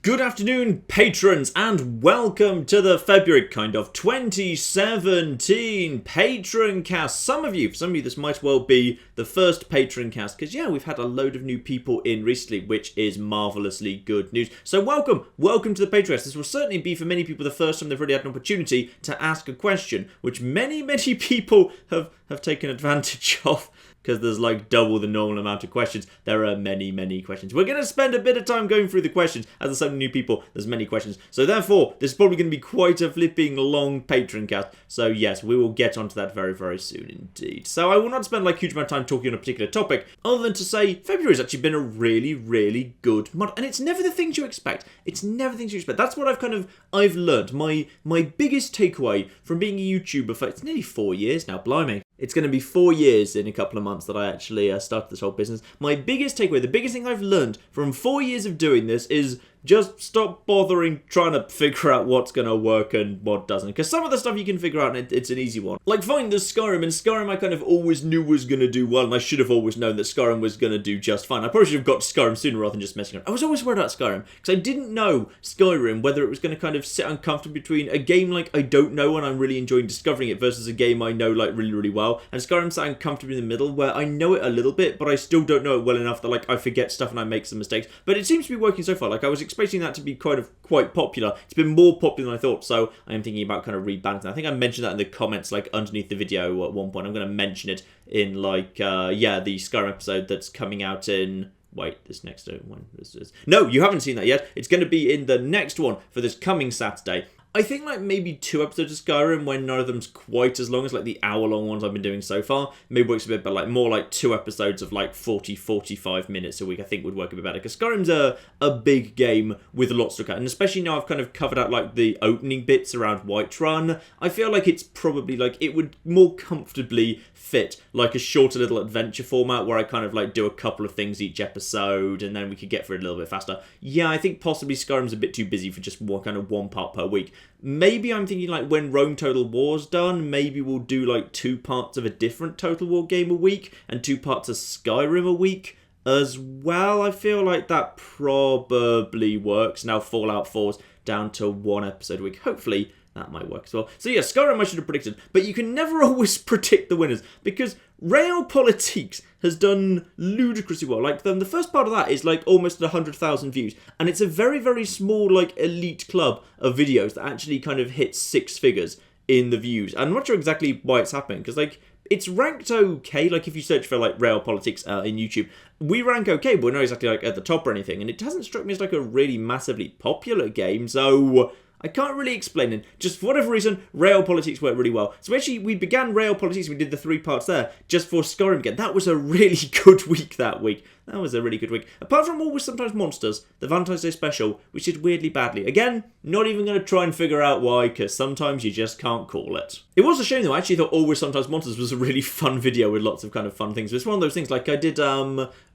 Good afternoon, patrons, and welcome to the February 2017 Patroncast. Some of you, this might well be the first Patroncast, because we've had a load of new people in recently, which is marvellously good news. So welcome to the Patroncast. This will certainly be for many people the first time they've really had an opportunity to ask a question, which many people have taken advantage of. Because there's like double the normal amount of questions. There are many questions. We're going to spend a bit of time going through the questions. As there's so many new people, there's many questions. So therefore, this is probably going to be quite a flipping long Patroncast. So yes, we will get onto that very soon indeed. So I will not spend like a huge amount of time talking on a particular topic, other than to say February's actually been a really good month. And it's never the things you expect. That's what I've learned. My biggest takeaway from being a YouTuber for, it's nearly 4 years now, blimey. It's going to be 4 years in a couple of months that I actually started this whole business. My biggest takeaway, the biggest thing I've learned from 4 years of doing this is just stop bothering trying to figure out what's going to work and what doesn't. Because some of the stuff you can figure out and it's an easy one. Like fine, there's Skyrim, and Skyrim I kind of always knew was going to do well, and I should have always known that Skyrim was going to do just fine. I probably should have got Skyrim sooner rather than just messing around. I was always worried about Skyrim, because I didn't know Skyrim, whether it was going to kind of sit uncomfortably between a game like I don't know and I'm really enjoying discovering it versus a game I know like really well. And Skyrim sat uncomfortably in the middle where I know it a little bit, but I still don't know it well enough that like I forget stuff and I make some mistakes. But it seems to be working so far. Like I was expecting that to be quite popular. It's been more popular than I thought, so I am thinking about kind of rebalancing. I think I mentioned that in the comments, like underneath the video at one point. I'm going to mention it in like the Skyrim episode that's coming out in. Wait, this next one. No, you haven't seen that yet. It's going to be in the next one for this coming Saturday. I think like maybe 2 episodes of Skyrim when none of them's quite as long as like the hour-long ones I've been doing so far. Maybe works a bit, but like more like 2 episodes of like 40-45 minutes a week I think would work a bit better. Because Skyrim's a big game with lots to cut. And especially now I've kind of covered out like the opening bits around Whiterun. I feel like it's probably like it would more comfortably fit like a shorter little adventure format where I kind of like do a couple of things each episode and then we could get through it a little bit faster. Yeah, I think possibly Skyrim's a bit too busy for just one part per week. Maybe I'm thinking like when Rome Total War's done, maybe we'll do like 2 parts of a different Total War game a week and 2 parts of Skyrim a week as well. I feel like that probably works. Now Fallout 4's down to 1 episode a week. Hopefully that might work as well. So yeah, Skyrim I should have predicted. But you can never always predict the winners because Realpolitik has done ludicrously well. Like the first part of that is like almost 100,000 views. And it's a very small like elite club of videos that actually kind of hit 6 figures in the views. I'm not sure exactly why it's happening because like it's ranked okay. Like if you search for like Realpolitik in YouTube, we rank okay, but we're not exactly like at the top or anything. And it hasn't struck me as like a really massively popular game. So I can't really explain it. Just for whatever reason, Realpolitik worked really well. So actually, we began Realpolitik, we did the 3 parts there, just for Skyrim again. That was a really good week that week. That was a really good week. Apart from Always Sometimes Monsters, the Valentine's Day special, which did weirdly badly. Again, not even going to try and figure out why, because sometimes you just can't call it. It was a shame though, I actually thought Always Sometimes Monsters was a really fun video with lots of kind of fun things. But it's one of those things, like I did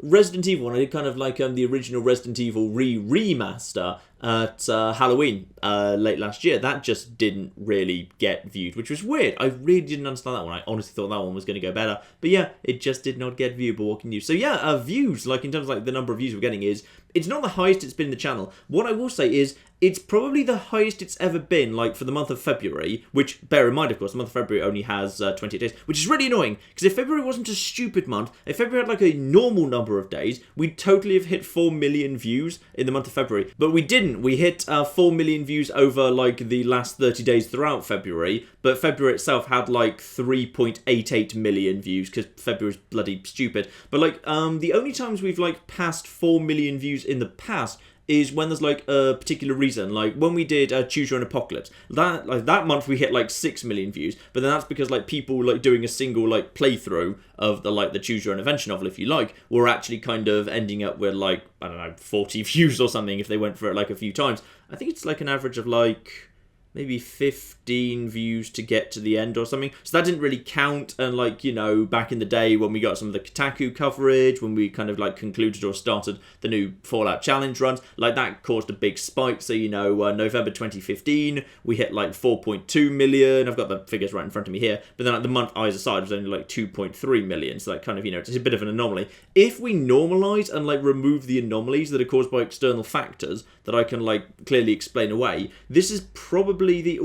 Resident Evil, and I did kind of like the original Resident Evil remaster at Halloween late last year. That just didn't really get viewed, which was weird. I really didn't understand that one. I honestly thought that one was going to go better. But yeah, it just did not get viewed, but what can you do? So yeah, views, like in terms of like the number of views we're getting it's not the highest it's been in the channel. What I will say is it's probably the highest it's ever been, like for the month of February, which, bear in mind, of course, the month of February only has 28 days, which is really annoying, because if February wasn't a stupid month, if February had like a normal number of days, we'd totally have hit 4 million views in the month of February. But we didn't. We hit 4 million views over like the last 30 days throughout February, but February itself had like 3.88 million views, because February's bloody stupid. But like, the only times we've like passed 4 million views in the past is when there's like a particular reason, like when we did Choose Your Own Apocalypse, that month we hit like 6 million views, but then that's because like people like doing a single like playthrough of the Choose Your Own Adventure novel, if you like, were actually kind of ending up with like, I don't know, 40 views or something if they went for it like a few times. I think it's like an average of like maybe 15 views to get to the end or something. So that didn't really count. And like, you know, back in the day when we got some of the Kotaku coverage, when we kind of like concluded or started the new Fallout Challenge runs, like that caused a big spike. So, you know, November 2015, we hit like 4.2 million. I've got the figures right in front of me here. But then like the month either side was only like 2.3 million. So that kind of, you know, it's a bit of an anomaly. If we normalize and like remove the anomalies that are caused by external factors, that I can, like, clearly explain away. This is probably the...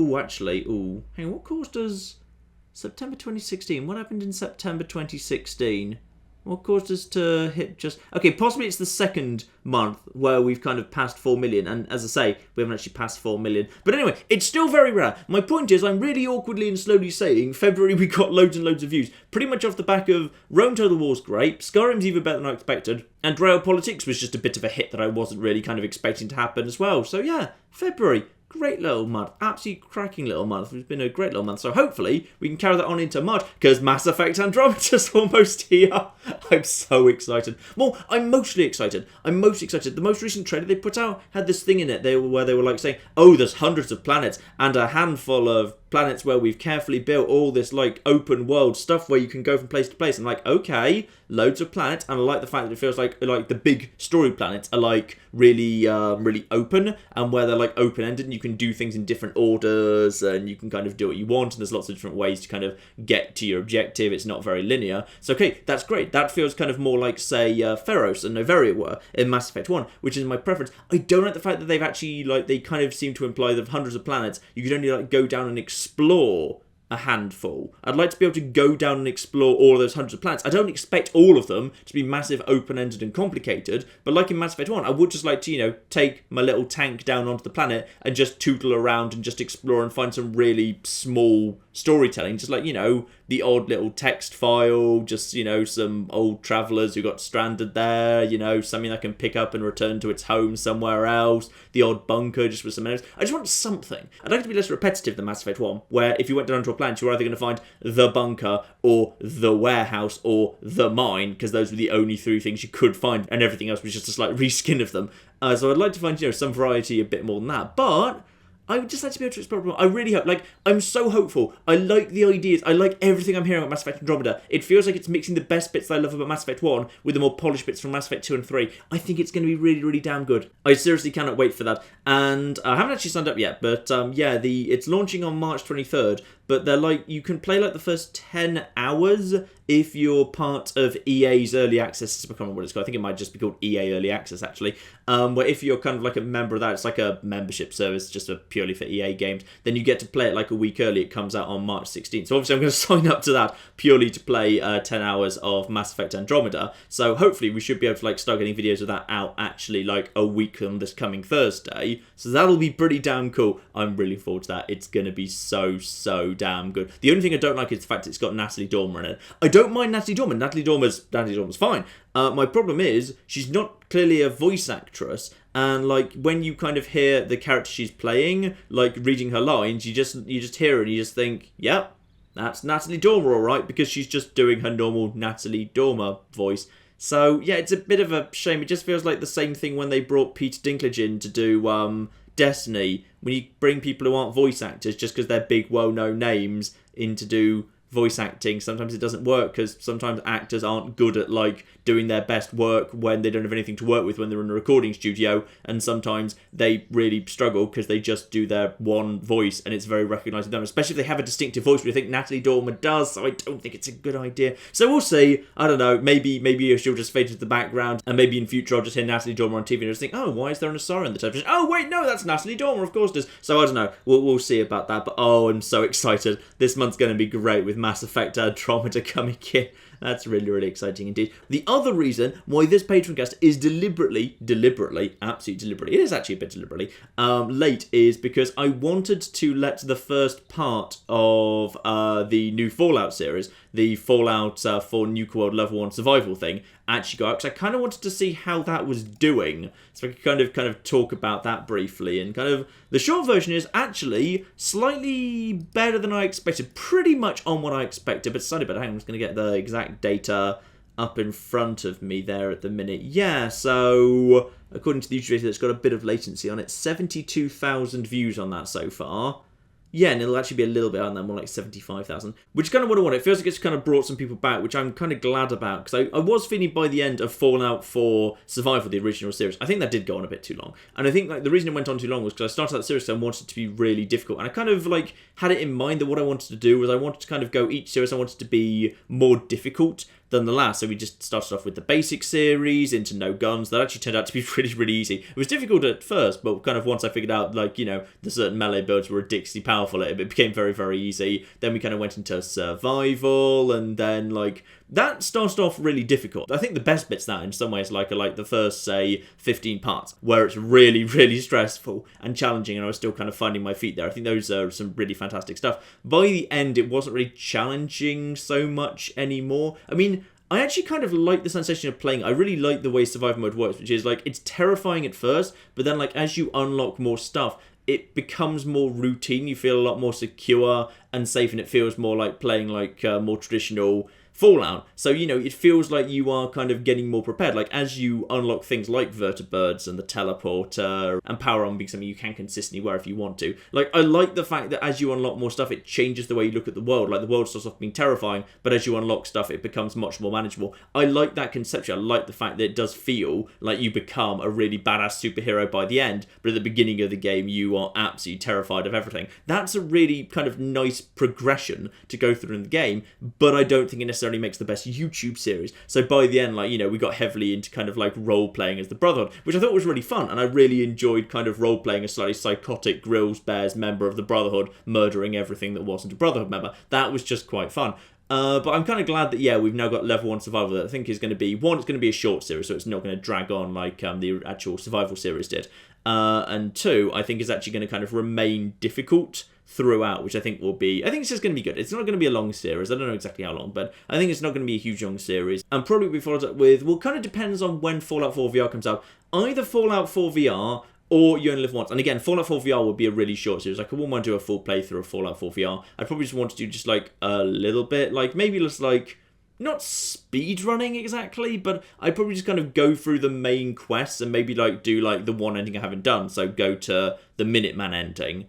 hang on, what caused us... September 2016. What happened in September 2016? What caused us to hit just... Okay, possibly it's the second month where we've kind of passed 4 million. And as I say, we haven't actually passed 4 million. But anyway, it's still very rare. My point is, I'm really awkwardly and slowly saying February we got loads and loads of views. Pretty much off the back of Rome Total War's great, Skyrim's even better than I expected, and Realpolitik was just a bit of a hit that I wasn't really kind of expecting to happen as well. So yeah, February... Great little month. Absolutely cracking little month. It's been a great little month. So hopefully we can carry that on into March because Mass Effect Andromeda's almost here. I'm so excited. Well, I'm mostly excited. The most recent trailer they put out had this thing in it where they were like saying, oh, there's hundreds of planets and a handful of planets where we've carefully built all this like open world stuff where you can go from place to place. I'm like, okay, loads of planets, and I like the fact that it feels like the big story planets are like really open, and where they're like open-ended and you can do things in different orders and you can kind of do what you want, and there's lots of different ways to kind of get to your objective. It's not very linear. So okay, that's great. That feels kind of more like, say, Feros and Noveria were in Mass Effect 1, which is my preference. I don't like the fact that they've actually, like, they kind of seem to imply that hundreds of planets, you could only like go down and explore a handful. I'd like to be able to go down and explore all of those hundreds of planets. I don't expect all of them to be massive, open-ended and complicated, but like in Mass Effect 1, I would just like to, you know, take my little tank down onto the planet and just tootle around and just explore and find some really small storytelling, just like, you know, the odd little text file, just, you know, some old travellers who got stranded there, you know, something that can pick up and return to its home somewhere else, the odd bunker just with some enemies. I just want something. I'd like to be less repetitive than Mass Effect 1, where if you went down to a planet, you were either going to find the bunker or the warehouse or the mine, because those were the only three things you could find, and everything else was just a slight reskin of them. So I'd like to find, you know, some variety a bit more than that, but I would just like to be able to explore more. I really hope. Like, I'm so hopeful. I like the ideas. I like everything I'm hearing about Mass Effect Andromeda. It feels like it's mixing the best bits that I love about Mass Effect 1 with the more polished bits from Mass Effect 2 and 3. I think it's going to be really, really damn good. I seriously cannot wait for that. And I haven't actually signed up yet, but yeah, it's launching on March 23rd. But they're like, you can play like the first 10 hours if you're part of EA's Early Access. I can't remember what it's called. I think it might just be called EA Early Access, actually. Where if you're kind of like a member of that, it's like a membership service just purely for EA games, then you get to play it like a week early. It comes out on March 16th. So obviously I'm going to sign up to that purely to play 10 hours of Mass Effect Andromeda. So hopefully we should be able to like start getting videos of that out actually like a week on this coming Thursday. So that'll be pretty damn cool. I'm really looking forward to that. It's going to be so damn good. The only thing I don't like is the fact it's got Natalie Dormer in it. I don't mind Natalie Dormer. Natalie Dormer's fine. My problem is she's not clearly a voice actress, and like when you kind of hear the character she's playing, like reading her lines, you just hear her and you just think, yep, that's Natalie Dormer, all right, because she's just doing her normal Natalie Dormer voice. So yeah, it's a bit of a shame. It just feels like the same thing when they brought Peter Dinklage in to do Destiny, when you bring people who aren't voice actors just because they're big, well-known names in to do voice acting. Sometimes it doesn't work because sometimes actors aren't good at like doing their best work when they don't have anything to work with when they're in a recording studio, and sometimes they really struggle because they just do their one voice and it's very recognised of them, especially if they have a distinctive voice, which I think Natalie Dormer does, so I don't think it's a good idea. So we'll see. I don't know, maybe she'll just fade into the background, and maybe in future I'll just hear Natalie Dormer on TV and just think, oh, why is there an Asara in the television? Oh wait, no, that's Natalie Dormer, of course it is. So I don't know, we'll see about that, but oh, I'm so excited. This month's going to be great with Mass Effect Andromeda coming in. That's really, really exciting indeed. The other reason why this Patroncast is deliberately, absolutely deliberately, it is actually a bit deliberately, late is because I wanted to let the first part of the new Fallout series, the Fallout for Nuka World Level 1 survival thing, actually go out, because I kind of wanted to see how that was doing. So I could kind of talk about that briefly, and kind of, the short version is actually slightly better than I expected, pretty much on what I expected, but slightly better. Hang on, I'm just going to get the exact data up in front of me there at the minute. Yeah, so according to the YouTube data, it's got a bit of latency on it. 72,000 views on that so far. Yeah, and it'll actually be a little bit on that, more like 75,000, which is kind of what I want. It feels like it's kind of brought some people back, which I'm kind of glad about, because I was feeling by the end of Fallout 4 Survival, the original series, I think that did go on a bit too long. And I think like the reason it went on too long was because I started that series and I wanted it to be really difficult. And I kind of like had it in mind that what I wanted to do was I wanted to kind of go each series, I wanted to be more difficult than the last. So we just started off with the basic series into no guns. That actually turned out to be really, really easy. It was difficult at first, but kind of once I figured out, like, you know, the certain melee builds were ridiculously powerful, it became very, very easy. Then we kind of went into survival, and then, like, that started off really difficult. I think the best bit's that in some ways like the first, say, 15 parts, where it's really, really stressful and challenging, and I was still kind of finding my feet there. I think those are some really fantastic stuff. By the end, it wasn't really challenging so much anymore. I mean, I actually kind of like the sensation of playing. I really like the way survival mode works, which is, like, it's terrifying at first, but then, like, as you unlock more stuff, it becomes more routine. You feel a lot more secure and safe, and it feels more like playing, like, more traditional Fallout. So, you know, it feels like you are kind of getting more prepared. Like, as you unlock things like vertibirds and the teleporter and power on being something you can consistently wear if you want to. Like, I like the fact that as you unlock more stuff, it changes the way you look at the world. Like, the world starts off being terrifying, but as you unlock stuff, it becomes much more manageable. I like that conception. I like the fact that it does feel like you become a really badass superhero by the end, but at the beginning of the game, you are absolutely terrified of everything. That's a really kind of nice progression to go through in the game, but I don't think it necessarily makes the best YouTube series. So by the end, like, you know, we got heavily into kind of like role-playing as the Brotherhood, which I thought was really fun, and I really enjoyed kind of role-playing a slightly psychotic Grills Bears member of the Brotherhood murdering everything that wasn't a Brotherhood member. That was just quite fun. But I'm kind of glad that, yeah, we've now got level 1 survival that I think is going to be, one, it's going to be a short series, so it's not going to drag on like the actual survival series did. And two, I think is actually going to kind of remain difficult throughout, which I think will be, I think it's just going to be good. It's not going to be a long series. I don't know exactly how long, but I think it's not going to be a huge long series. And probably we followed up with, well, kind of depends on when Fallout 4 VR comes out. Either Fallout 4 VR or You Only Live Once. And again, Fallout 4 VR would be a really short series. Like, I wouldn't want to do a full playthrough of Fallout 4 VR. I'd probably just want to do just like a little bit, like maybe just like, not speed running exactly, but I'd probably just kind of go through the main quests and maybe like do like the one ending I haven't done. So go to the Minuteman ending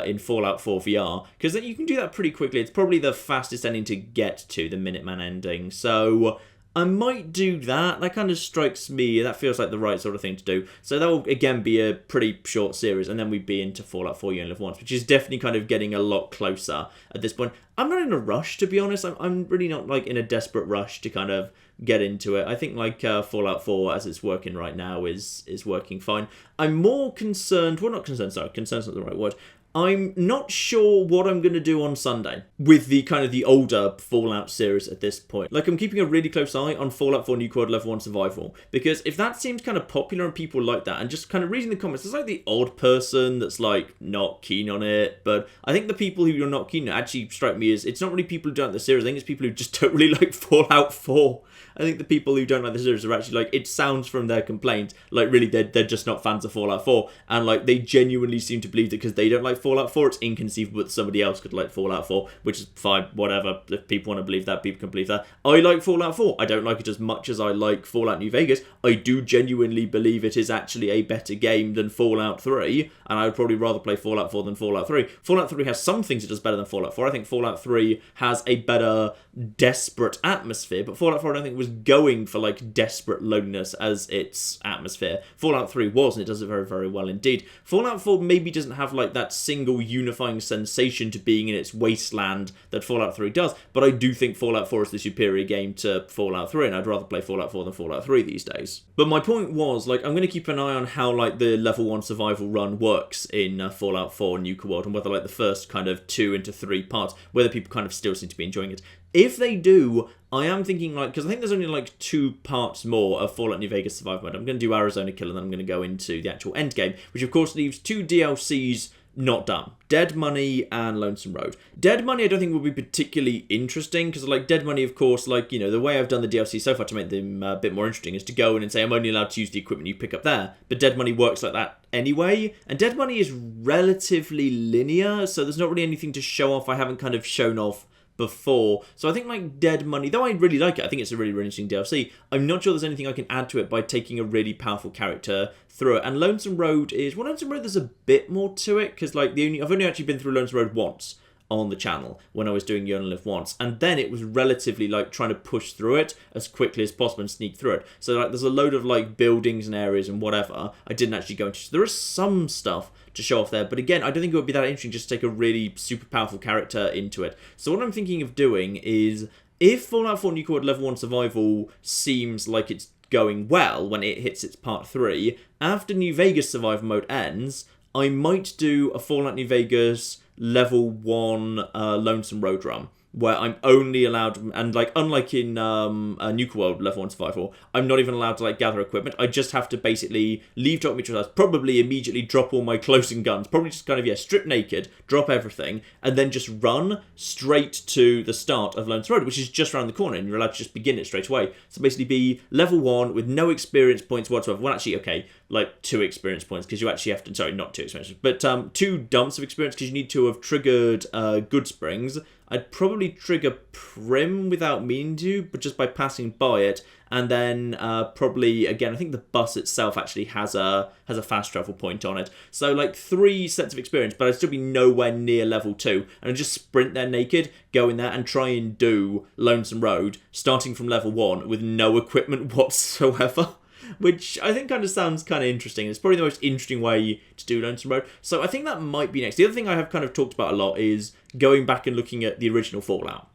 in Fallout 4 VR, because then you can do that pretty quickly. It's probably the fastest ending to get to, the Minuteman ending. So I might do that. That kind of strikes me. That feels like the right sort of thing to do. So that will, again, be a pretty short series. And then we'd be into Fallout 4 You Only Live Once, which is definitely kind of getting a lot closer at this point. I'm not in a rush, to be honest. I'm really not, like, in a desperate rush to kind of get into it. I think, like, Fallout 4, as it's working right now, is working fine. I'm more concerned... Well, not concerned, sorry. Concerned's not the right word. I'm not sure what I'm going to do on Sunday with the kind of the older Fallout series at this point. Like, I'm keeping a really close eye on Fallout 4 New World Level 1 Survival, because if that seems kind of popular and people like that, and just kind of reading the comments, there's like the odd person that's like not keen on it, but I think the people who you're not keen on actually strike me as, it's not really people who don't like the series, I think it's people who just don't really like Fallout 4. I think the people who don't like the series are actually like, it sounds from their complaints, like really they're just not fans of Fallout 4, and like they genuinely seem to believe that because they don't like Fallout 4, it's inconceivable that somebody else could like Fallout 4, which is fine, whatever. If people want to believe that, people can believe that. I like Fallout 4. I don't like it as much as I like Fallout New Vegas. I do genuinely believe it is actually a better game than Fallout 3, and I would probably rather play Fallout 4 than Fallout 3. Fallout 3 has some things it does better than Fallout 4. I think Fallout 3 has a better desperate atmosphere, but Fallout 4 I don't think was going for like desperate loneliness as its atmosphere. Fallout 3 was, and it does it very, very well indeed. Fallout 4 maybe doesn't have like that single unifying sensation to being in its wasteland that Fallout 3 does, but I do think Fallout 4 is the superior game to Fallout 3, and I'd rather play Fallout 4 than Fallout 3 these days. But my point was, like, I'm going to keep an eye on how like the level 1 survival run works in Fallout 4 Nuka World, and whether like the first kind of 2 into 3 parts, whether people kind of still seem to be enjoying it. If they do, I am thinking, like, because I think there's only, like, 2 parts more of Fallout New Vegas Survival Mode. I'm going to do Arizona Kill, and then I'm going to go into the actual end game, which, of course, leaves 2 DLCs not done. Dead Money and Lonesome Road. Dead Money I don't think will be particularly interesting, because, like, Dead Money, of course, like, you know, the way I've done the DLC so far to make them a bit more interesting is to go in and say I'm only allowed to use the equipment you pick up there. But Dead Money works like that anyway, and Dead Money is relatively linear, so there's not really anything to show off I haven't kind of shown off before. So I think like Dead Money, though I really like it, I think it's a really, really interesting DLC, I'm not sure there's anything I can add to it by taking a really powerful character through it. And Lonesome Road is, well, Lonesome Road there's a bit more to it, because like I've only actually been through Lonesome Road once on the channel when I was doing You Only Live Once, and then it was relatively like trying to push through it as quickly as possible and sneak through it. So like there's a load of like buildings and areas and whatever I didn't actually go into. So there is some stuff to show off there, but again, I don't think it would be that interesting just to take a really super powerful character into it. So what I'm thinking of doing is, if Fallout 4 New World Level 1 Survival seems like it's going well when it hits its part 3, after New Vegas Survival Mode ends, I might do a Fallout New Vegas Level 1 Lonesome Road run, where I'm only allowed, and like unlike in Nuka World Level 1 Survival, I'm not even allowed to like gather equipment. I just have to basically leave Doc Mitchell's house, probably immediately drop all my clothes and guns, probably just kind of, strip naked, drop everything, and then just run straight to the start of Lonesome Road, which is just around the corner, and you're allowed to just begin it straight away. So basically be Level 1 with no experience points whatsoever. Well, actually, okay, like 2 experience points, because you actually have to, sorry, not 2 experience, but 2 dumps of experience, because you need to have triggered Good Springs. I'd probably trigger Prim without meaning to, but just by passing by it, and then probably, again, I think the bus itself actually has a fast travel point on it. So like 3 sets of experience, but I'd still be nowhere near level 2, and I'd just sprint there naked, go in there and try and do Lonesome Road, starting from level 1 with no equipment whatsoever. Which I think kind of sounds kind of interesting. It's probably the most interesting way to do Lonesome Road. So I think that might be next. The other thing I have kind of talked about a lot is going back and looking at the original Fallout.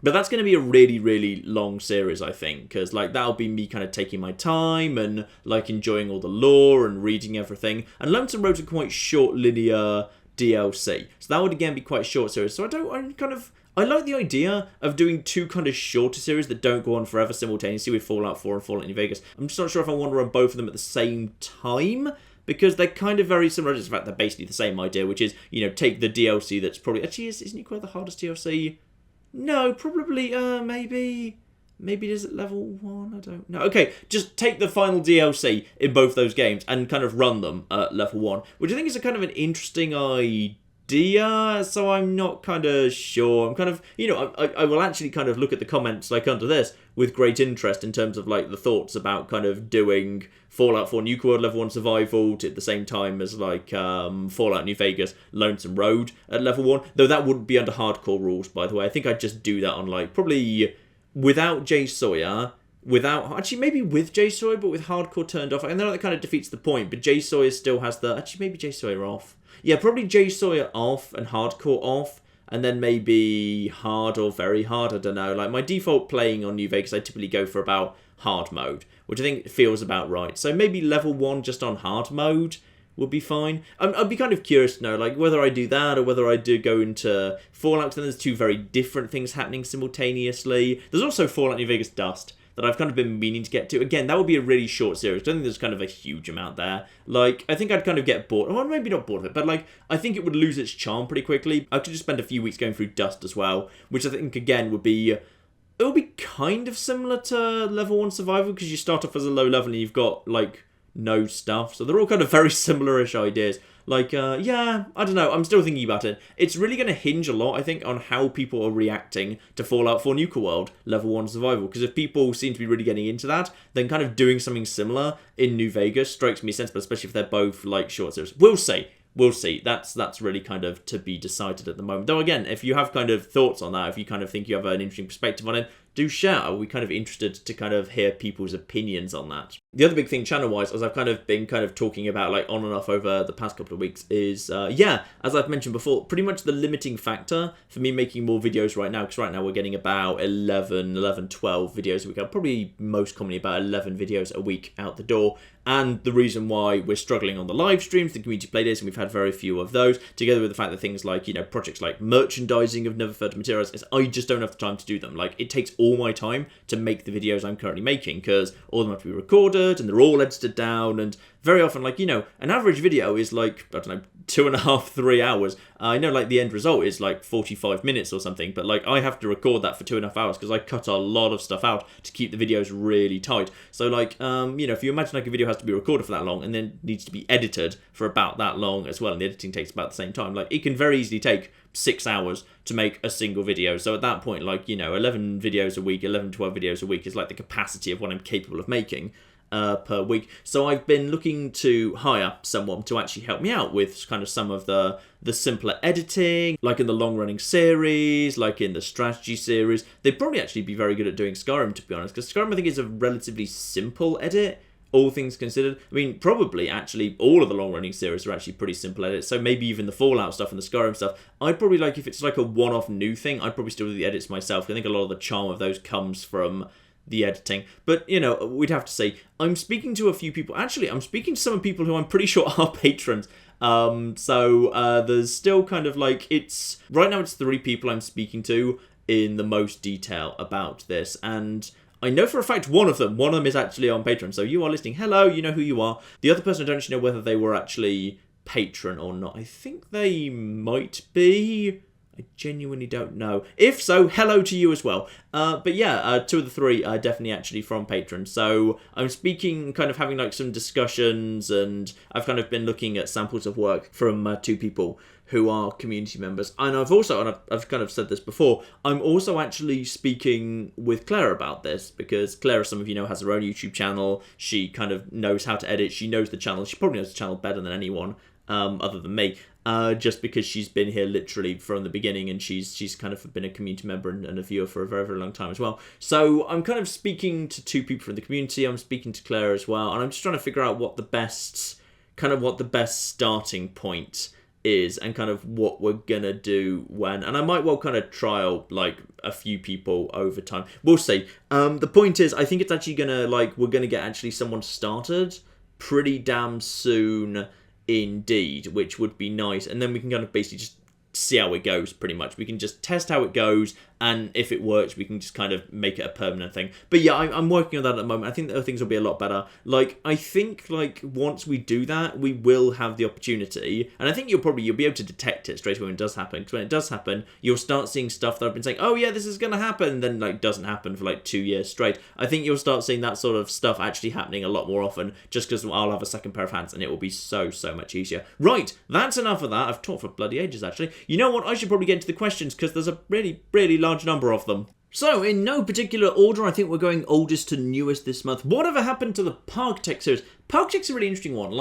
But that's going to be a really, really long series, I think, because like that'll be me kind of taking my time and like enjoying all the lore and reading everything. And Lonesome Road's a quite short, linear DLC, so that would again be quite a short series. So I like the idea of doing 2 kind of shorter series that don't go on forever simultaneously with Fallout 4 and Fallout New Vegas. I'm just not sure if I want to run both of them at the same time, because they're kind of very similar. In fact, they're basically the same idea, which is, take the DLC that's probably... Actually, is Nuclear the hardest DLC? No, probably, maybe is it level 1? I don't know. Okay, just take the final DLC in both those games and kind of run them at level 1, which I think is a kind of an interesting idea. So I'm not kind of sure. I'm kind of, I will actually kind of look at the comments like under this with great interest in terms of like the thoughts about kind of doing Fallout 4 Nuka World Level 1 Survival at the same time as like Fallout New Vegas Lonesome Road at level 1. Though that wouldn't be under hardcore rules, by the way. I think I'd just do that on like probably without Jay Sawyer. Actually maybe with Jay Sawyer, but with hardcore turned off. I know that kind of defeats the point, but Jay Sawyer still has maybe Jay Sawyer off. Yeah, probably Jay Sawyer off and hardcore off, and then maybe hard or very hard, I don't know. Like, my default playing on New Vegas, I typically go for about hard mode, which I think feels about right. So maybe level 1 just on hard mode would be fine. I'd be kind of curious to know, like, whether I do that or whether I do go into Fallout, because then there's 2 very different things happening simultaneously. There's also Fallout New Vegas Dust that I've kind of been meaning to get to. Again, that would be a really short series. I don't think there's kind of a huge amount there. Like, I think I'd kind of get bored. Well, maybe not bored of it, but like, I think it would lose its charm pretty quickly. I could just spend a few weeks going through Dust as well, which I think, again, would be... It would be kind of similar to Level 1 Survival, because you start off as a low level and you've got, like, no stuff. So they're all kind of very similar-ish ideas. Like, yeah, I don't know. I'm still thinking about it. It's really going to hinge a lot, I think, on how people are reacting to Fallout 4 Nuka World Level 1 Survival. Because if people seem to be really getting into that, then kind of doing something similar in New Vegas strikes me sensible, especially if they're both, like, short series. We'll see. We'll see. That's really kind of to be decided at the moment. Though, again, if you have kind of thoughts on that, if you kind of think you have an interesting perspective on it, do share. We're kind of interested to kind of hear people's opinions on that. The other big thing channel-wise, as I've kind of been kind of talking about like on and off over the past couple of weeks, is, as I've mentioned before, pretty much the limiting factor for me making more videos right now, because right now we're getting about 11, 12 videos a week. Probably most commonly about 11 videos a week out the door. And the reason why we're struggling on the live streams, the community playdays, and we've had very few of those, together with the fact that things like, projects like merchandising have never further materialized, is I just don't have the time to do them. Like, it takes all my time to make the videos I'm currently making, because all of them have to be recorded, and they're all edited down, and very often, like, an average video is like, I don't know, 2.5, 3 hours. I know, like, the end result is like 45 minutes or something, but like, I have to record that for 2.5 hours because I cut a lot of stuff out to keep the videos really tight. So like, if you imagine like a video has to be recorded for that long and then needs to be edited for about that long as well, and the editing takes about the same time, like, it can very easily take 6 hours to make a single video. So at that point, like, 11 videos a week, 11, 12 videos a week is like the capacity of what I'm capable of making per week. So I've been looking to hire someone to actually help me out with kind of some of the simpler editing, like in the long-running series, like in the strategy series. They'd probably actually be very good at doing Skyrim, to be honest, because Skyrim I think is a relatively simple edit. all things considered. I mean, probably, actually, all of the long-running series are actually pretty simple edits, so maybe even the Fallout stuff and the Skyrim stuff, I'd probably like, if it's like a one-off new thing, I'd probably still do the edits myself. I think a lot of the charm of those comes from the editing. But, we'd have to say, I'm speaking to a few people. Actually, I'm speaking to some people who I'm pretty sure are patrons. So there's still kind of like, right now it's 3 people I'm speaking to in the most detail about this, and I know for a fact one of them is actually on Patreon, so you are listening, hello, you know who you are. The other person, I don't actually know whether they were actually patron or not. I think they might be. I genuinely don't know. If so, hello to you as well. But yeah, 2 of the 3 are definitely actually from Patreon. So I'm speaking, kind of having like some discussions, and I've kind of been looking at samples of work from 2 people who are community members. And I've kind of said this before, I'm also actually speaking with Claire about this, because Claire, as some of you know, has her own YouTube channel. She kind of knows how to edit. She knows the channel. She probably knows the channel better than anyone, other than me. Just because she's been here literally from the beginning, and she's kind of been a community member and a viewer for a very, very long time as well. So I'm kind of speaking to 2 people from the community. I'm speaking to Claire as well, and I'm just trying to figure out what the best starting point is, and kind of what we're gonna do when. And I might well kind of trial like a few people over time. We'll see. The point is, I think it's actually gonna, we're gonna get actually someone started pretty damn soon indeed, which would be nice, and then we can kind of basically just see how it goes. Pretty much we can just test how it goes, and if it works we can just kind of make it a permanent thing. But yeah, I'm working on that at the moment. I think that things will be a lot better. I think once we do that, we will have the opportunity, and I think you'll be able to detect it straight away when it does happen, because when it does happen, you'll start seeing stuff that I've been saying, oh yeah, this is gonna happen, then doesn't happen for 2 years straight. I think you'll start seeing that sort of stuff actually happening a lot more often, just because I'll have a second pair of hands, and it will be so much easier. Right, that's enough of that. I've talked for bloody ages actually. You know what, I should probably get into the questions, because there's a really large number of them. So, in no particular order, I think we're going oldest to newest this month. Whatever happened to the Park-Tech series? Park-Tech's a really interesting one.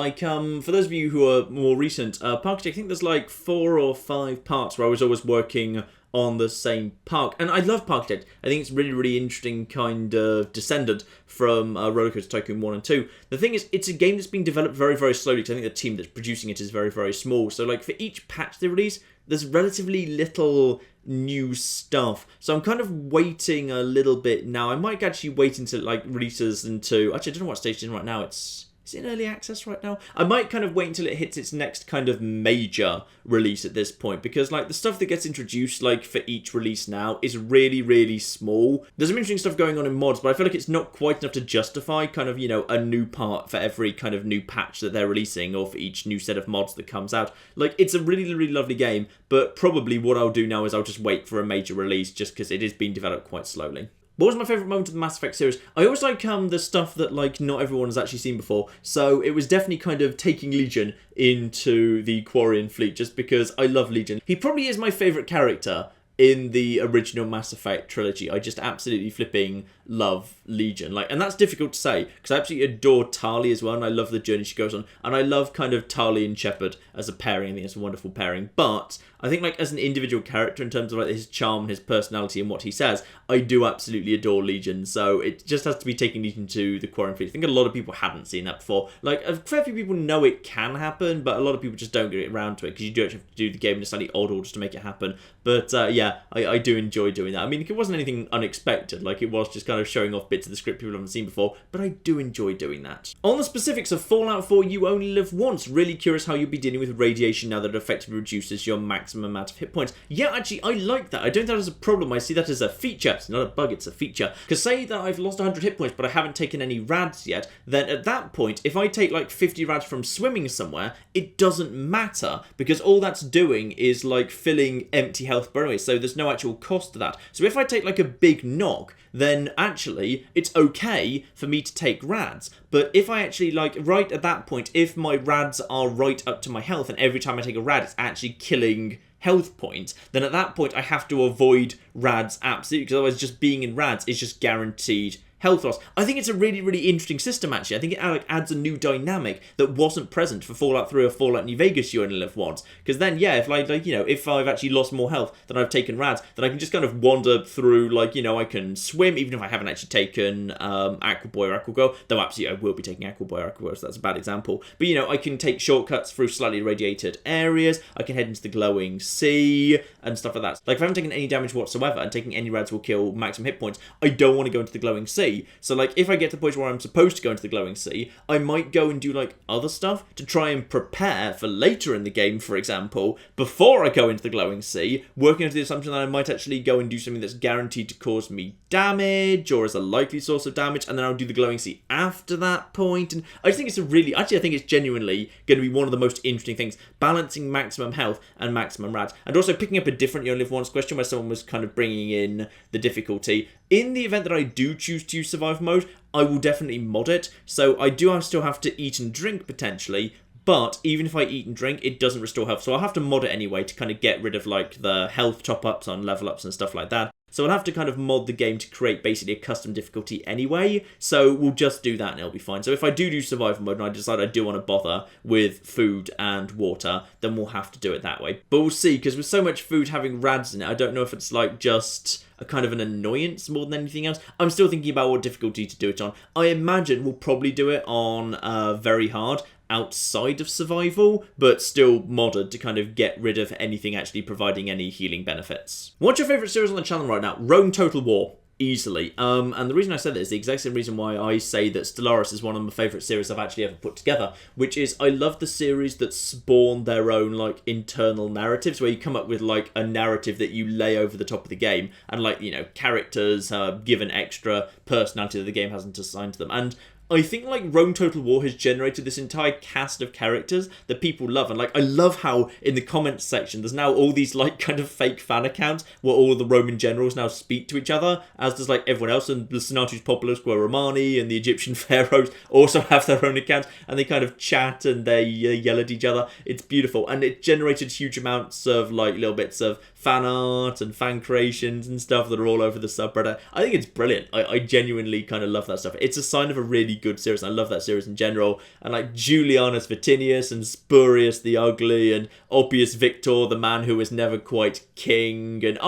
For those of you who are more recent, Park-Tech, I think there's 4 or 5 parts where I was always working on the same park. And I love Park-Tech. I think it's really interesting kind of descendant from Roller Coaster Tycoon 1 and 2. The thing is, it's a game that's being developed very slowly, because I think the team that's producing it is very small. So, for each patch they release, there's relatively little new stuff. So I'm kind of waiting a little bit now. I might actually wait until releases into... Actually, I don't know what stage it's in right now. Is it in early access right now? I might kind of wait until it hits its next kind of major release at this point, because the stuff that gets introduced for each release now is really small. There's some interesting stuff going on in mods, but I feel like it's not quite enough to justify kind of, a new part for every kind of new patch that they're releasing, or for each new set of mods that comes out. It's a really lovely game, but probably what I'll do now is I'll just wait for a major release, just because it is being developed quite slowly. What was my favourite moment of the Mass Effect series? I always like the stuff that not everyone has actually seen before. So it was definitely kind of taking Legion into the Quarian fleet, just because I love Legion. He probably is my favourite character in the original Mass Effect trilogy. I just absolutely flipping love Legion. And that's difficult to say, because I absolutely adore Tali as well, and I love the journey she goes on, and I love kind of Tali and Shepard as a pairing. I think it's a wonderful pairing, but I think as an individual character, in terms of his charm and his personality and what he says, I do absolutely adore Legion. So it just has to be taking Legion to the Quarian fleet. I think a lot of people hadn't seen that before. A fair few people know it can happen, but a lot of people just don't get around to it, because you do actually have to do the game in a slightly odd order to make it happen. But yeah, I do enjoy doing that. I mean, it wasn't anything unexpected. It was just kind of showing off bits of the script people haven't seen before, but I do enjoy doing that. On the specifics of Fallout 4, you only live once. Really curious how you'll be dealing with radiation now that it effectively reduces your maximum amount of hit points. Yeah, actually, I like that. I don't think that as a problem. I see that as a feature. It's not a bug, it's a feature. Because say that I've lost 100 hit points, but I haven't taken any rads yet, then at that point, if I take 50 rads from swimming somewhere, it doesn't matter, because all that's doing is filling empty health bar anyway, so there's no actual cost to that. So if I take a big knock, then actually it's okay for me to take rads. But if I actually right at that point, if my rads are right up to my health, and every time I take a rad it's actually killing health points, then at that point I have to avoid rads absolutely, because otherwise just being in rads is just guaranteed health loss. I think it's a really, really interesting system, actually. I think it adds a new dynamic that wasn't present for Fallout 3 or Fallout New Vegas you only live once. Because then, yeah, if if I've actually lost more health than I've taken rads, then I can just kind of wander through, I can swim, even if I haven't actually taken Aqua Boy or Aqua Girl, though absolutely I will be taking Aqua Boy or Aqua Girl, so that's a bad example. But, I can take shortcuts through slightly irradiated areas, I can head into the glowing sea, and stuff like that. Like, if I haven't taken any damage whatsoever, and taking any rads will kill maximum hit points, I don't want to go into the glowing sea. So, like, if I get to the point where I'm supposed to go into the glowing sea, I might go and do, like, other stuff to try and prepare for later in the game, for example, before I go into the glowing sea, working under the assumption that I might actually go and do something that's guaranteed to cause me damage, or as a likely source of damage, and then I'll do the glowing sea after that point. And I just think I think it's genuinely going to be one of the most interesting things, balancing maximum health and maximum rads, and also picking up a different You Only Live Once question where someone was kind of bringing in the difficulty. In the event that I do choose to use survival mode, I will definitely mod it, so I do still have to eat and drink potentially, but even if I eat and drink, it doesn't restore health, so I'll have to mod it anyway to kind of get rid of like the health top-ups on level-ups and stuff like that. So I'll have to kind of mod the game to create basically a custom difficulty anyway, so we'll just do that and it'll be fine. So if I do survival mode and I decide I do want to bother with food and water, then we'll have to do it that way. But we'll see, because with so much food having rads in it, I don't know if it's like just a kind of an annoyance more than anything else. I'm still thinking about what difficulty to do it on. I imagine we'll probably do it on very hard, outside of survival, but still modded to kind of get rid of anything actually providing any healing benefits. What's your favourite series on the channel right now? Rome Total War. Easily. And the reason I said that is the exact same reason why I say that Stellaris is one of my favourite series I've actually ever put together, which is I love the series that spawn their own like internal narratives, where you come up with like a narrative that you lay over the top of the game, and like, characters are given extra personality that the game hasn't assigned to them. And I think, like, Rome Total War has generated this entire cast of characters that people love. And, like, I love how in the comments section there's now all these, like, kind of fake fan accounts where all the Roman generals now speak to each other, as does, like, everyone else. And the Senatus Populus Quo Romani and the Egyptian pharaohs also have their own accounts, and they kind of chat and they yell at each other. It's beautiful. And it generated huge amounts of, like, little bits of fan art and fan creations and stuff that are all over the subreddit. I think it's brilliant. I genuinely kind of love that stuff. It's a sign of a really good series. I love that series in general. And like Julianus Vatinius and Spurius the Ugly and Oppius Victor, the man who was never quite king. And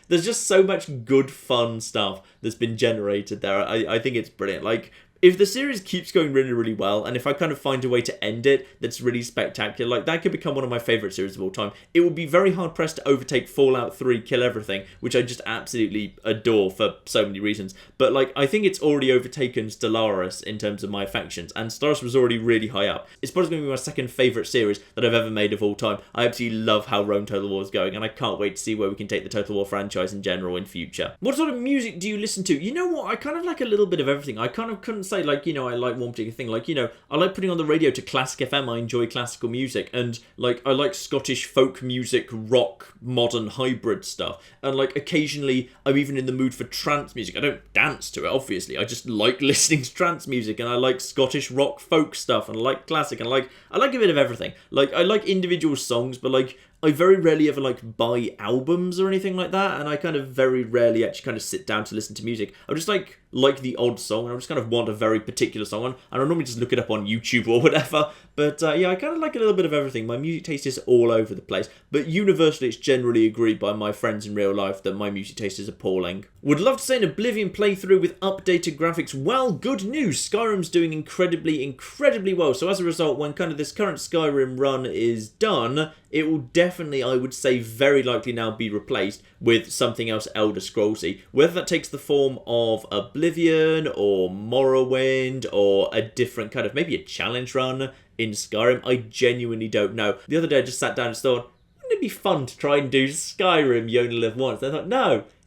there's just so much good fun stuff that's been generated there. I think it's brilliant. Like, if the series keeps going really, really well, and if I kind of find a way to end it that's really spectacular, like, that could become one of my favourite series of all time. It would be very hard-pressed to overtake Fallout 3 Kill Everything, which I just absolutely adore for so many reasons. But, like, I think it's already overtaken Stellaris in terms of my affections, and Stellaris was already really high up. It's probably going to be my second favourite series that I've ever made of all time. I absolutely love how Rome Total War is going, and I can't wait to see where we can take the Total War franchise in general in future. What sort of music do you listen to? You know what? I kind of like a little bit of everything. I kind of couldn't say, like, I like one particular thing. Like, I like putting on the radio to Classic FM. I enjoy classical music. And, like, I like Scottish folk music, rock, modern hybrid stuff. And, like, occasionally I'm even in the mood for trance music. I don't dance to it, obviously. I just like listening to trance music. And I like Scottish rock folk stuff. And I like classic. And, like, I like a bit of everything. Like, I like individual songs, but, like, I very rarely ever, like, buy albums or anything like that, and I kind of very rarely actually kind of sit down to listen to music. I just, like the odd song, and I just kind of want a very particular song on, and I normally just look it up on YouTube or whatever. But, yeah, I kind of like a little bit of everything. My music taste is all over the place, but universally it's generally agreed by my friends in real life that my music taste is appalling. Would love to say an Oblivion playthrough with updated graphics. Well, good news! Skyrim's doing incredibly, incredibly well, so as a result, when kind of this current Skyrim run is done, it will definitely, I would say, very likely now be replaced with something else Elder Scrollsy. Whether that takes the form of Oblivion or Morrowind or a different kind of, maybe a challenge run in Skyrim, I genuinely don't know. The other day I just sat down and thought, wouldn't it be fun to try and do Skyrim You Only Live Once? And I thought,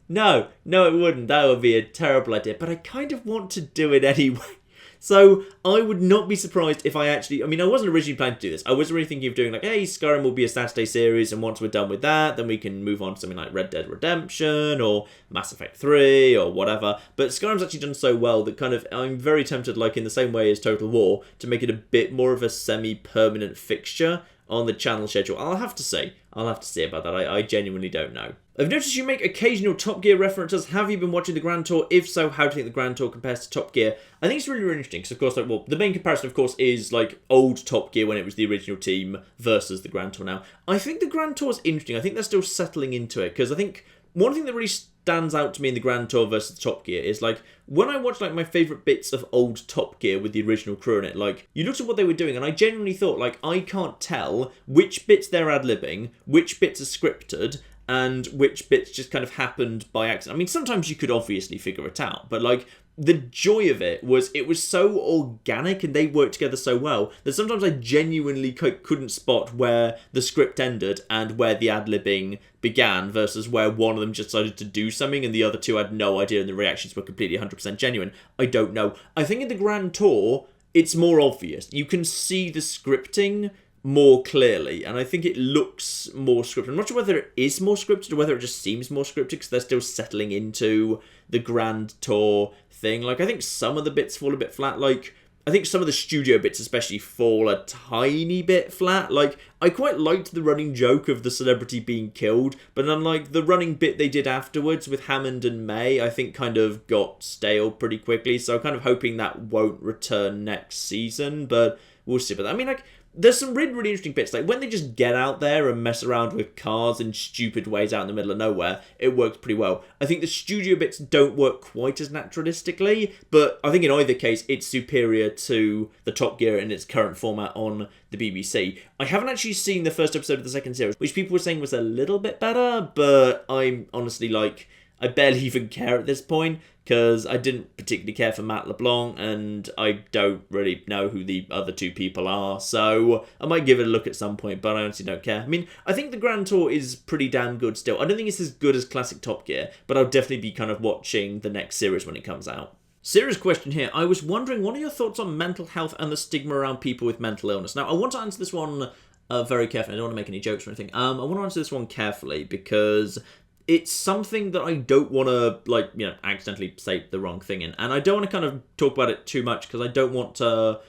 no, it wouldn't. That would be a terrible idea. But I kind of want to do it anyway. So I would not be surprised if I wasn't originally planning to do this. I was really thinking of doing like, hey, Skyrim will be a Saturday series, and once we're done with that, then we can move on to something like Red Dead Redemption or Mass Effect 3 or whatever. But Skyrim's actually done so well that kind of I'm very tempted, like in the same way as Total War, to make it a bit more of a semi-permanent fixture on the channel schedule. I'll have to see about that. I genuinely don't know. I've noticed you make occasional Top Gear references. Have you been watching the Grand Tour? If so, how do you think the Grand Tour compares to Top Gear? I think it's really, really interesting because, of course, the main comparison, of course, is old Top Gear when it was the original team versus the Grand Tour now. I think the Grand Tour is interesting. I think they're still settling into it because I think one thing that really stands out to me in the Grand Tour versus Top Gear is when I watched my favourite bits of old Top Gear with the original crew in it, you looked at what they were doing and I genuinely thought I can't tell which bits they're ad-libbing, which bits are scripted, and which bits just kind of happened by accident. I mean, sometimes you could obviously figure it out, but the joy of it was so organic and they worked together so well that sometimes I genuinely couldn't spot where the script ended and where the ad-libbing began versus where one of them just decided to do something and the other two had no idea and the reactions were completely 100% genuine. I don't know. I think in the Grand Tour, it's more obvious. You can see the scripting more clearly, and I think it looks more scripted. I'm not sure whether it is more scripted or whether it just seems more scripted because they're still settling into the Grand Tour thing. I think some of the bits fall a bit flat. I think some of the studio bits especially fall a tiny bit flat. I quite liked the running joke of the celebrity being killed, but unlike the running bit they did afterwards with Hammond and May, I think kind of got stale pretty quickly, so I'm kind of hoping that won't return next season, but we'll see. But I mean, there's some really, really interesting bits. When they just get out there and mess around with cars in stupid ways out in the middle of nowhere, it works pretty well. I think the studio bits don't work quite as naturalistically, but I think in either case, it's superior to the Top Gear in its current format on the BBC. I haven't actually seen the first episode of the second series, which people were saying was a little bit better, but I'm honestly I barely even care at this point, because I didn't particularly care for Matt LeBlanc, and I don't really know who the other two people are, so I might give it a look at some point, but I honestly don't care. I mean, I think the Grand Tour is pretty damn good still. I don't think it's as good as classic Top Gear, but I'll definitely be kind of watching the next series when it comes out. Serious question here. I was wondering, what are your thoughts on mental health and the stigma around people with mental illness? Now, I want to answer this one very carefully. I don't want to make any jokes or anything. I want to answer this one carefully because it's something that I don't want to, accidentally say the wrong thing in. And I don't want to kind of talk about it too much because I don't want to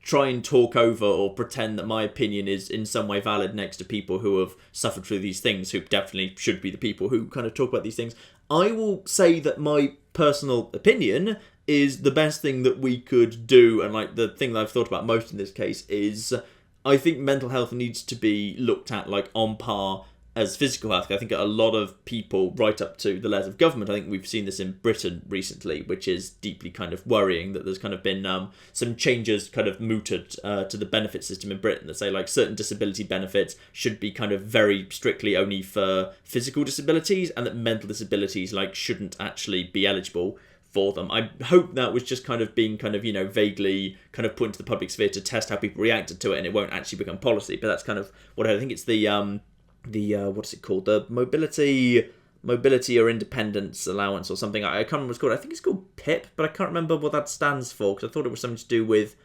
try and talk over or pretend that my opinion is in some way valid next to people who have suffered through these things, who definitely should be the people who kind of talk about these things. I will say that my personal opinion is the best thing that we could do, and the thing that I've thought about most in this case is I think mental health needs to be looked at on par as physical health. I think a lot of people, right up to the layers of government, I think we've seen this in Britain recently, which is deeply kind of worrying that there's kind of been some changes kind of mooted to the benefit system in Britain that say certain disability benefits should be kind of very strictly only for physical disabilities and that mental disabilities shouldn't actually be eligible for them. I hope that was just kind of being kind of, vaguely kind of put into the public sphere to test how people reacted to it and it won't actually become policy, but that's kind of what I think. It's the what's it called? The mobility or independence allowance or something. I can't remember what it's called. I think it's called PIP, but I can't remember what that stands for because I thought it was something to do with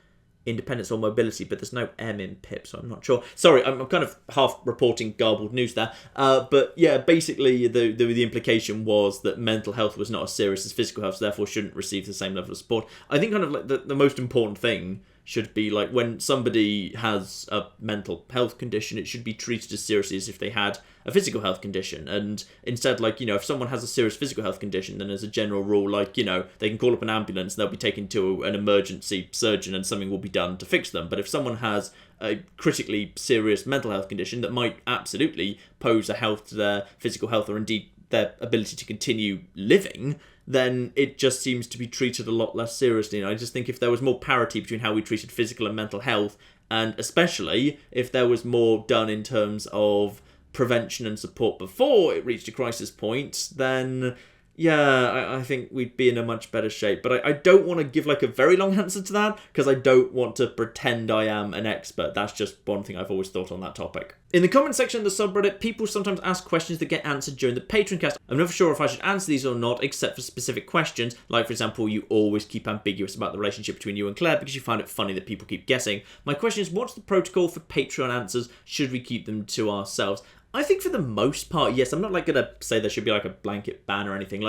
independence or mobility, but there's no M in PIP, so I'm not sure. Sorry, I'm kind of half reporting garbled news there. But yeah, basically the implication was that mental health was not as serious as physical health, so therefore shouldn't receive the same level of support. I think kind of the most important thing should be when somebody has a mental health condition, it should be treated as seriously as if they had a physical health condition. And instead, if someone has a serious physical health condition, then as a general rule, they can call up an ambulance and they'll be taken to an emergency surgeon and something will be done to fix them. But if someone has a critically serious mental health condition that might absolutely pose a health to their physical health or indeed their ability to continue living, then it just seems to be treated a lot less seriously. And I just think if there was more parity between how we treated physical and mental health, and especially if there was more done in terms of prevention and support before it reached a crisis point, then yeah, I think we'd be in a much better shape. But I don't want to give a very long answer to that because I don't want to pretend I am an expert. That's just one thing I've always thought on that topic. In the comment section of the subreddit, people sometimes ask questions that get answered during the Patroncast. I'm never sure if I should answer these or not, except for specific questions. For example, you always keep ambiguous about the relationship between you and Claire because you find it funny that people keep guessing. My question is, what's the protocol for Patreon answers? Should we keep them to ourselves? I think for the most part, yes. I'm not going to say there should be a blanket ban or anything.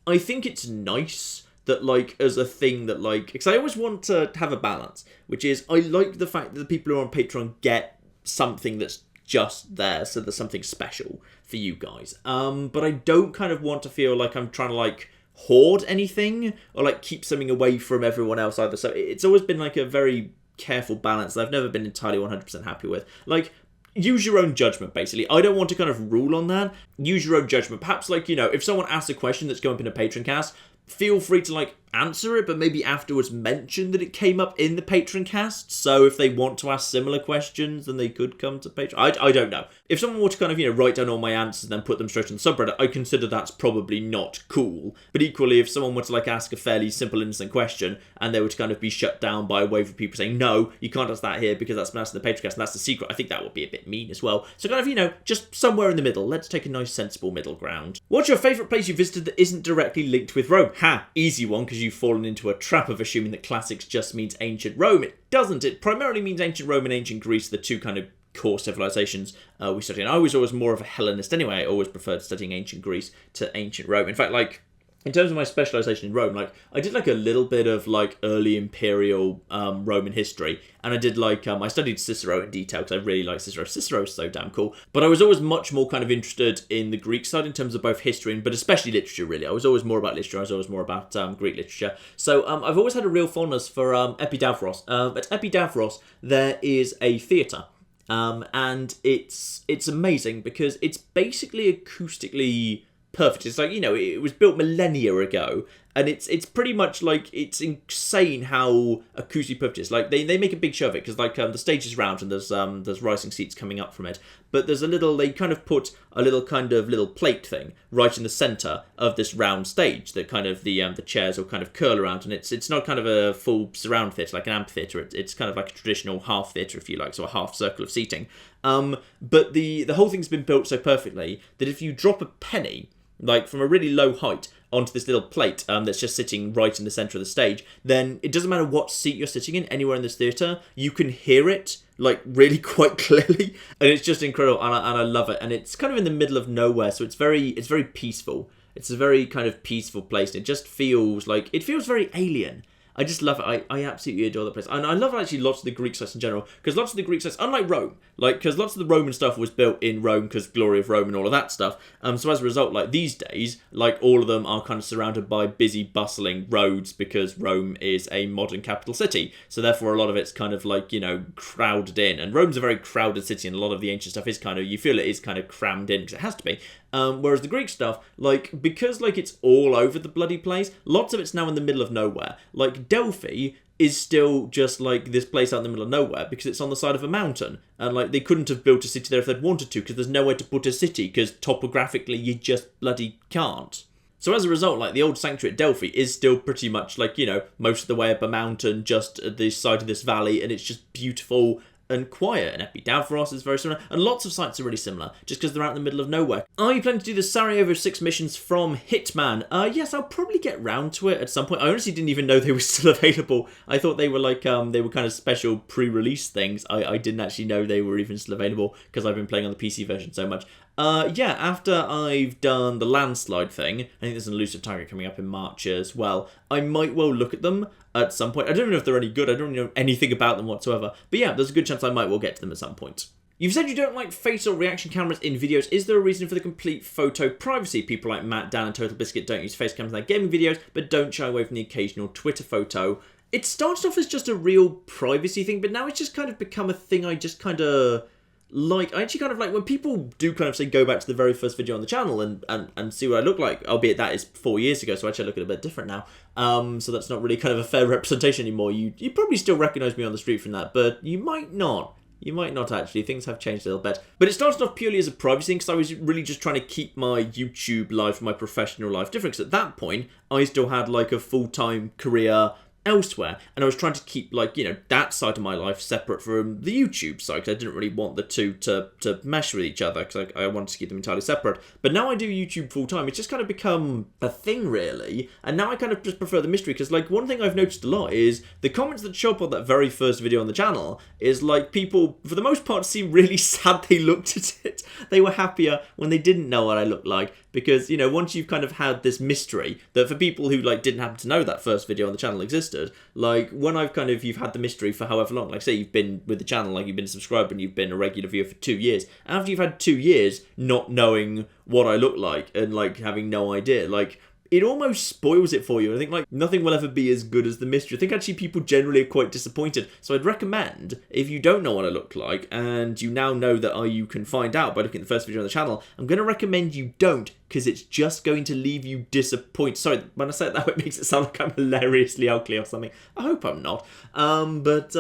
I think it's nice that as a thing that because I always want to have a balance, which is I like the fact that the people who are on Patreon get something that's just there, so there's something special for you guys. But I don't kind of want to feel like I'm trying to like hoard anything or like keep something away from everyone else either. So it's always been like a very careful balance that I've never been entirely 100% happy with. Like, use your own judgment, basically. I don't want to kind of rule on that. Use your own judgment. Perhaps, like, you know, if someone asks a question that's going up in a Patroncast, feel free to, like, answer it, but maybe afterwards mention that it came up in the Patroncast. So if they want to ask similar questions, then they could come to Patreon. I don't know. If someone were to kind of, you know, write down all my answers and then put them straight on the subreddit, I consider that's probably not cool. But equally, if someone were to, like, ask a fairly simple, innocent question, and they were to kind of be shut down by a wave of people saying, no, you can't ask that here because that's been asked in the Patroncast, and that's the secret, I think that would be a bit mean as well. So kind of, you know, just somewhere in the middle. Let's take a nice, sensible middle ground. What's your favourite place you visited that isn't directly linked with Rome? Ha! Easy one, because you've fallen into a trap of assuming that classics just means ancient Rome. It doesn't. It primarily means ancient Rome and ancient Greece, the two kind of core civilizations we study. And I was always more of a Hellenist anyway. I always preferred studying ancient Greece to ancient Rome. In fact, like, in terms of my specialisation in Rome, like, I did, like, a little bit of, like, early imperial Roman history, and I did, like, I studied Cicero in detail, because I really like Cicero. Cicero's so damn cool. But I was always much more kind of interested in the Greek side in terms of both history, but especially literature, really. I was always more about literature. I was always more about Greek literature. So I've always had a real fondness for Epidavros. At Epidavros, there is a theatre. And it's amazing, because it's basically acoustically perfect. It's like, you know, it was built millennia ago, and it's pretty much like, it's insane how acoustically perfect it is. Like, they make a big show of it, because like the stage is round and there's rising seats coming up from it, but there's a little, they kind of put a little kind of little plate thing right in the centre of this round stage that kind of the chairs will kind of curl around, and it's not kind of a full surround theatre like an amphitheatre. It's kind of like a traditional half theatre, if you like, so a half circle of seating. But the whole thing's been built so perfectly that if you drop a penny, like, from a really low height onto this little plate that's just sitting right in the centre of the stage, then it doesn't matter what seat you're sitting in, anywhere in this theatre, you can hear it, like, really quite clearly, and it's just incredible, and I love it, and it's kind of in the middle of nowhere, so it's very peaceful. It's a very kind of peaceful place, and it just feels like, it feels very alien. I just love it. I absolutely adore that place. And I love actually lots of the Greek sites in general, because lots of the Greek sites, unlike Rome, like, because lots of the Roman stuff was built in Rome because glory of Rome and all of that stuff. So as a result, like, these days, like, all of them are kind of surrounded by busy, bustling roads, because Rome is a modern capital city. So therefore, a lot of it's kind of like, you know, crowded in. And Rome's a very crowded city, and a lot of the ancient stuff is kind of, you feel it is kind of crammed in, because it has to be. Whereas the Greek stuff, like, because, like, it's all over the bloody place, lots of it's now in the middle of nowhere. Like, Delphi is still just, like, this place out in the middle of nowhere because it's on the side of a mountain. And, like, they couldn't have built a city there if they'd wanted to, because there's nowhere to put a city, because topographically you just bloody can't. So as a result, like, the old sanctuary at Delphi is still pretty much, like, you know, most of the way up a mountain, just at the side of this valley, and it's just beautiful and quiet. And Epidavros is very similar, and lots of sites are really similar, just because they're out in the middle of nowhere. Are you planning to do the Sarajevo 6 missions from Hitman? Yes, I'll probably get round to it at some point. I honestly didn't even know they were still available. I thought they were like, they were kind of special pre-release things. I didn't actually know they were even still available, because I've been playing on the PC version so much. Yeah, after I've done the landslide thing, I think there's an elusive target coming up in March as well, I might well look at them at some point. I don't even know if they're any good, I don't know anything about them whatsoever, but yeah, there's a good chance I might well get to them at some point. You've said you don't like facial reaction cameras in videos. Is there a reason for the complete photo privacy? People like Matt, Dan and Total Biscuit don't use face cams in their gaming videos, but don't shy away from the occasional Twitter photo. It started off as just a real privacy thing, but now it's just kind of become a thing I just kind of like. I actually kind of like when people do kind of say go back to the very first video on the channel and see what I look like, albeit that is 4 years ago, so actually I look a bit different now. So that's not really kind of a fair representation anymore. You probably still recognise me on the street from that, but you might not. You might not actually. Things have changed a little bit. But it started off purely as a privacy thing, because I was really just trying to keep my YouTube life and my professional life different. Because at that point, I still had like a full-time career elsewhere, and I was trying to keep, like, you know, that side of my life separate from the YouTube side, because I didn't really want the two to mesh with each other, because I wanted to keep them entirely separate. But now I do YouTube full time. It's just kind of become a thing, really, and now I kind of just prefer the mystery, because, like, one thing I've noticed a lot is the comments that show up on that very first video on the channel is, like, people, for the most part, seem really sad they looked at it. They were happier when they didn't know what I looked like, because, you know, once you've kind of had this mystery, that for people who, like, didn't happen to know that first video on the channel existed, existed. Like, when you've had the mystery for however long, like say you've been with the channel, like you've been subscribed and you've been a regular viewer for 2 years, after you've had 2 years not knowing what I look like and like having no idea, like, it almost spoils it for you. I think, like, nothing will ever be as good as the mystery. I think actually people generally are quite disappointed. So I'd recommend, if you don't know what I look like, and you now know that you can find out by looking at the first video on the channel, I'm going to recommend you don't, because it's just going to leave you disappointed. Sorry, when I say it that way, it makes it sound like I'm hilariously ugly or something. I hope I'm not. But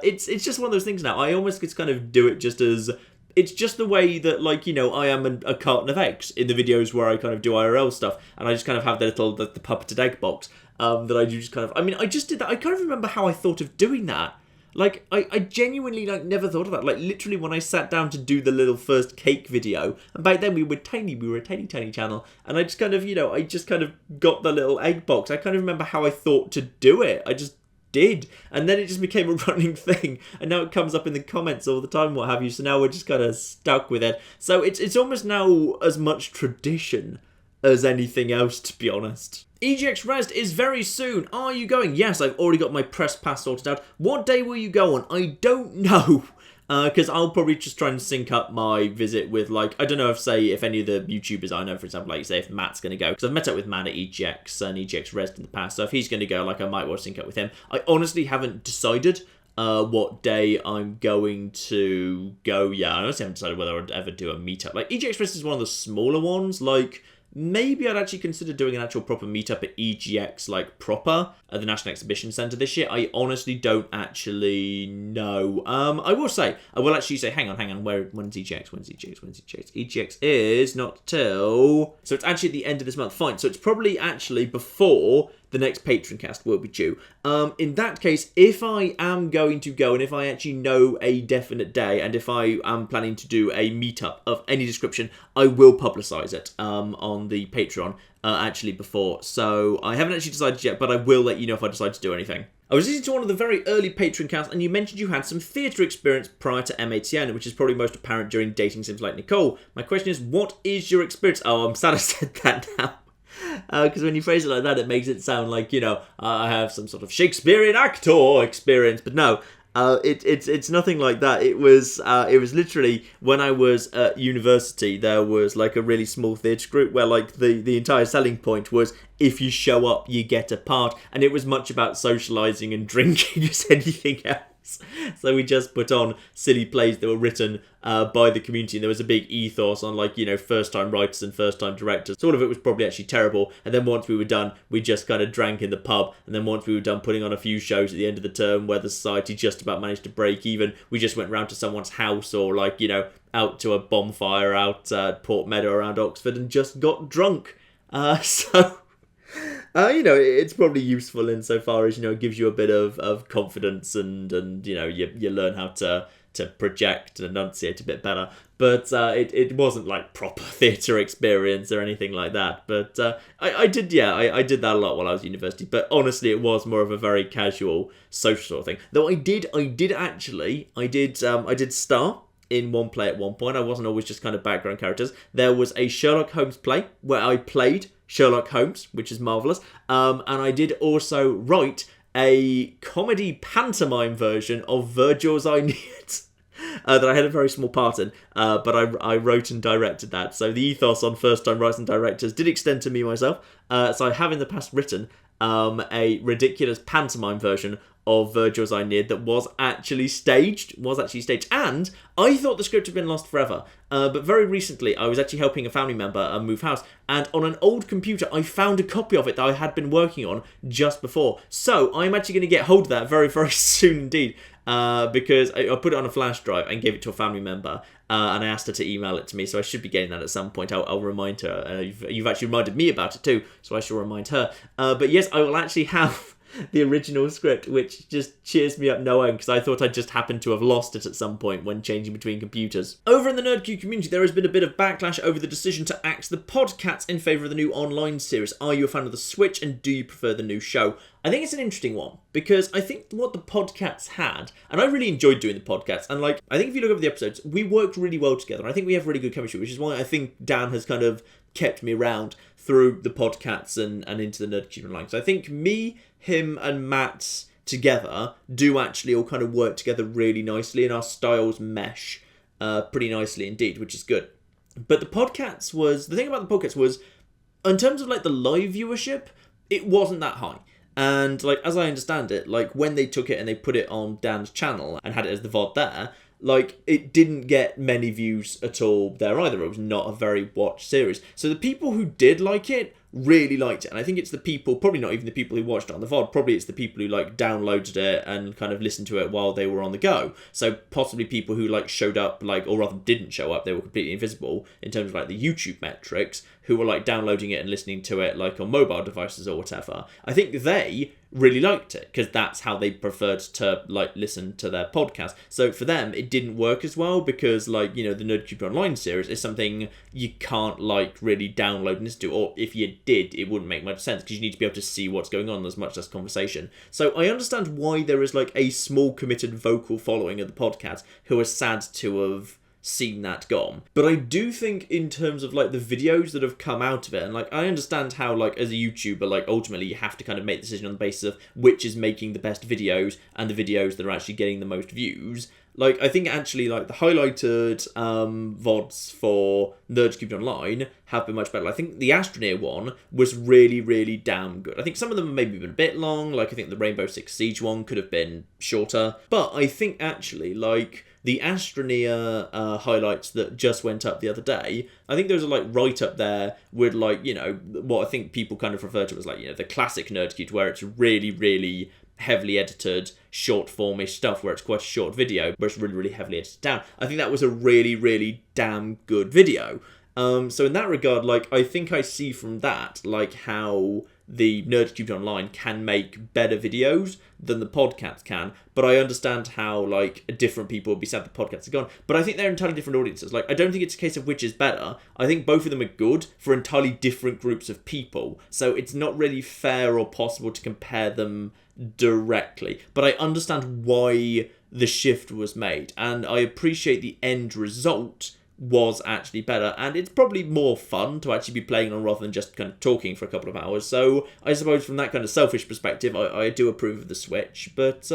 it's just one of those things now. I almost just kind of do it just as... It's just the way that, like, you know, I am a carton of eggs in the videos where I kind of do IRL stuff, and I just kind of have the puppeted egg box that I do just kind of... I mean, I just did that. I kind of remember how I thought of doing that. Like, I genuinely, like, never thought of that. Like, literally, when I sat down to do the little first cake video, and back then we were a tiny channel, and I just kind of, you know, I just kind of got the little egg box. I kind of remember how I thought to do it. I just did, and then it just became a running thing, and now it comes up in the comments all the time, what have you, so now we're just kind of stuck with it. So it's almost now as much tradition as anything else, to be honest. EGX Res is very soon. Are you going? Yes, I've already got my press pass sorted out. What day will you go on? I don't know. Because I'll probably just try and sync up my visit with, like, I don't know if any of the YouTubers I know, for example, like, say, if Matt's going to go. Because I've met up with Matt at EGX and EGX Res in the past, so if he's going to go, like, I might well sync up with him. I honestly haven't decided what day I'm going to go. Yeah, I honestly haven't decided whether I'd ever do a meetup. Like, EGX Res is one of the smaller ones, like... Maybe I'd actually consider doing an actual proper meetup at EGX, like, proper, at the National Exhibition Centre this year. I honestly don't actually know. I will actually say, hang on, when's EGX? EGX is not till... So it's actually at the end of this month. Fine, so it's probably actually before the next Patroncast will be due. In that case, if I am going to go, and if I actually know a definite day, and if I am planning to do a meetup of any description, I will publicise it on the Patreon actually before. So I haven't actually decided yet, but I will let you know if I decide to do anything. I was listening to one of the very early Patroncasts, and you mentioned you had some theatre experience prior to MATN, which is probably most apparent during dating sims like Nicole. My question is, what is your experience? Oh, I'm sad I said that now. Because when you phrase it like that, it makes it sound like, you know, I have some sort of Shakespearean actor experience. But no, it's nothing like that. It was literally when I was at university, there was like a really small theatre group where like the entire selling point was if you show up, you get a part. And it was much about socialising and drinking as anything else. So we just put on silly plays that were written by the community, and there was a big ethos on, like, you know, first-time writers and first-time directors. So all of it was probably actually terrible, and then once we were done, we just kind of drank in the pub, and then once we were done putting on a few shows at the end of the term where the society just about managed to break even, we just went round to someone's house or, like, you know, out to a bonfire out at Port Meadow around Oxford and just got drunk. You know, it's probably useful insofar as, you know, it gives you a bit of confidence and you know, you learn how to project and enunciate a bit better. But it wasn't like proper theatre experience or anything like that. But I did that a lot while I was at university. But honestly, it was more of a very casual social sort of thing. Though I did star in one play at one point. I wasn't always just kind of background characters. There was a Sherlock Holmes play where I played Sherlock Holmes, which is marvellous. And I did also write a comedy pantomime version of Virgil's Aeneid that I had a very small part in, but I wrote and directed that. So the ethos on first-time writers and directors did extend to me myself. So I have in the past written a ridiculous pantomime version of Virgil's Aeneid that was actually staged. And I thought the script had been lost forever. But very recently, I was actually helping a family member move house. And on an old computer, I found a copy of it that I had been working on just before. So I'm actually going to get hold of that very, very soon indeed. Because I put it on a flash drive and gave it to a family member. And I asked her to email it to me, so I should be getting that at some point. I'll remind her. You've actually reminded me about it too, so I shall remind her. But yes, I will actually have the original script, which just cheers me up no end, because I thought I'd just happened to have lost it at some point when changing between computers. Over in the NerdQ community, there has been a bit of backlash over the decision to axe the Podcats in favour of the new online series. Are you a fan of the Switch, and do you prefer the new show? I think it's an interesting one because I think what the podcasts had, and I really enjoyed doing the podcasts, and like I think if you look over the episodes, we worked really well together. And I think we have really good chemistry, which is why I think Dan has kind of kept me around through the podcasts and into the Nerd Community Online. So I think me, him, and Matt together do actually all kind of work together really nicely, and our styles mesh pretty nicely indeed, which is good. But the thing about the podcasts was, in terms of like the live viewership, it wasn't that high. And like, as I understand it, like when they took it and they put it on Dan's channel and had it as the VOD there, like it didn't get many views at all there either. It was not a very watched series. So the people who did like it really liked it. And I think it's the people, probably not even the people who watched it on the VOD, probably it's the people who like downloaded it and kind of listened to it while they were on the go. So possibly people who like showed up, like, or rather didn't show up, they were completely invisible in terms of like the YouTube metrics, who were like downloading it and listening to it like on mobile devices or whatever. I think they really liked it because that's how they preferred to like listen to their podcast. So for them, it didn't work as well because like, you know, the Nerd Community Online series is something you can't like really download and listen to, or if you did, it wouldn't make much sense because you need to be able to see what's going on. There's much less conversation. So I understand why there is like a small committed vocal following of the podcast who are sad to have seen that gone. But I do think in terms of like the videos that have come out of it, and like I understand how like as a YouTuber, like ultimately you have to kind of make the decision on the basis of which is making the best videos and the videos that are actually getting the most views. Like I think actually like the highlighted VODs for Nerd Community Online have been much better. I think the Astroneer one was really, really damn good. I think some of them have maybe been a bit long. Like I think the Rainbow Six Siege one could have been shorter. But I think actually like the Astroneer highlights that just went up the other day, I think those are like right up there with like, you know, what I think people kind of refer to as like, you know, the classic Nerdcute, where it's really, really heavily edited, short formish stuff where it's quite a short video, but it's really, really heavily edited down. I think that was a really, really damn good video. So in that regard, like, I think I see from that, like, how the Nerd Community Online can make better videos than the podcasts can, but I understand how, like, different people would be sad the podcasts are gone. But I think they're entirely different audiences. Like, I don't think it's a case of which is better. I think both of them are good for entirely different groups of people. So it's not really fair or possible to compare them directly. But I understand why the shift was made, and I appreciate the end result was actually better, and it's probably more fun to actually be playing on rather than just kind of talking for a couple of hours. So I suppose from that kind of selfish perspective, I do approve of the switch. But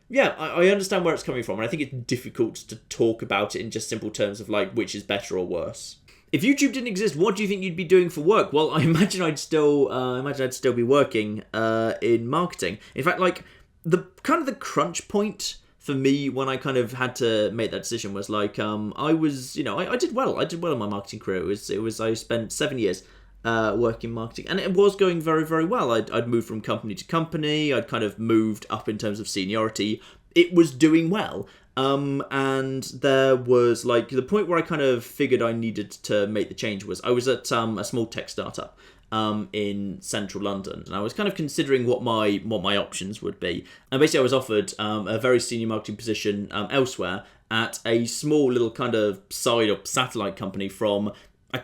yeah, I understand where it's coming from, and I think it's difficult to talk about it in just simple terms of like which is better or worse. If YouTube didn't exist, what do you think you'd be doing for work? Well, I imagine I'd still be working in marketing. In fact, like the kind of the crunch point for me when I kind of had to make that decision was like I was, you know, I did well. I did well in my marketing career. It was I spent 7 years working marketing, and it was going very, very well. I'd moved from company to company. I'd kind of moved up in terms of seniority. It was doing well. And there was like the point where I kind of figured I needed to make the change was I was at a small tech startup in central London, and I was kind of considering what my options would be. And basically I was offered a very senior marketing position elsewhere at a small little kind of side or satellite company from, I'm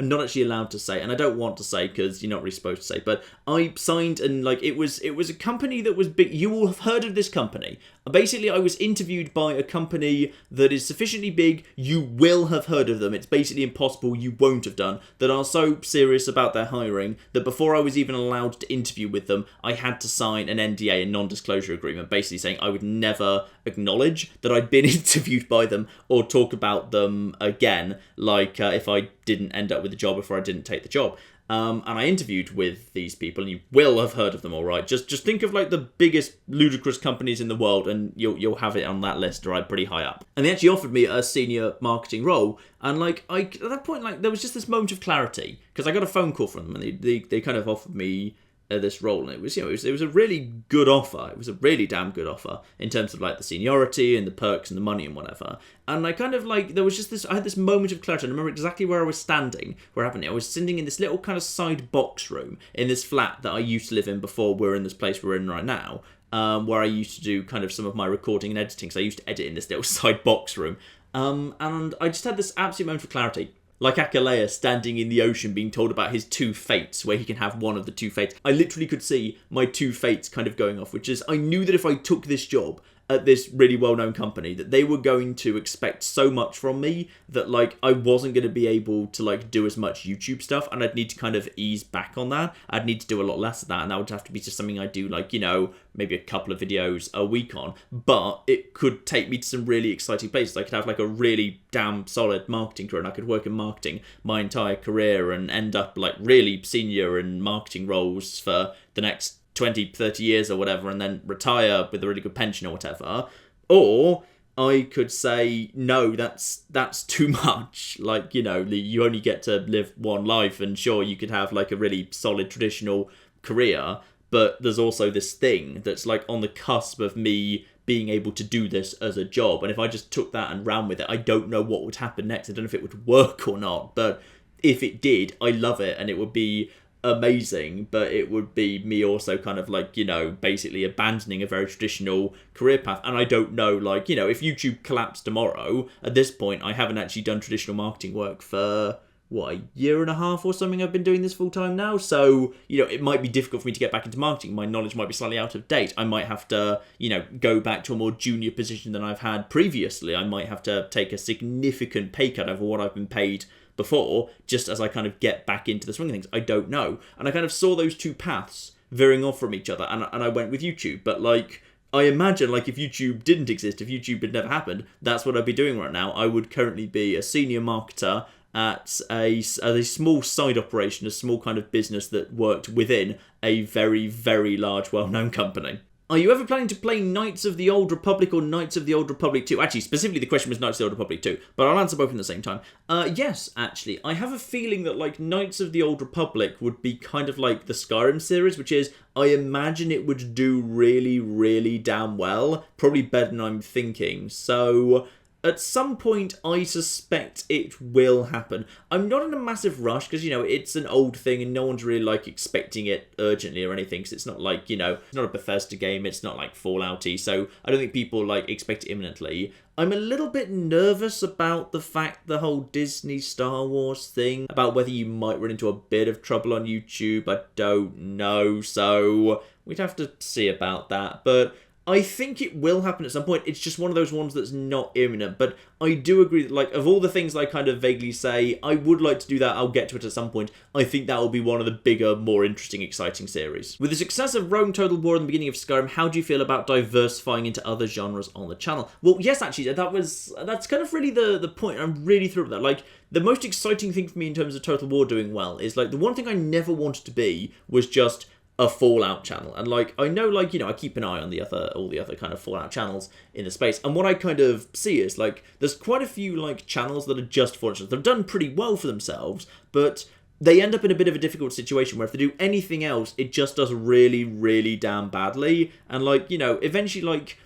not actually allowed to say, and I don't want to say because you're not really supposed to say, but I signed, and like it was a company that was big. You will have heard of this company. Basically, I was interviewed by a company that is sufficiently big, you will have heard of them. It's basically impossible you won't have done, that are so serious about their hiring that before I was even allowed to interview with them, I had to sign an NDA, a non-disclosure agreement, basically saying I would never acknowledge that I'd been interviewed by them or talk about them again, like if I didn't end up with the job, before I didn't take the job. And I interviewed with these people, and you will have heard of them, all right? Just think of like the biggest ludicrous companies in the world, and you'll have it on that list, all right, pretty high up. And they actually offered me a senior marketing role, and like at that point, like there was just this moment of clarity because I got a phone call from them, and they kind of offered me this role, and it was, you know, it was a really good offer. It was a really damn good offer in terms of like the seniority and the perks and the money and whatever. And I kind of like, there was just this, I had this moment of clarity. I remember exactly where I was standing, where it happened. I was sitting in this little kind of side box room in this flat that I used to live in before we're in this place we're in right now, where I used to do kind of some of my recording and editing. So I used to edit in this little side box room. And I just had this absolute moment of clarity. Like Akalea standing in the ocean being told about his two fates, where he can have one of the two fates. I literally could see my two fates kind of going off, which is I knew that if I took this job at this really well-known company, that they were going to expect so much from me that, like, I wasn't going to be able to, like, do as much YouTube stuff, and I'd need to kind of ease back on that. I'd need to do a lot less of that, and that would have to be just something I do, like, you know, maybe a couple of videos a week on, but it could take me to some really exciting places. I could have, like, a really damn solid marketing career, and I could work in marketing my entire career and end up, like, really senior in marketing roles for the next 20, 30 years or whatever, and then retire with a really good pension or whatever. Or I could say, no, that's too much. Like, you know, you only get to live one life, and sure, you could have like a really solid traditional career, but there's also this thing that's like on the cusp of me being able to do this as a job. And if I just took that and ran with it, I don't know what would happen next. I don't know if it would work or not, but if it did, I love it, and it would be amazing, but it would be me also kind of like, you know, basically abandoning a very traditional career path. And I don't know, like, you know, if YouTube collapsed tomorrow, at this point I haven't actually done traditional marketing work for what, a year and a half or something. I've been doing this full time now, so, you know, it might be difficult for me to get back into marketing. My knowledge might be slightly out of date. I might have to, you know, go back to a more junior position than I've had previously. I might have to take a significant pay cut over what I've been paid before, just as I kind of get back into the swing of things. I don't know. And I kind of saw those two paths veering off from each other, and I went with YouTube. But, like, I imagine, like, if YouTube didn't exist, if YouTube had never happened, that's what I'd be doing right now. I would currently be a senior marketer at a small side operation, a small kind of business that worked within a very, very large, well-known company. Are you ever planning to play Knights of the Old Republic or Knights of the Old Republic 2? Actually, specifically the question was Knights of the Old Republic 2, but I'll answer both at the same time. Yes, actually. I have a feeling that, like, Knights of the Old Republic would be kind of like the Skyrim series, which is, I imagine it would do really, really damn well. Probably better than I'm thinking. So at some point, I suspect it will happen. I'm not in a massive rush because, you know, it's an old thing and no one's really, like, expecting it urgently or anything, because it's not like, you know, it's not a Bethesda game, it's not like Fallout-y, so I don't think people, like, expect it imminently. I'm a little bit nervous about the fact, the whole Disney Star Wars thing, about whether you might run into a bit of trouble on YouTube. I don't know, so we'd have to see about that, but I think it will happen at some point. It's just one of those ones that's not imminent. But I do agree that, like, of all the things I kind of vaguely say, I would like to do that, I'll get to it at some point. I think that will be one of the bigger, more interesting, exciting series. With the success of Rome Total War in the beginning of Skyrim, how do you feel about diversifying into other genres on the channel? Well, yes, actually, that's kind of really the point. I'm really thrilled with that. Like, the most exciting thing for me in terms of Total War doing well is, like, the one thing I never wanted to be was just a Fallout channel. And, like, I know, like, you know, I keep an eye on all the other kind of Fallout channels in the space, and what I kind of see is, like, there's quite a few, like, channels that are just Fallout channels. They've done pretty well for themselves, but they end up in a bit of a difficult situation where if they do anything else, it just does really, really damn badly. And, like, you know, eventually, like,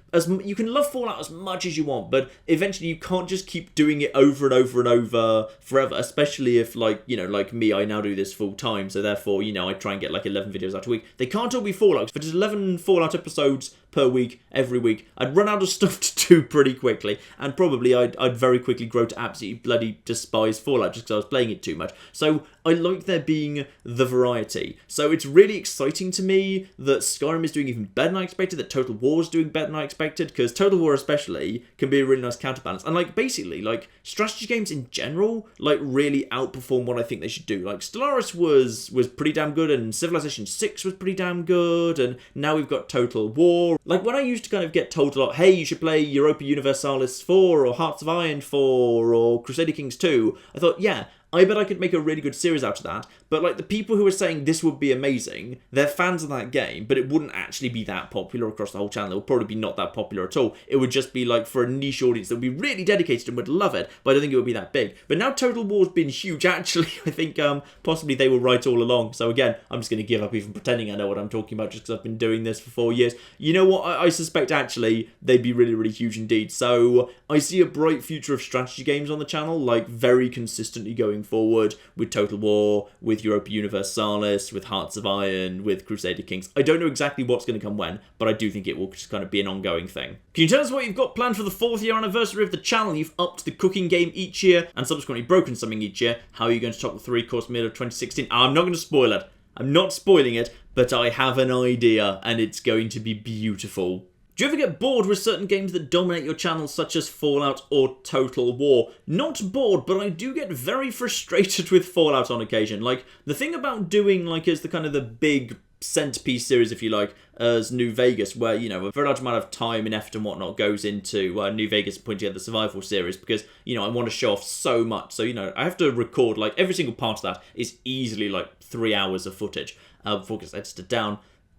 you can love Fallout as much as you want, but eventually you can't just keep doing it over and over and over forever, especially if, like, you know, like me, I now do this full time, so therefore, you know, I try and get like 11 videos out a week. They can't all be Fallout. If it's 11 Fallout episodes per week, every week, I'd run out of stuff to do pretty quickly, and probably I'd very quickly grow to absolutely bloody despise Fallout just because I was playing it too much. So I like there being the variety. So it's really exciting to me that Skyrim is doing even better than I expected, that Total War is doing better than I expected, because Total War especially can be a really nice counterbalance. And, like, basically, like, strategy games in general, like, really outperform what I think they should do. Like, Stellaris was pretty damn good, and Civilization 6 was pretty damn good, and now we've got Total War. Like, when I used to kind of get told a lot, hey, you should play Europa Universalis 4, or Hearts of Iron 4, or Crusader Kings 2, I thought, yeah, I bet I could make a really good series out of that. But, like, the people who are saying this would be amazing, they're fans of that game, but it wouldn't actually be that popular across the whole channel. It would probably be not that popular at all. It would just be, like, for a niche audience that would be really dedicated and would love it, but I don't think it would be that big. But now Total War's been huge, actually. I think possibly they were right all along. So, again, I'm just going to give up even pretending I know what I'm talking about just because I've been doing this for 4 years. You know what? I suspect, actually, they'd be really, really huge indeed. So, I see a bright future of strategy games on the channel, like, very consistently going coming forward with Total War, with Europa Universalis, with Hearts of Iron, with Crusader Kings. I don't know exactly what's going to come when, but I do think it will just kind of be an ongoing thing. Can you tell us what you've got planned for the 4th year anniversary of the channel? You've upped the cooking game each year and subsequently broken something each year. How are you going to top the 3-course meal of 2016? I'm not going to spoil it. I'm not spoiling it, but I have an idea, and it's going to be beautiful. Do you ever get bored with certain games that dominate your channel, such as Fallout or Total War? Not bored, but I do get very frustrated with Fallout on occasion. Like, the thing about doing, like, as the kind of the big centerpiece series, if you like, as New Vegas, where, you know, a very large amount of time and effort and whatnot goes into New Vegas putting together the survival series, because, you know, I want to show off so much. So, you know, I have to record, like, every single part of that is easily, like, 3 hours of footage before it gets edited down.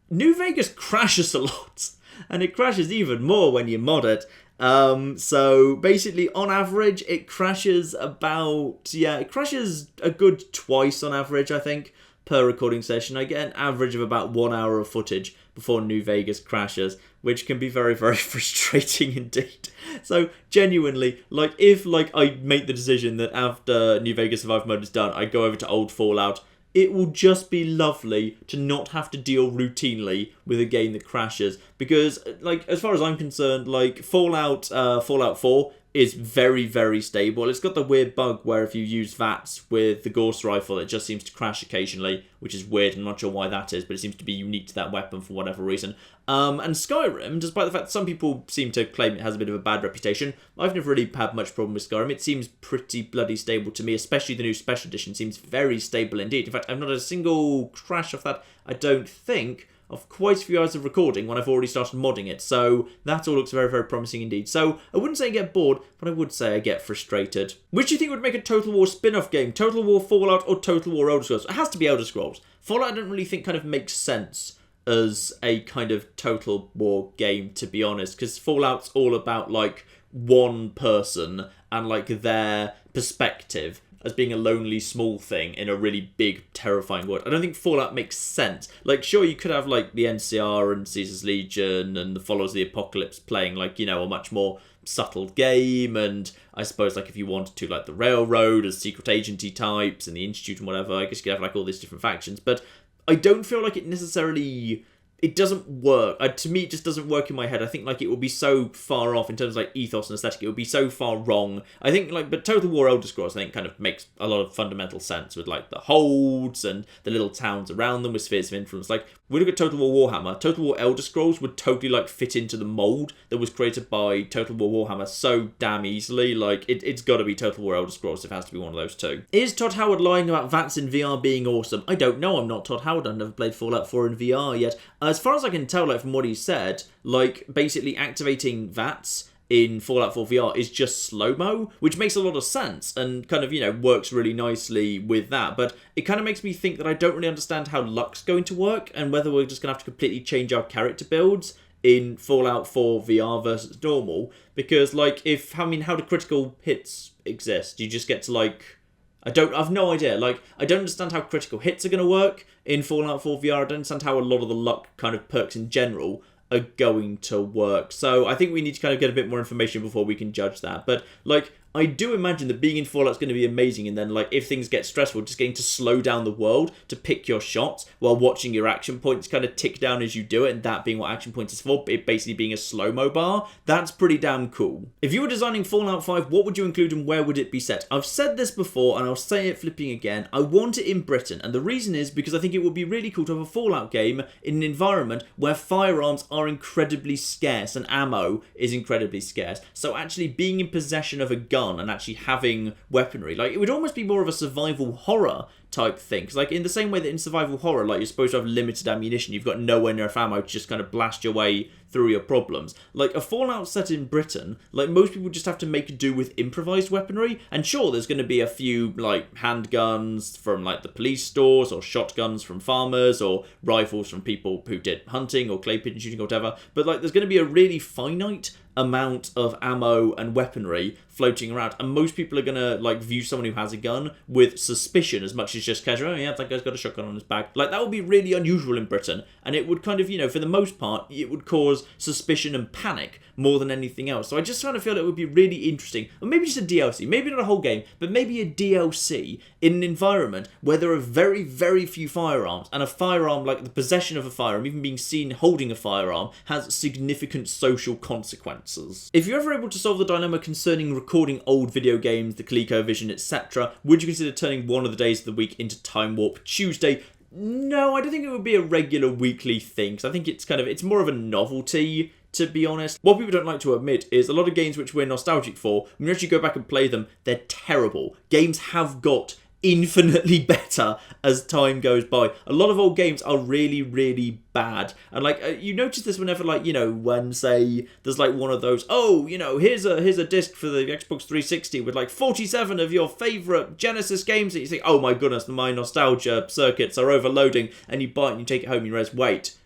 New Vegas crashes a lot. And it crashes even more when you mod it. So basically, on average, it crashes it crashes a good twice on average, I think, per recording session. I get an average of about 1 hour of footage before New Vegas crashes, which can be very, very frustrating indeed. So genuinely, like, if like I make the decision that after New Vegas Survival Mode is done, I go over to old Fallout, it will just be lovely to not have to deal routinely with a game that crashes. Because, like, as far as I'm concerned, like, Fallout 4 is very, very stable. It's got the weird bug where if you use VATS with the Gauss rifle, it just seems to crash occasionally, which is weird. I'm not sure why that is, but it seems to be unique to that weapon for whatever reason. And Skyrim, despite the fact that some people seem to claim it has a bit of a bad reputation, I've never really had much problem with Skyrim. It seems pretty bloody stable to me, especially the new Special Edition seems very stable indeed. In fact, I've not had a single crash off that, I don't think, of quite a few hours of recording when I've already started modding it. So that all looks very, very promising indeed. So I wouldn't say I get bored, but I would say I get frustrated. Which do you think would make a Total War spin-off game? Total War Fallout or Total War Elder Scrolls? It has to be Elder Scrolls. Fallout I don't really think kind of makes sense as a kind of Total War game, to be honest, because Fallout's all about, like, one person and, like, their perspective as being a lonely small thing in a really big, terrifying world. I don't think Fallout makes sense. Like, sure, you could have, like, the NCR and Caesar's Legion and the Followers of the Apocalypse playing, like, you know, a much more subtle game, and I suppose, like, if you wanted to, like, the Railroad as secret agency types and the Institute and whatever, I guess you could have, like, all these different factions, but I don't feel like it necessarily... It doesn't work. To me, it just doesn't work in my head. I think, like, it would be so far off in terms of, like, ethos and aesthetic. It would be so far wrong. I think, like, but Total War Elder Scrolls, I think, kind of makes a lot of fundamental sense with, like, the holds and the little towns around them with spheres of influence. Like, we look at Total War Warhammer. Total War Elder Scrolls would totally, like, fit into the mold that was created by Total War Warhammer so damn easily. Like, it's got to be Total War Elder Scrolls. It has to be one of those two. Is Todd Howard lying about VATS in VR being awesome? I don't know. I'm not Todd Howard. I've never played Fallout 4 in VR yet. As far as I can tell, like, from what he said, like, basically activating VATS in Fallout 4 VR is just slow-mo, which makes a lot of sense and kind of, you know, works really nicely with that. But it kind of makes me think that I don't really understand how luck's going to work and whether we're just going to have to completely change our character builds in Fallout 4 VR versus normal. Because, like, how do critical hits exist? You just get to, like... I've no idea. Like, I don't understand how critical hits are going to work in Fallout 4 VR. I don't understand how a lot of the luck kind of perks in general are going to work. So I think we need to kind of get a bit more information before we can judge that. But, like, I do imagine that being in Fallout is going to be amazing, and then, like, if things get stressful, just getting to slow down the world to pick your shots while watching your action points kind of tick down as you do it, and that being what action points is for, it basically being a slow-mo bar, that's pretty damn cool. If you were designing Fallout 5, what would you include and where would it be set? I've said this before, and I'll say it flipping again. I want it in Britain, and the reason is because I think it would be really cool to have a Fallout game in an environment where firearms are incredibly scarce and ammo is incredibly scarce. So actually being in possession of a gun and actually having weaponry, like, it would almost be more of a survival horror type thing, because, like, in the same way that in survival horror, like, you're supposed to have limited ammunition, you've got nowhere near enough ammo to just kind of blast your way through your problems. Like, a Fallout set in Britain, like, most people just have to make do with improvised weaponry, and sure, there's going to be a few, like, handguns from, like, the police stores, or shotguns from farmers, or rifles from people who did hunting, or clay pigeon shooting, or whatever, but, like, there's going to be a really finite amount of ammo and weaponry floating around, and most people are gonna like view someone who has a gun with suspicion as much as just casual. Oh yeah, that guy's got a shotgun on his back. Like, that would be really unusual in Britain, and it would kind of, for the most part, it would cause suspicion and panic more than anything else. So I just kind of feel it would be really interesting, or maybe just a DLC, maybe not a whole game, but maybe a DLC in an environment where there are very, very few firearms, and a firearm, like the possession of a firearm, even being seen holding a firearm, has significant social consequences. If you're ever able to solve the dilemma concerning recording old video games, the ColecoVision, etc., would you consider turning one of the days of the week into Time Warp Tuesday? No, I don't think it would be a regular weekly thing, because I think it's more of a novelty, to be honest. What people don't like to admit is a lot of games which we're nostalgic for, when you actually go back and play them, they're terrible. Games have got infinitely better as time goes by. A lot of old games are really, really bad. And you notice this whenever when say there's one of those, here's a disc for the Xbox 360 with 47 of your favorite Genesis games, that you think, oh my goodness, my nostalgia circuits are overloading, and you buy it and you take it home and you realize, wait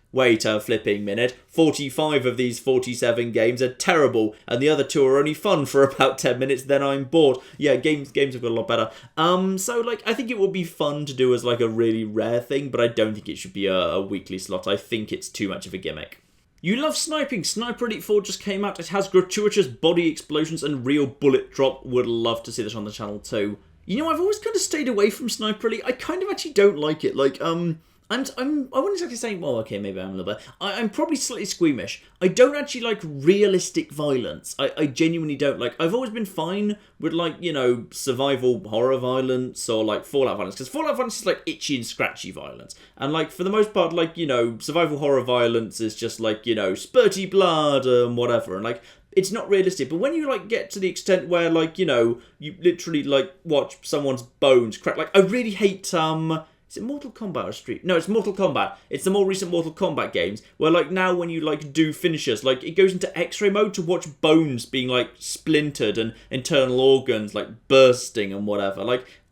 a flipping minute, 45 of these 47 games are terrible, and the other 2 are only fun for about 10 minutes, then I'm bored. Yeah, games have got a lot better. I think it would be fun to do as a really rare thing, but I don't think it should be a weekly slot. I think it's too much of a gimmick. You love sniping. Sniper Elite 4 just came out. It has gratuitous body explosions and real bullet drop. Would love to see this on the channel too. I've always kind of stayed away from Sniper Elite. I kind of actually don't like it. I wouldn't exactly say, well, okay, maybe I'm a little bit. I'm probably slightly squeamish. I don't actually like realistic violence. I genuinely don't. I've always been fine with, survival horror violence or, Fallout violence. Because Fallout violence is, itchy and scratchy violence. And, for the most part, survival horror violence is just, spurty blood and whatever. And, it's not realistic. But when you, get to the extent where, you literally, watch someone's bones crack. I really hate, is it Mortal Kombat or Street? No, it's Mortal Kombat. It's the more recent Mortal Kombat games where, now when you, do finishers, it goes into X-ray mode to watch bones being, splintered and internal organs, bursting and whatever.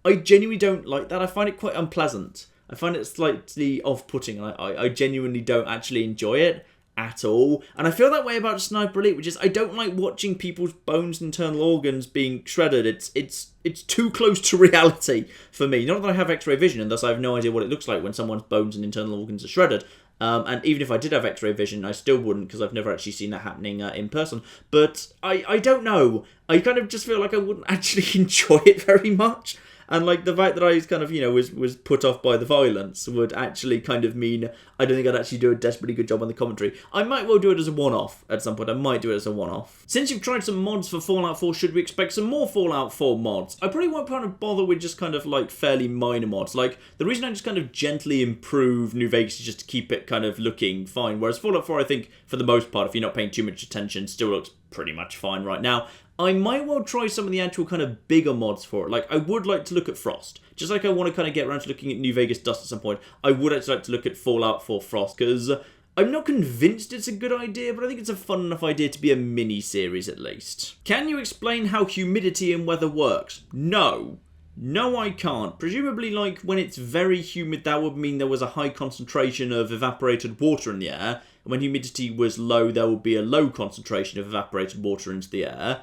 I genuinely don't like that. I find it quite unpleasant. I find it slightly off-putting. I genuinely don't actually enjoy it at all. And I feel that way about Sniper Elite, which is I don't like watching people's bones and internal organs being shredded. It's too close to reality for me. Not that I have X-ray vision, and thus I have no idea what it looks like when someone's bones and internal organs are shredded. And even if I did have X-ray vision, I still wouldn't, because I've never actually seen that happening in person. But I don't know. I kind of just feel like I wouldn't actually enjoy it very much. And the fact that I was kind of, was put off by the violence would actually kind of mean I don't think I'd actually do a desperately good job on the commentary. I might well do it as a one-off at some point. I might do it as a one-off. Since you've tried some mods for Fallout 4, should we expect some more Fallout 4 mods? I probably won't kind of bother with just kind of fairly minor mods. The reason I just kind of gently improve New Vegas is just to keep it kind of looking fine. Whereas Fallout 4, I think, for the most part, if you're not paying too much attention, still looks pretty much fine right now. I might well try some of the actual kind of bigger mods for it. I would like to look at Frost. Just like I want to kind of get around to looking at New Vegas Dust at some point, I would actually like to look at Fallout 4 Frost, because I'm not convinced it's a good idea, but I think it's a fun enough idea to be a mini-series at least. Can you explain how humidity in weather works? No. No, I can't. Presumably, when it's very humid, that would mean there was a high concentration of evaporated water in the air, and when humidity was low, there would be a low concentration of evaporated water into the air.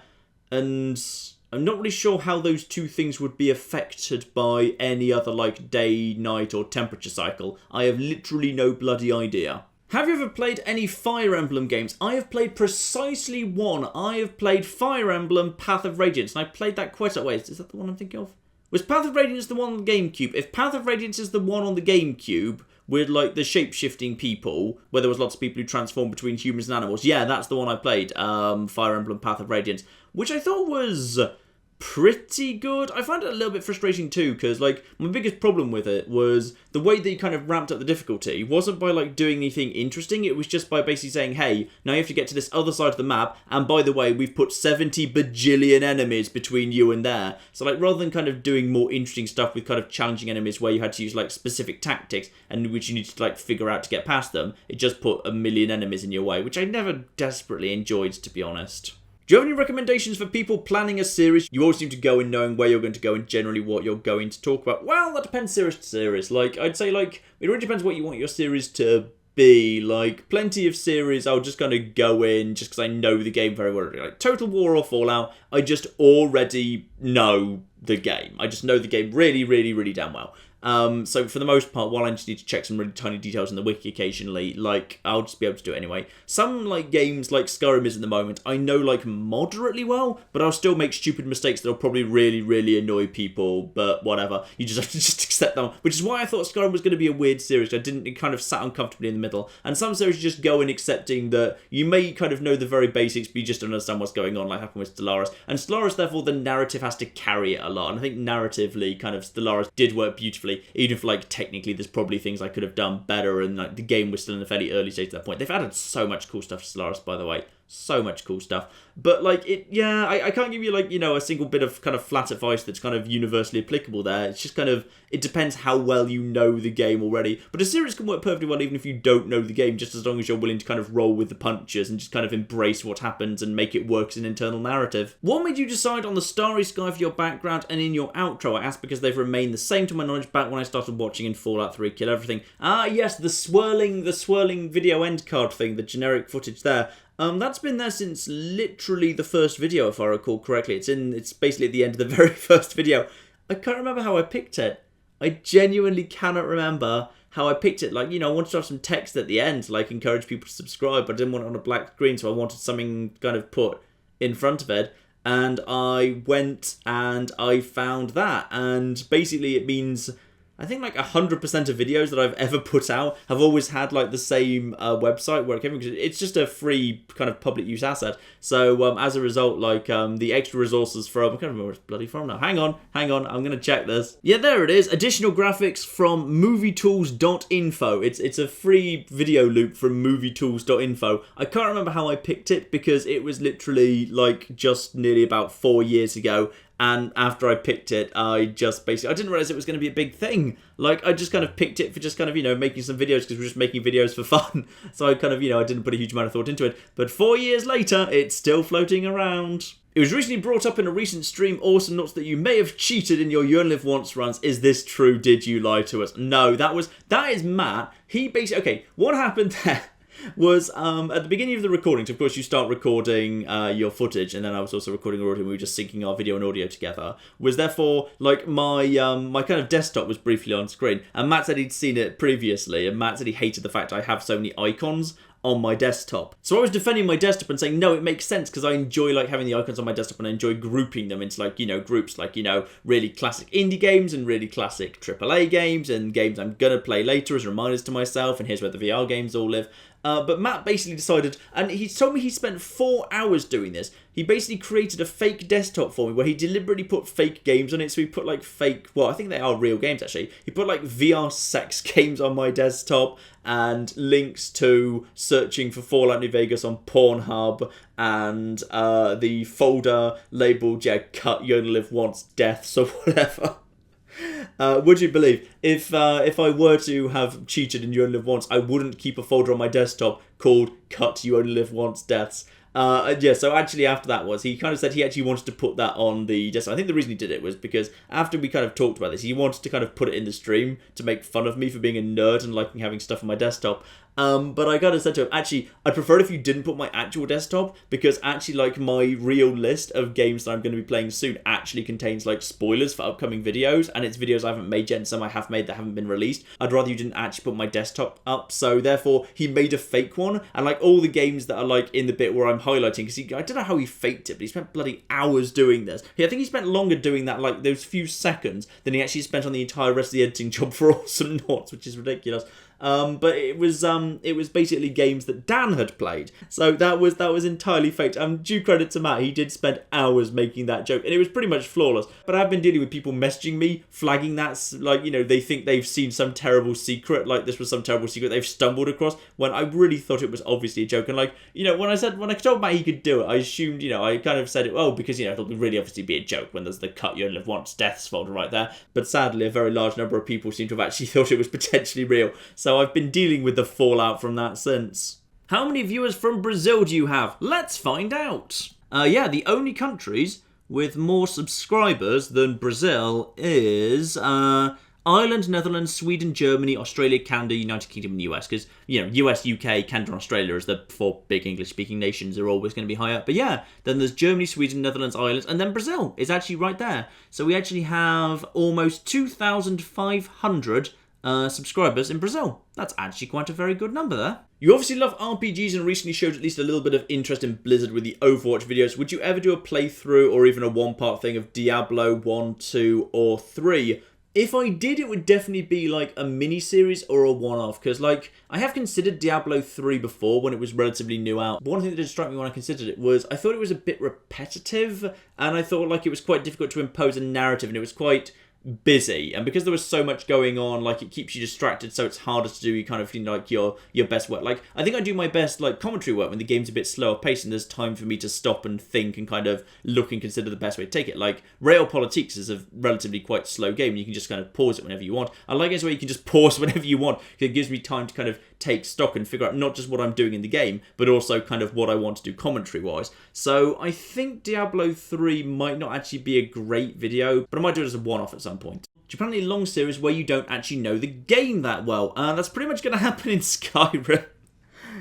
And I'm not really sure how those two things would be affected by any other day, night or temperature cycle. I have literally no bloody idea. Have you ever played any Fire Emblem games? I have played precisely one. I have played Fire Emblem Path of Radiance, and I played that quite a way. Is that the one I'm thinking of? Was Path of Radiance the one on the GameCube? If Path of Radiance is the one on the GameCube, with the shape-shifting people, where there was lots of people who transformed between humans and animals, yeah, that's the one I played, Fire Emblem Path of Radiance, which I thought was pretty good. I found it a little bit frustrating too, because my biggest problem with it was the way they kind of ramped up the difficulty wasn't by doing anything interesting. It was just by basically saying, hey, now you have to get to this other side of the map, and by the way, we've put 70 bajillion enemies between you and there. So rather than kind of doing more interesting stuff with kind of challenging enemies where you had to use specific tactics and which you needed to figure out to get past them, it just put a million enemies in your way, which I never desperately enjoyed, to be honest. Do you have any recommendations for people planning a series? You always seem to go in knowing where you're going to go and generally what you're going to talk about. Well, that depends series to series. I'd say, it really depends what you want your series to be. Like, plenty of series I'll just kind of go in just because I know the game very well. Like Total War or Fallout, I just already know the game. I just know the game really, really, really damn well. So for the most part, while I just need to check some really tiny details in the wiki occasionally, like, I'll just be able to do it anyway. Some, like, games like Skyrim is in the moment, I know, like, moderately well, but I'll still make stupid mistakes that'll probably really, really annoy people, but whatever. You just have to just accept them, which is why I thought Skyrim was going to be a weird series. It kind of sat uncomfortably in the middle, and some series you just go in accepting that you may kind of know the very basics, but you just don't understand what's going on, like happened with Stellaris. And Stellaris, therefore, the narrative has to carry it a lot, and I think narratively, kind of, Stellaris did work beautifully. Even if, like, technically there's probably things I could have done better, and, like, the game was still in a fairly early stage at that point. They've added so much cool stuff to Stellaris, by the way. So much cool stuff. But, like, I can't give you, like, a single bit of kind of flat advice that's kind of universally applicable there. It's just kind of, it depends how well you know the game already. But a series can work perfectly well even if you don't know the game, just as long as you're willing to kind of roll with the punches and just kind of embrace what happens and make it work as an internal narrative. What made you decide on the starry sky for your background and in your outro? I asked because they've remained the same to my knowledge back when I started watching in Fallout 3 Kill Everything. Ah, yes, the swirling video end card thing, the generic footage there. That's been there since literally the first video, if I recall correctly. It's basically at the end of the very first video. I can't remember how I picked it. I genuinely cannot remember how I picked it. Like, I wanted to have some text at the end, like encourage people to subscribe, but I didn't want it on a black screen, so I wanted something kind of put in front of it. And I went and I found that. And basically it means, I think, like 100% of videos that I've ever put out have always had, like, the same website where it came from, because it's just a free kind of public use asset. So as a result, like, the extra resources from, I can't remember where it's bloody from now. Hang on, I'm going to check this. Yeah, there it is. Additional graphics from movietools.info. It's a free video loop from movietools.info. I can't remember how I picked it because it was literally, like, just nearly about 4 years ago. And after I picked it, I didn't realize it was going to be a big thing. Like, I just kind of picked it for just kind of, making some videos because we're just making videos for fun. So I kind of, I didn't put a huge amount of thought into it. But 4 years later, it's still floating around. It was recently brought up in a recent stream, Awesome Nuts, that you may have cheated in your You Only Live Once runs. Is this true? Did you lie to us? No, that is Matt. He basically, okay, what happened there was at the beginning of the recording, so of course you start recording your footage, and then I was also recording audio, and we were just syncing our video and audio together, was therefore, like, my kind of desktop was briefly on screen, and Matt said he'd seen it previously, and Matt said he hated the fact I have so many icons on my desktop. So I was defending my desktop and saying, no, it makes sense because I enjoy, like, having the icons on my desktop, and I enjoy grouping them into, like, groups, like, really classic indie games and really classic AAA games and games I'm gonna play later as reminders to myself, and here's where the VR games all live. But Matt basically decided, and he told me he spent 4 hours doing this. He basically created a fake desktop for me where he deliberately put fake games on it. So he put, like, fake, well, I think they are real games actually. He put, like, VR sex games on my desktop and links to searching for Fallout New Vegas on Pornhub and the folder labeled, cut, you only live once, deaths or whatever. Would you believe, if I were to have cheated in You Only Live Once, I wouldn't keep a folder on my desktop called Cut, You Only Live Once, Deaths. So actually after that was, he kind of said he actually wanted to put that on the desktop. I think the reason he did it was because after we kind of talked about this, he wanted to kind of put it in the stream to make fun of me for being a nerd and liking having stuff on my desktop. But I kind of said to him, actually, I'd prefer it if you didn't put my actual desktop, because actually, like, my real list of games that I'm going to be playing soon actually contains, like, spoilers for upcoming videos, and it's videos I haven't made yet and some I have made that haven't been released. I'd rather you didn't actually put my desktop up, so therefore he made a fake one, and, like, all the games that are, like, in the bit where I'm highlighting, because I don't know how he faked it, but he spent bloody hours doing this. I think he spent longer doing that, like, those few seconds than he actually spent on the entire rest of the editing job for Awesome Nuts, which is ridiculous. But it was basically games that Dan had played, so that was entirely faked. Due credit to Matt, he did spend hours making that joke, and it was pretty much flawless. But I've been dealing with people messaging me, flagging that, like, they think they've seen some terrible secret, like this was some terrible secret they've stumbled across, when I really thought it was obviously a joke. And, like, when I told Matt he could do it, I assumed, I kind of said it, because, it'll really obviously be a joke when there's the Cut, You Only Live Once, Deaths folder right there. But sadly, a very large number of people seem to have actually thought it was potentially real. So I've been dealing with the fallout from that since. How many viewers from Brazil do you have? Let's find out. The only countries with more subscribers than Brazil is Ireland, Netherlands, Sweden, Germany, Australia, Canada, United Kingdom, and US. Because, US, UK, Canada, and Australia as the 4 big English-speaking nations are always going to be higher. But yeah, then there's Germany, Sweden, Netherlands, Ireland, and then Brazil is actually right there. So we actually have almost 2,500 subscribers in Brazil. That's actually quite a very good number there. You obviously love RPGs and recently showed at least a little bit of interest in Blizzard with the Overwatch videos. Would you ever do a playthrough or even a one-part thing of Diablo 1, 2, or 3? If I did, it would definitely be like a mini-series or a one-off, because like I have considered Diablo 3 before when it was relatively new out. But one thing that did strike me when I considered it was I thought it was a bit repetitive, and I thought like it was quite difficult to impose a narrative, and it was quite busy, and because there was so much going on, like it keeps you distracted, so it's harder to do kind of like your best work. Like I think I do my best like commentary work when the game's a bit slower paced and there's time for me to stop and think and kind of look and consider the best way to take it. Like Realpolitik is a relatively quite slow game and you can just kind of pause it whenever you want. I like games where you can just pause whenever you want because it gives me time to kind of take stock and figure out not just what I'm doing in the game, but also kind of what I want to do commentary wise. So I think Diablo 3 might not actually be a great video, but I might do it as a one-off at some point. Do you plan a long series where you don't actually know the game that well? That's pretty much going to happen in Skyrim.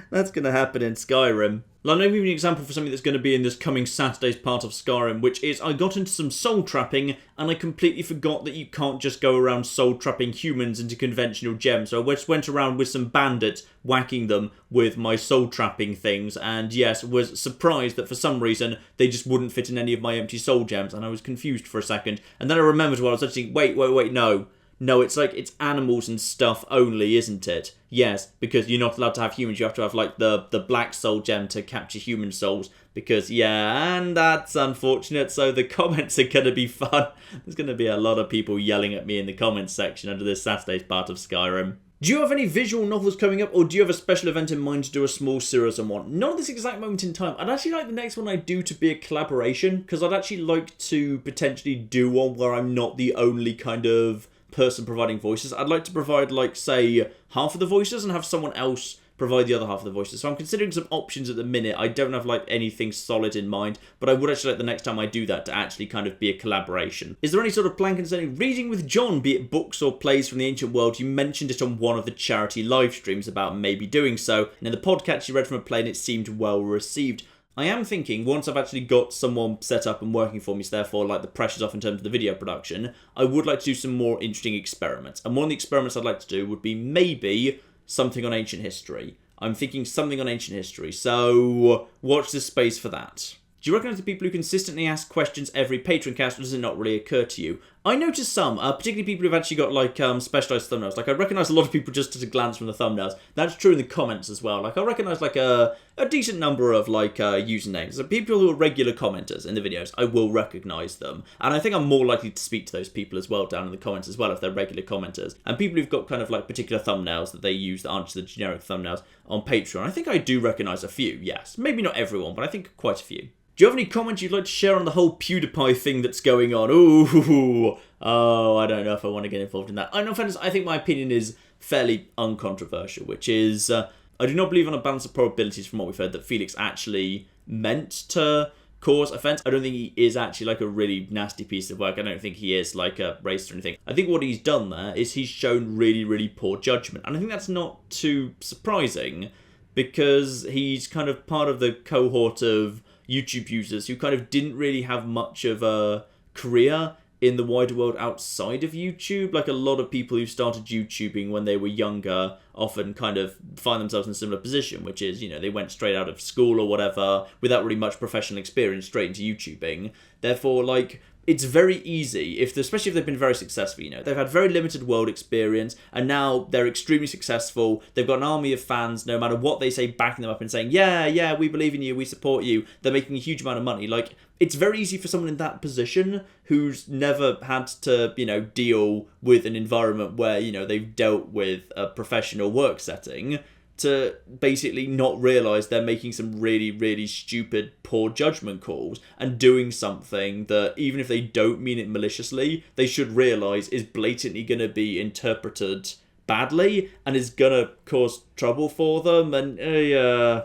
That's going to happen in Skyrim. I'll give you an example for something that's going to be in this coming Saturday's part of Skyrim, which is I got into some soul trapping and I completely forgot that you can't just go around soul trapping humans into conventional gems. So I just went around with some bandits, whacking them with my soul trapping things, and yes, was surprised that for some reason they just wouldn't fit in any of my empty soul gems, and I was confused for a second. And then I remembered while I was actually, wait, no. No, it's like, it's animals and stuff only, isn't it? Yes, because you're not allowed to have humans. You have to have, like, the black soul gem to capture human souls. Because, yeah, and that's unfortunate. So the comments are going to be fun. There's going to be a lot of people yelling at me in the comments section under this Saturday's part of Skyrim. Do you have any visual novels coming up, or do you have a special event in mind to do a small series on one? Not at this exact moment in time. I'd actually like the next one I do to be a collaboration, because I'd actually like to potentially do one where I'm not the only kind of person providing voices. I'd like to provide, like, say, half of the voices and have someone else provide the other half of the voices. So I'm considering some options at the minute. I don't have, like, anything solid in mind, but I would actually like the next time I do that to actually kind of be a collaboration. Is there any sort of plan concerning reading with John, be it books or plays from the ancient world? You mentioned it on one of the charity live streams about maybe doing so, and in the podcast you read from a play and it seemed well received. I am thinking, once I've actually got someone set up and working for me, so therefore, like, the pressure's off in terms of the video production, I would like to do some more interesting experiments. And one of the experiments I'd like to do would be maybe something on ancient history. I'm thinking something on ancient history, so watch this space for that. Do you recognise the people who consistently ask questions every Patroncast, or does it not really occur to you? I noticed some, particularly people who've actually got, like, specialised thumbnails. Like, I recognise a lot of people just at a glance from the thumbnails. That's true in the comments as well. Like, I recognise, like, a decent number of, like, usernames. So people who are regular commenters in the videos, I will recognise them. And I think I'm more likely to speak to those people as well down in the comments as well if they're regular commenters. And people who've got kind of, like, particular thumbnails that they use that aren't just the generic thumbnails on Patreon. I think I do recognise a few, yes. Maybe not everyone, but I think quite a few. Do you have any comments you'd like to share on the whole PewDiePie thing that's going on? Ooh, oh, I don't know if I want to get involved in that. I know, friends, I think my opinion is fairly uncontroversial, which is, I do not believe on a balance of probabilities from what we've heard that Felix actually meant to cause offence. I don't think he is actually like a really nasty piece of work. I don't think he is like a racist or anything. I think what he's done there is he's shown really, really poor judgment. And I think that's not too surprising because he's kind of part of the cohort of YouTube users who kind of didn't really have much of a career in the wider world outside of YouTube. Like a lot of people who started YouTubing when they were younger often kind of find themselves in a similar position, which is, you know, they went straight out of school or whatever without really much professional experience straight into YouTubing. Therefore, like, it's very easy, especially if they've been very successful, you know. They've had very limited world experience, and now they're extremely successful. They've got an army of fans, no matter what they say, backing them up and saying, yeah, we believe in you, we support you. They're making a huge amount of money. Like, it's very easy for someone in that position who's never had to, you know, deal with an environment where, you know, they've dealt with a professional work setting to basically not realise they're making some really, really stupid, poor judgment calls and doing something that, even if they don't mean it maliciously, they should realise is blatantly going to be interpreted badly and is going to cause trouble for them. And, I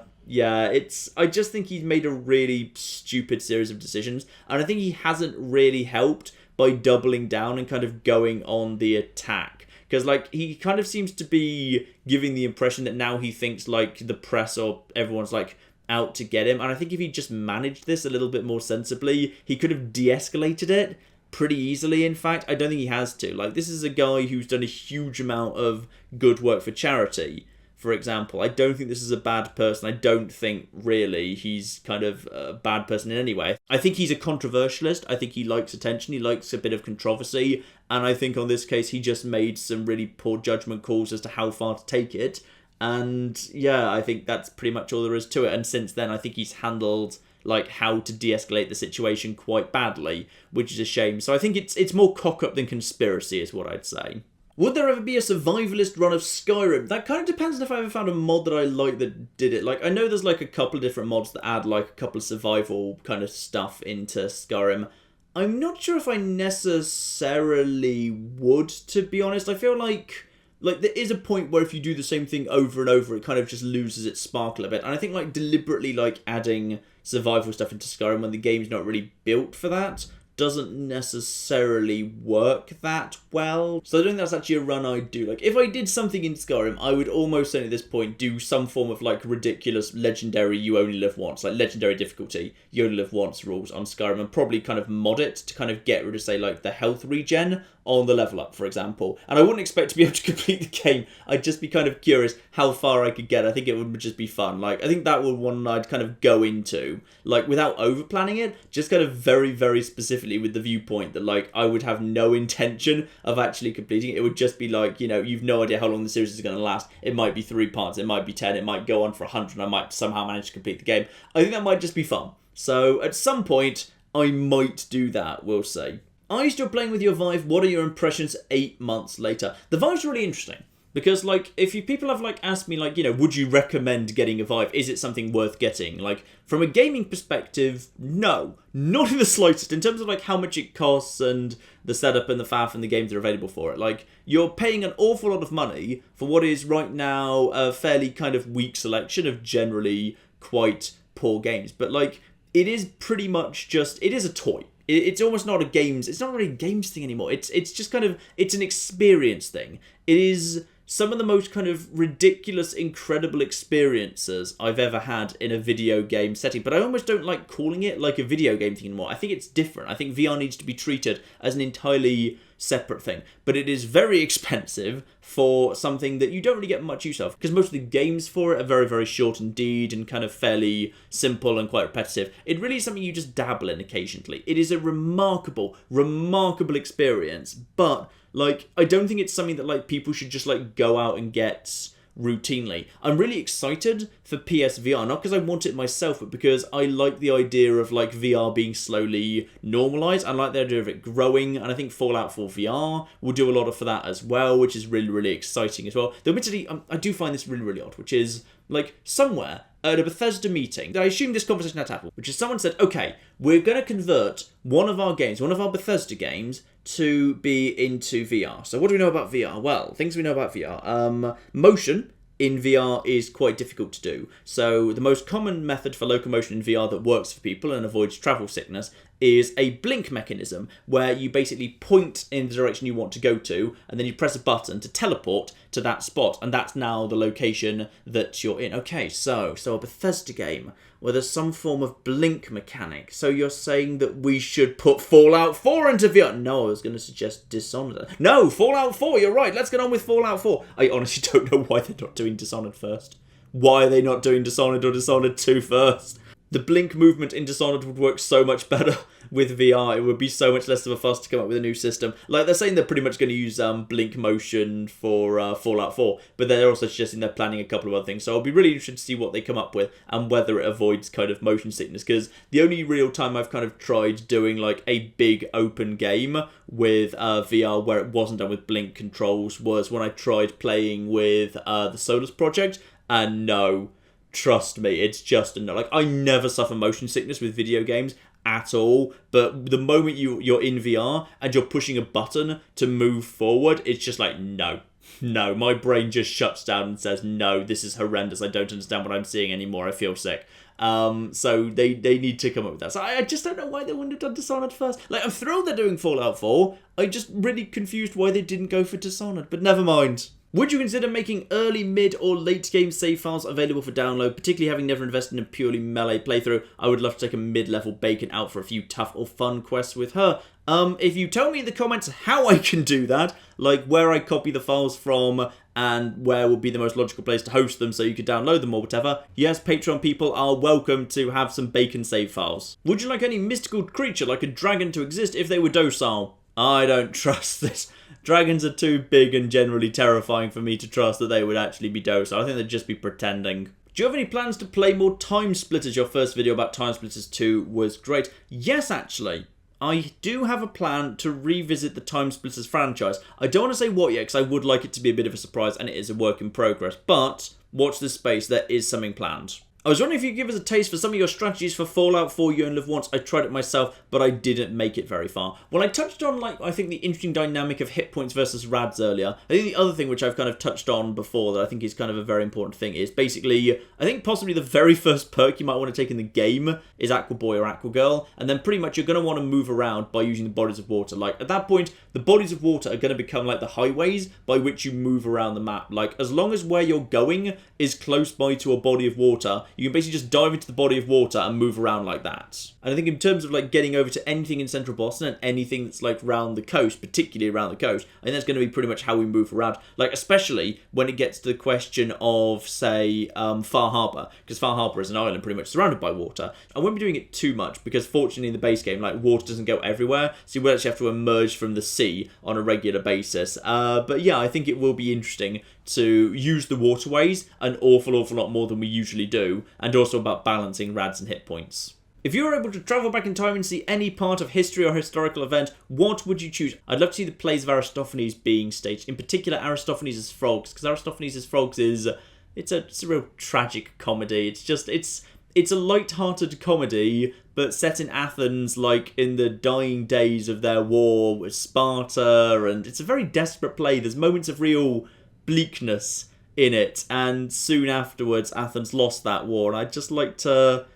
just think he's made a really stupid series of decisions, and I think he hasn't really helped by doubling down and kind of going on the attack. Because, like, he kind of seems to be giving the impression that now he thinks, like, the press or everyone's, like, out to get him. And I think if he just managed this a little bit more sensibly, he could have de-escalated it pretty easily. In fact, I don't think he has to. Like, this is a guy who's done a huge amount of good work for charity, for example. I don't think this is a bad person. I don't think, really, he's kind of a bad person in any way. I think he's a controversialist. I think he likes attention. He likes a bit of controversy. And I think on this case, he just made some really poor judgment calls as to how far to take it. And yeah, I think that's pretty much all there is to it. And since then, I think he's handled, like, how to de-escalate the situation quite badly, which is a shame. So I think it's more cock-up than conspiracy is what I'd say. Would there ever be a survivalist run of Skyrim? That kind of depends on if I ever found a mod that I like that did it. Like, I know there's, like, a couple of different mods that add, like, a couple of survival kind of stuff into Skyrim. I'm not sure if I necessarily would, to be honest. I feel like there is a point where if you do the same thing over and over, it kind of just loses its sparkle a bit. And I think, like, deliberately, like, adding survival stuff into Skyrim when the game's not really built for that doesn't necessarily work that well. So I don't think that's actually a run I'd do. Like, if I did something in Skyrim, I would almost certainly at this point do some form of, like, ridiculous legendary you only live once, like legendary difficulty, you only live once rules on Skyrim, and probably kind of mod it to kind of get rid of, say, like, the health regen on the level up, for example. And I wouldn't expect to be able to complete the game. I'd just be kind of curious how far I could get. I think it would just be fun. Like, I think that would one I'd kind of go into, like, without over-planning it, just kind of very, very specifically with the viewpoint that, like, I would have no intention of actually completing it. It would just be like, you know, you've no idea how long the series is going to last. It might be 3 parts, it might be 10, it might go on for 100, and I might somehow manage to complete the game. I think that might just be fun. So at some point, I might do that, we'll see. Are you still playing with your Vive? What are your impressions 8 months later? The Vive's really interesting. Because, like, if you people have, like, asked me, like, you know, would you recommend getting a Vive? Is it something worth getting? Like, from a gaming perspective, no. Not in the slightest. In terms of, like, how much it costs and the setup and the faff and the games that are available for it. Like, you're paying an awful lot of money for what is right now a fairly kind of weak selection of generally quite poor games. But, like, it is pretty much just, it is a toy. It's almost not a games, it's not really a games thing anymore. It's just kind of, it's an experience thing. It is some of the most kind of ridiculous, incredible experiences I've ever had in a video game setting. But I almost don't like calling it like a video game thing anymore. I think it's different. I think VR needs to be treated as an entirely separate thing. But it is very expensive for something that you don't really get much use of. Because most of the games for it are very, very short indeed and kind of fairly simple and quite repetitive. It really is something you just dabble in occasionally. It is a remarkable, remarkable experience. But, like, I don't think it's something that, like, people should just, like, go out and get routinely. I'm really excited for PSVR, not because I want it myself, but because I like the idea of, like, VR being slowly normalized. I like the idea of it growing, and I think Fallout 4 VR will do a lot for that as well, which is really, really exciting as well. Though admittedly, I do find this really, really odd, which is, like, somewhere at a Bethesda meeting, I assume this conversation had to happen, which is someone said, okay, we're going to convert one of our games, one of our Bethesda games, to be into VR. So what do we know about VR? Well, things we know about VR. Motion in VR is quite difficult to do. So the most common method for locomotion in VR that works for people and avoids travel sickness is a blink mechanism where you basically point in the direction you want to go to and then you press a button to teleport to that spot, and that's now the location that you're in. Okay, so a Bethesda game where there's some form of blink mechanic. So you're saying that we should put Fallout 4 into VR? No, I was going to suggest Dishonored. No, Fallout 4, you're right. Let's get on with Fallout 4. I honestly don't know why they're not doing Dishonored first. Why are they not doing Dishonored or Dishonored 2 first? The blink movement in Dishonored would work so much better with VR. It would be so much less of a fuss to come up with a new system. Like, they're saying they're pretty much going to use blink motion for Fallout 4, but they're also suggesting they're planning a couple of other things. So I'll be really interested to see what they come up with and whether it avoids kind of motion sickness, because the only real time I've kind of tried doing, like, a big open game with VR where it wasn't done with blink controls was when I tried playing with the Solus Project, and no, trust me, it's just a no. Like, I never suffer motion sickness with video games at all, but the moment you're in VR and you're pushing a button to move forward, it's just like, no. No, my brain just shuts down and says, no, this is horrendous. I don't understand what I'm seeing anymore. I feel sick. So they need to come up with that. So I just don't know why they wouldn't have done Dishonored first. Like, I'm thrilled they're doing Fallout 4. I'm just really confused why they didn't go for Dishonored, but never mind. Would you consider making early, mid, or late game save files available for download, particularly having never invested in a purely melee playthrough? I would love to take a mid-level bacon out for a few tough or fun quests with her. If you tell me in the comments how I can do that, like where I copy the files from and where would be the most logical place to host them so you could download them or whatever, yes, Patreon people are welcome to have some bacon save files. Would you like any mystical creature like a dragon to exist if they were docile? I don't trust this. Dragons are too big and generally terrifying for me to trust that they would actually be docile. I think they'd just be pretending. Do you have any plans to play more Time Splitters? Your first video about Time Splitters 2 was great. Yes, actually. I do have a plan to revisit the Time Splitters franchise. I don't want to say what yet, because I would like it to be a bit of a surprise, and it is a work in progress. But watch this space, there is something planned. I was wondering if you could give us a taste for some of your strategies for Fallout 4 You Only Live Once. I tried it myself, but I didn't make it very far. Well, I touched on, I think the interesting dynamic of hit points versus rads earlier. I think the other thing which I've kind of touched on before that I think is kind of a very important thing is basically, I think possibly the very first perk you might want to take in the game is Aqua Boy or Aqua Girl, and then pretty much you're going to want to move around by using the bodies of water. Like, at that point, the bodies of water are going to become like the highways by which you move around the map. Like, as long as where you're going is close by to a body of water, you can basically just dive into the body of water and move around like that. And I think in terms of like getting over to anything in central Boston and anything that's like around the coast, particularly around the coast, I think that's going to be pretty much how we move around. Like, especially when it gets to the question of, say, Far Harbour, because Far Harbour is an island pretty much surrounded by water. I won't be doing it too much because fortunately in the base game, like, water doesn't go everywhere, so you will actually have to emerge from the sea on a regular basis. But yeah, I think it will be interesting to use the waterways an awful lot more than we usually do, and also about balancing rads and hit points. If you were able to travel back in time and see any part of history or historical event, what would you choose? I'd love to see the plays of Aristophanes being staged, in particular Aristophanes as Frogs, because Aristophanes as Frogs is, it's a real tragic comedy. It's a light-hearted comedy, but set in Athens, like in the dying days of their war with Sparta, and it's a very desperate play. There's moments of real bleakness in it, and soon afterwards Athens lost that war, and I'd just like to...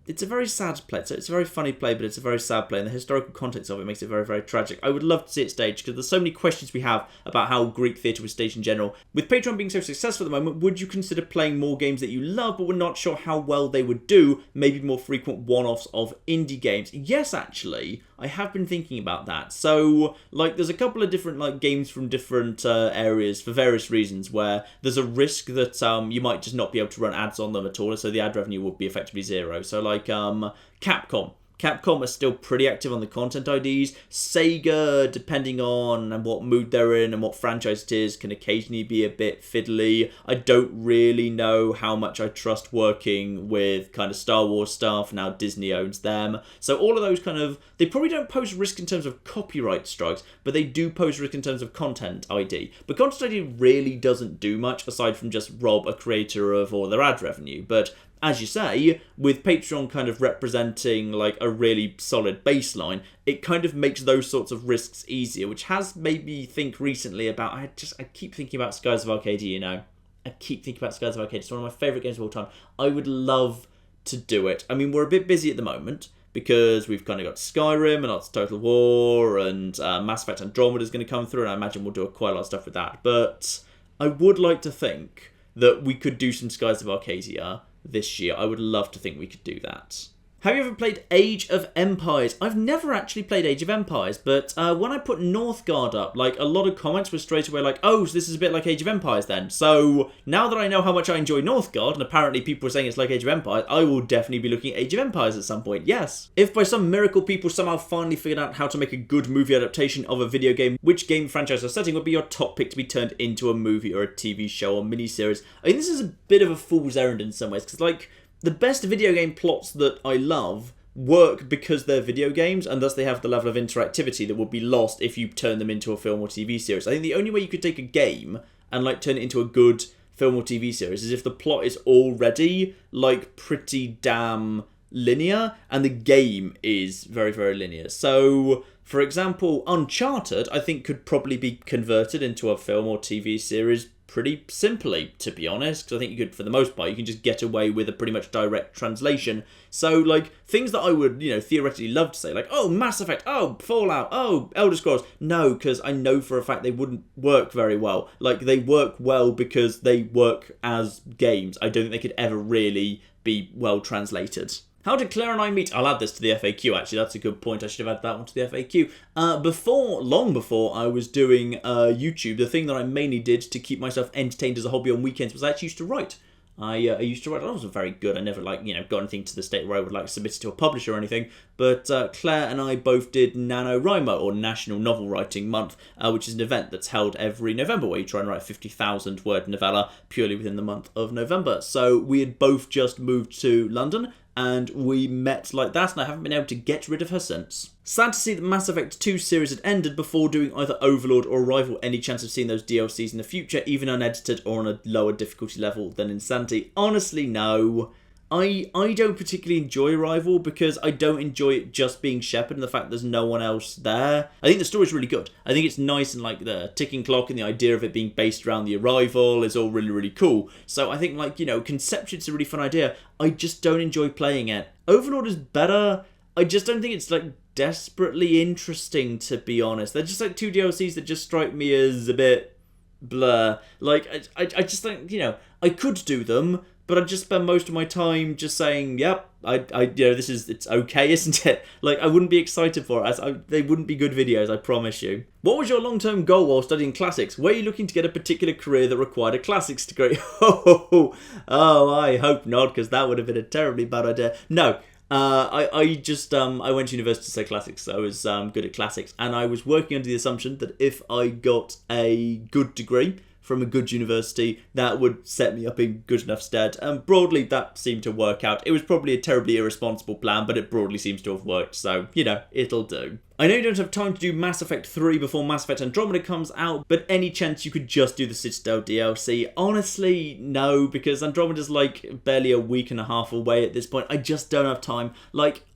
It's a very sad play. So it's a very funny play, but it's a very sad play, and the historical context of it makes it very, very tragic. I would love to see it staged, because there's so many questions we have about how Greek theatre was staged in general. With Patreon being so successful at the moment, would you consider playing more games that you love, but were not sure how well they would do, maybe more frequent one-offs of indie games? Yes, actually, I have been thinking about that. So, like, there's a couple of different, like, games from different areas for various reasons where there's a risk that you might just not be able to run ads on them at all, so the ad revenue would be effectively zero. So, like, Capcom. Capcom are still pretty active on the content IDs. Sega, depending on what mood they're in and what franchise it is, can occasionally be a bit fiddly. I don't really know how much I trust working with kind of Star Wars stuff. Now Disney owns them. So all of those kind of... They probably don't pose risk in terms of copyright strikes, but they do pose risk in terms of content ID. But content ID really doesn't do much aside from just rob a creator of all their ad revenue. But... as you say, with Patreon kind of representing like a really solid baseline, it kind of makes those sorts of risks easier, which has made me think recently about, I keep thinking about Skies of Arcadia, you know. I keep thinking about Skies of Arcadia. It's one of my favourite games of all time. I would love to do it. I mean, we're a bit busy at the moment, because we've kind of got Skyrim and lots of Total War, and Mass Effect Andromeda is going to come through, and I imagine we'll do quite a lot of stuff with that. But I would like to think that we could do some Skies of Arcadia this year. I would love to think we could do that. Have you ever played Age of Empires? I've never actually played Age of Empires, but when I put Northgard up, like, a lot of comments were straight away like, oh, so this is a bit like Age of Empires then. So, now that I know how much I enjoy Northgard, and apparently people are saying it's like Age of Empires, I will definitely be looking at Age of Empires at some point, yes. If by some miracle people somehow finally figured out how to make a good movie adaptation of a video game, which game franchise or setting would be your top pick to be turned into a movie or a TV show or miniseries? I think this is a bit of a fool's errand in some ways, because, like, the best video game plots that I love work because they're video games, and thus they have the level of interactivity that would be lost if you turn them into a film or TV series. I think the only way you could take a game and like turn it into a good film or TV series is if the plot is already like pretty damn linear, and the game is very, very linear. So, for example, Uncharted, I think, could probably be converted into a film or TV series pretty simply, to be honest, because I think you could, for the most part, you can just get away with a pretty much direct translation. So, like, things that I would, theoretically love to say, like, oh, Mass Effect, oh, Fallout, oh, Elder Scrolls, no, because I know for a fact they wouldn't work very well. Like, they work well because they work as games. I don't think they could ever really be well translated. How did Claire and I meet? I'll add this to the FAQ, actually. That's a good point. I should have added that one to the FAQ. Long before I was doing YouTube, the thing that I mainly did to keep myself entertained as a hobby on weekends was I actually used to write. I used to write. I wasn't very good. I never, got anything to the state where I would, submit it to a publisher or anything. But Claire and I both did NaNoWriMo, or National Novel Writing Month, which is an event that's held every November where you try and write a 50,000 word novella purely within the month of November. So we had both just moved to London, and we met like that, and I haven't been able to get rid of her since. Sad to see that Mass Effect 2 series had ended before doing either Overlord or Arrival. Any chance of seeing those DLCs in the future, even unedited or on a lower difficulty level than Insanity? Honestly, no. I don't particularly enjoy Arrival because I don't enjoy it just being Shepard and the fact there's no one else there. I think the story's really good. I think it's nice, and the ticking clock and the idea of it being based around the Arrival is all really, really cool. So I think, conceptually it's a really fun idea. I just don't enjoy playing it. Overlord is better. I just don't think it's, desperately interesting, to be honest. They're just, two DLCs that just strike me as a bit blur. I just think, I could do them, but I'd just spend most of my time just saying, yep, it's okay, isn't it? I wouldn't be excited for it. They wouldn't be good videos, I promise you. What was your long-term goal while studying classics? Were you looking to get a particular career that required a classics degree? Oh, I hope not, because that would have been a terribly bad idea. No. I went to university to study classics, so I was good at classics, and I was working under the assumption that if I got a good degree from a good university, that would set me up in good enough stead. And broadly, that seemed to work out. It was probably a terribly irresponsible plan, but it broadly seems to have worked, so, it'll do. I know you don't have time to do Mass Effect 3 before Mass Effect Andromeda comes out, but any chance you could just do the Citadel DLC? Honestly, no, because Andromeda's barely a week and a half away at this point. I just don't have time.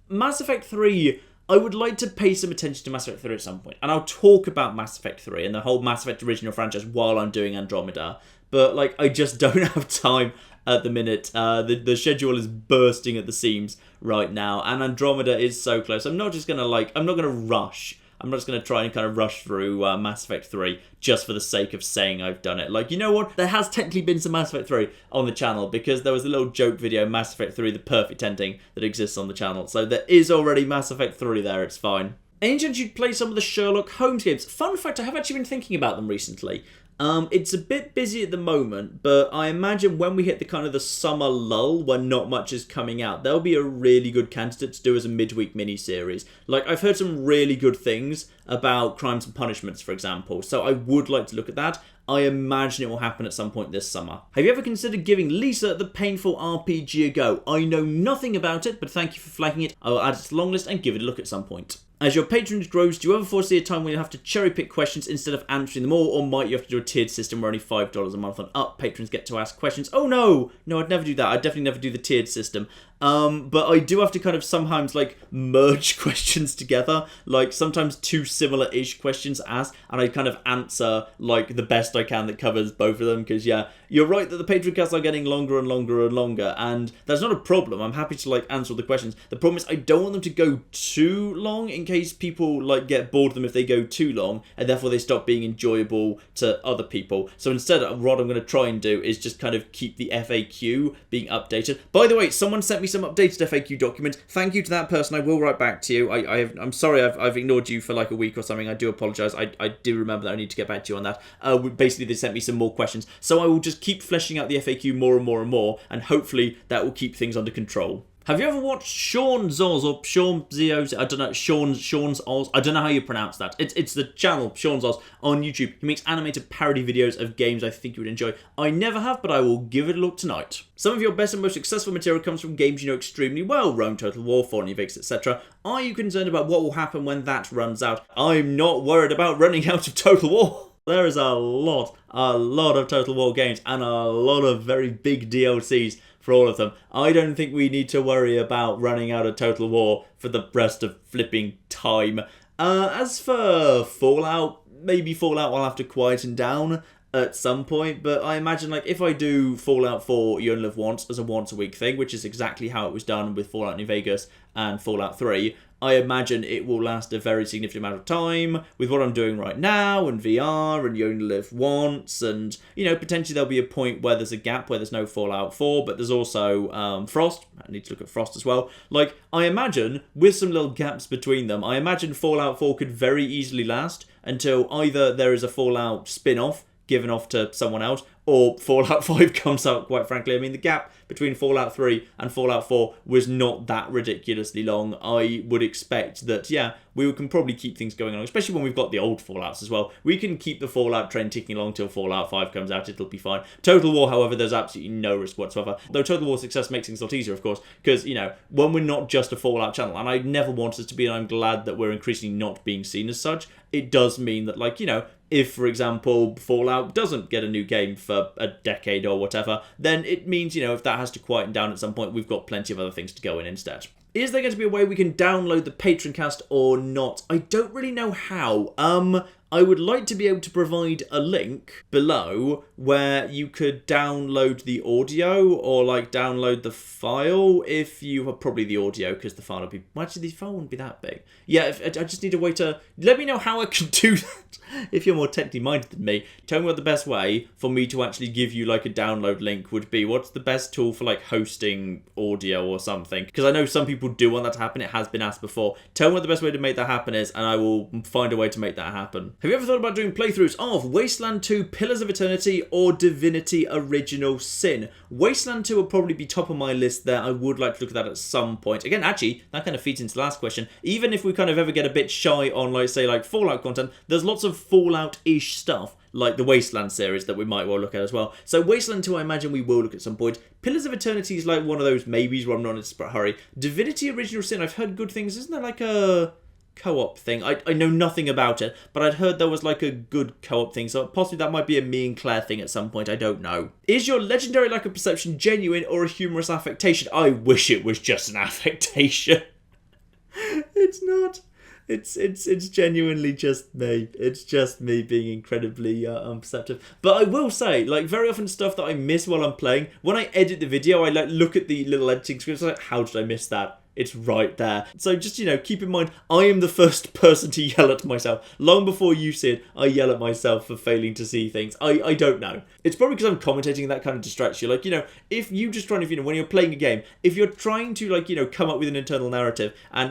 Mass Effect 3... I would like to pay some attention to Mass Effect 3 at some point, and I'll talk about Mass Effect 3 and the whole Mass Effect original franchise while I'm doing Andromeda, but, I just don't have time at the minute. The schedule is bursting at the seams right now, and Andromeda is so close. I'm not just gonna, I'm not gonna rush. I'm not just going to try and kind of rush through Mass Effect 3 just for the sake of saying I've done it. You know what? There has technically been some Mass Effect 3 on the channel because there was a little joke video, Mass Effect 3, the perfect ending, that exists on the channel. So there is already Mass Effect 3 there, it's fine. Any chance you'd play some of the Sherlock Holmes games? Fun fact, I have actually been thinking about them recently. It's a bit busy at the moment, but I imagine when we hit the summer lull when not much is coming out, there'll be a really good candidate to do as a midweek mini-series. I've heard some really good things about Crimes and Punishments, for example, so I would like to look at that. I imagine it will happen at some point this summer. Have you ever considered giving Lisa the Painful RPG a go? I know nothing about it, but thank you for flagging it. I will add it to the long list and give it a look at some point. As your patronage grows, do you ever foresee a time when you have to cherry pick questions instead of answering them all, or might you have to do a tiered system where only $5 a month and up patrons get to ask questions? Oh no, I'd never do that. I'd definitely never do the tiered system. But I do have to sometimes merge questions together, sometimes two similar-ish questions and I answer the best I can that covers both of them, because yeah, you're right that the Patroncasts are getting longer and longer and longer, and that's not a problem. I'm happy to answer all the questions. The problem is I don't want them to go too long in case people get bored of them if they go too long, and therefore they stop being enjoyable to other people. So instead, what I'm going to try and do is just keep the FAQ being updated. By the way, someone sent me some updated FAQ documents. Thank you to that person. I will write back to you. I'm sorry I've ignored you for a week or something. I do apologise. I do remember that I need to get back to you on that. Basically, they sent me some more questions. So I will just keep fleshing out the FAQ more and more and more, and hopefully that will keep things under control. Have you ever watched Sean Zoz or Sean Zioz? I don't know. Sean's Oz. I don't know how you pronounce that. It's the channel Sean's Oz on YouTube. He makes animated parody videos of games I think you would enjoy. I never have, but I will give it a look tonight. Some of your best and most successful material comes from games you know extremely well. Rome, Total War, Fallout New Vegas, etc. Are you concerned about what will happen when that runs out? I'm not worried about running out of Total War. There is a lot of Total War games and a lot of very big DLCs for all of them. I don't think we need to worry about running out of Total War for the rest of flipping time. As for Fallout, maybe Fallout will have to quieten down at some point, but I imagine like if I do Fallout 4 You Only Live Once as a once a week thing, which is exactly how it was done with Fallout New Vegas and Fallout 3, I imagine it will last a very significant amount of time with what I'm doing right now and VR and You Only Live Once, and potentially there'll be a point where there's a gap where there's no Fallout 4, but there's also Frost. I need to look at Frost as well. Like, I imagine with some little gaps between them, I imagine Fallout 4 could very easily last until either there is a Fallout spin-off given off to someone else, or Fallout 5 comes out, quite frankly. I mean, the gap between Fallout 3 and Fallout 4 was not that ridiculously long. I would expect that, yeah, we can probably keep things going on, especially when we've got the old Fallouts as well. We can keep the Fallout train ticking along till Fallout 5 comes out. It'll be fine. Total War, however, there's absolutely no risk whatsoever. Though Total War success makes things a lot easier, of course, because, when we're not just a Fallout channel, and I never wanted us to be, and I'm glad that we're increasingly not being seen as such, it does mean that, like, if, for example, Fallout doesn't get a new game for a decade or whatever, then it means, if that has to quieten down at some point, we've got plenty of other things to go in instead. Is there going to be a way we can download the Patroncast or not? I don't really know how. I would like to be able to provide a link below where you could download the audio or like download the file if you have probably the audio because the file would be... Well, actually, the file wouldn't be that big. Yeah, I just need a way to... Let me know how I can do that if you're more technically minded than me. Tell me what the best way for me to actually give you like a download link would be. What's the best tool for like hosting audio or something? Because I know some people do want that to happen. It has been asked before. Tell me what the best way to make that happen is and I will find a way to make that happen. Have you ever thought about doing playthroughs of Wasteland 2, Pillars of Eternity, or Divinity Original Sin? Wasteland 2 will probably be top of my list there. I would like to look at that at some point. Again, actually, that kind of feeds into the last question. Even if we kind of ever get a bit shy on, like, say, like Fallout content, there's lots of Fallout-ish stuff, like the Wasteland series, that we might well look at as well. So Wasteland 2, I imagine we will look at some point. Pillars of Eternity is like one of those maybes where I'm not in a desperate hurry. Divinity Original Sin, I've heard good things. Isn't there like a co-op thing? I know nothing about it, but I'd heard there was like a good co-op thing, so possibly that might be a me and Claire thing at some point, I don't know. Is your legendary lack of perception genuine or a humorous affectation? I wish it was just an affectation. It's not. It's genuinely just me. It's just me being incredibly unperceptive. But I will say, like, very often stuff that I miss while I'm playing, when I edit the video, I like look at the little editing scripts, like, how did I miss that? It's right there. So just, keep in mind, I am the first person to yell at myself. Long before you see it, I yell at myself for failing to see things. I don't know. It's probably because I'm commentating and that kind of distracts you. Like, if you just trying to, when you're playing a game, if you're trying to, like, come up with an internal narrative and,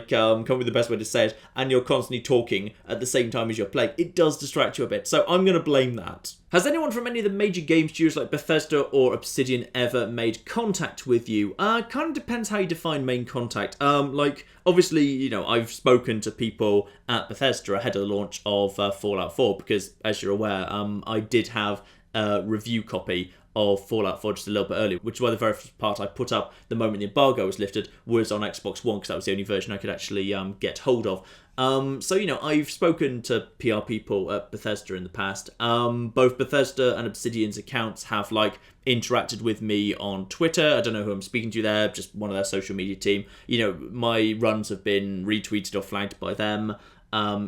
come up with the best way to say it, and you're constantly talking at the same time as you're playing, it does distract you a bit. So I'm going to blame that. Has anyone from any of the major game studios like Bethesda or Obsidian ever made contact with you? Kind of depends how you define main contact. Like, obviously, I've spoken to people at Bethesda ahead of the launch of Fallout 4 because, as you're aware, I did have a review copy of Fallout 4 just a little bit earlier, which is why the very first part I put up the moment the embargo was lifted was on Xbox One because that was the only version I could actually get hold of. So, I've spoken to PR people at Bethesda in the past. Both Bethesda and Obsidian's accounts have, like, interacted with me on Twitter. I don't know who I'm speaking to there, just one of their social media team. My runs have been retweeted or flagged by them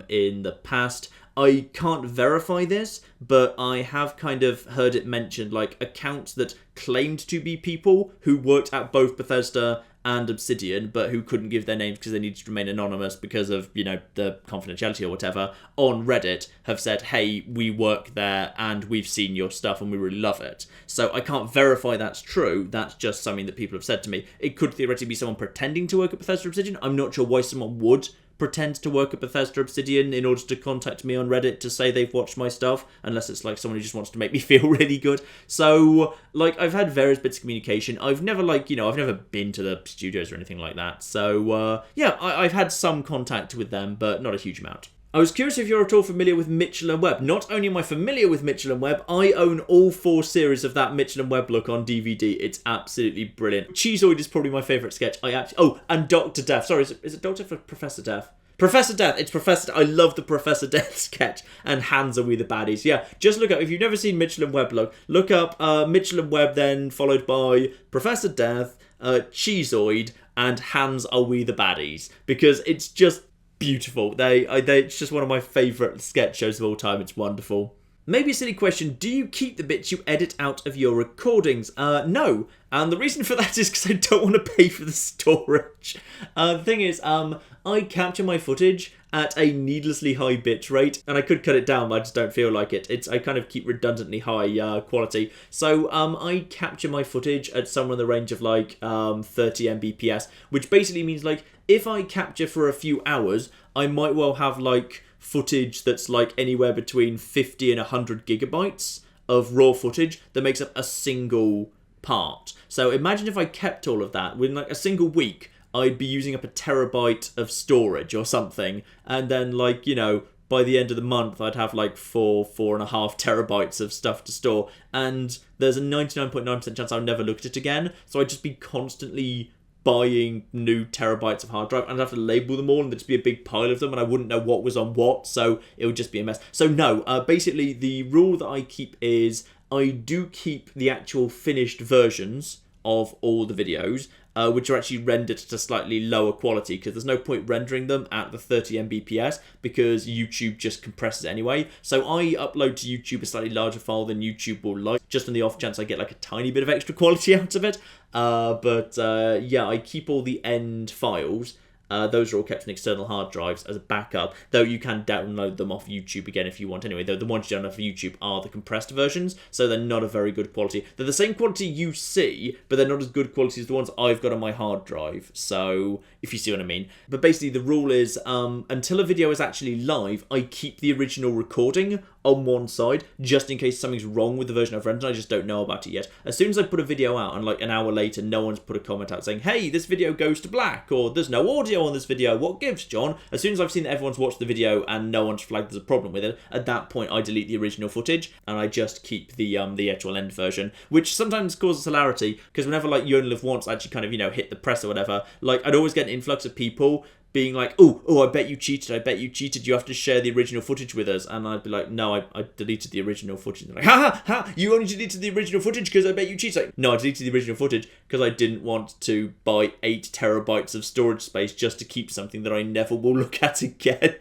in the past. I can't verify this, but I have kind of heard it mentioned, like, accounts that claimed to be people who worked at both Bethesda and Obsidian, but who couldn't give their names because they needed to remain anonymous because of, the confidentiality or whatever, on Reddit have said, hey, we work there and we've seen your stuff and we really love it. So I can't verify that's true. That's just something that people have said to me. It could theoretically be someone pretending to work at Bethesda or Obsidian. I'm not sure why someone would pretend to work at Bethesda Obsidian in order to contact me on Reddit to say they've watched my stuff, unless it's like someone who just wants to make me feel really good. So, like, I've had various bits of communication. I've never, I've never been to the studios or anything like that. So, yeah, I've had some contact with them, but not a huge amount. I was curious if you're at all familiar with Mitchell & Webb. Not only am I familiar with Mitchell & Webb, I own all 4 series of that Mitchell & Webb look on DVD. It's absolutely brilliant. Cheeseoid is probably my favourite sketch. And Dr. Death. Sorry, is it Dr. for Professor Death? Professor Death. It's Professor. I love the Professor Death sketch. And hands are we the baddies. Yeah, just look up. If you've never seen Mitchell and Webb, look up Mitchell and Webb, then followed by Professor Death, Cheezoid, and hands are we the baddies. Because it's just beautiful. It's just one of my favourite sketch shows of all time. It's wonderful. Maybe a silly question, do you keep the bits you edit out of your recordings? No, and the reason for that is because I don't want to pay for the storage. The thing is, I capture my footage at a needlessly high bit rate, and I could cut it down, but I just don't feel like it. I kind of keep redundantly high quality. So I capture my footage at somewhere in the range of like 30 Mbps, which basically means like if I capture for a few hours, I might well have like footage that's like anywhere between 50 and 100 gigabytes of raw footage that makes up a single part. So imagine if I kept all of that within like a single week, I'd be using up a terabyte of storage or something, and then like, you know, by the end of the month I'd have like 4.5 terabytes of stuff to store, and there's a 99.9% chance I'll never look at it again. So I'd just be constantly buying new terabytes of hard drive, and I'd have to label them all, and there'd just be a big pile of them, and I wouldn't know what was on what, so it would just be a mess. So no, basically the rule that I keep is I do keep the actual finished versions of all the videos, which are actually rendered at a slightly lower quality, because there's no point rendering them at the 30 Mbps because YouTube just compresses it anyway. So I upload to YouTube a slightly larger file than YouTube will like, just on the off chance I get like a tiny bit of extra quality out of it. Yeah, I keep all the end files. Those are all kept on external hard drives as a backup, though you can download them off YouTube again if you want anyway, though the ones you download for YouTube are the compressed versions, so they're not a very good quality. They're the same quality you see, but they're not as good quality as the ones I've got on my hard drive, so if you see what I mean. But basically the rule is, until a video is actually live, I keep the original recording on one side, just in case something's wrong with the version I've rendered. I just don't know about it yet. As soon as I put a video out and like an hour later no one's put a comment out saying, hey, this video goes to black, or there's no audio on this video, what gives, John? As soon as I've seen that everyone's watched the video and no one's flagged there's a problem with it, at that point I delete the original footage and I just keep the actual end version, which sometimes causes hilarity, because whenever like You Only Live Once actually kind of, you know, hit the press or whatever, like I'd always get an influx of people being like, oh, I bet you cheated, you have to share the original footage with us. And I'd be like, no, I deleted the original footage. And they're like, ha, you only deleted the original footage because I bet you cheated. Like, no, I deleted the original footage because I didn't want to buy 8 terabytes of storage space just to keep something that I never will look at again.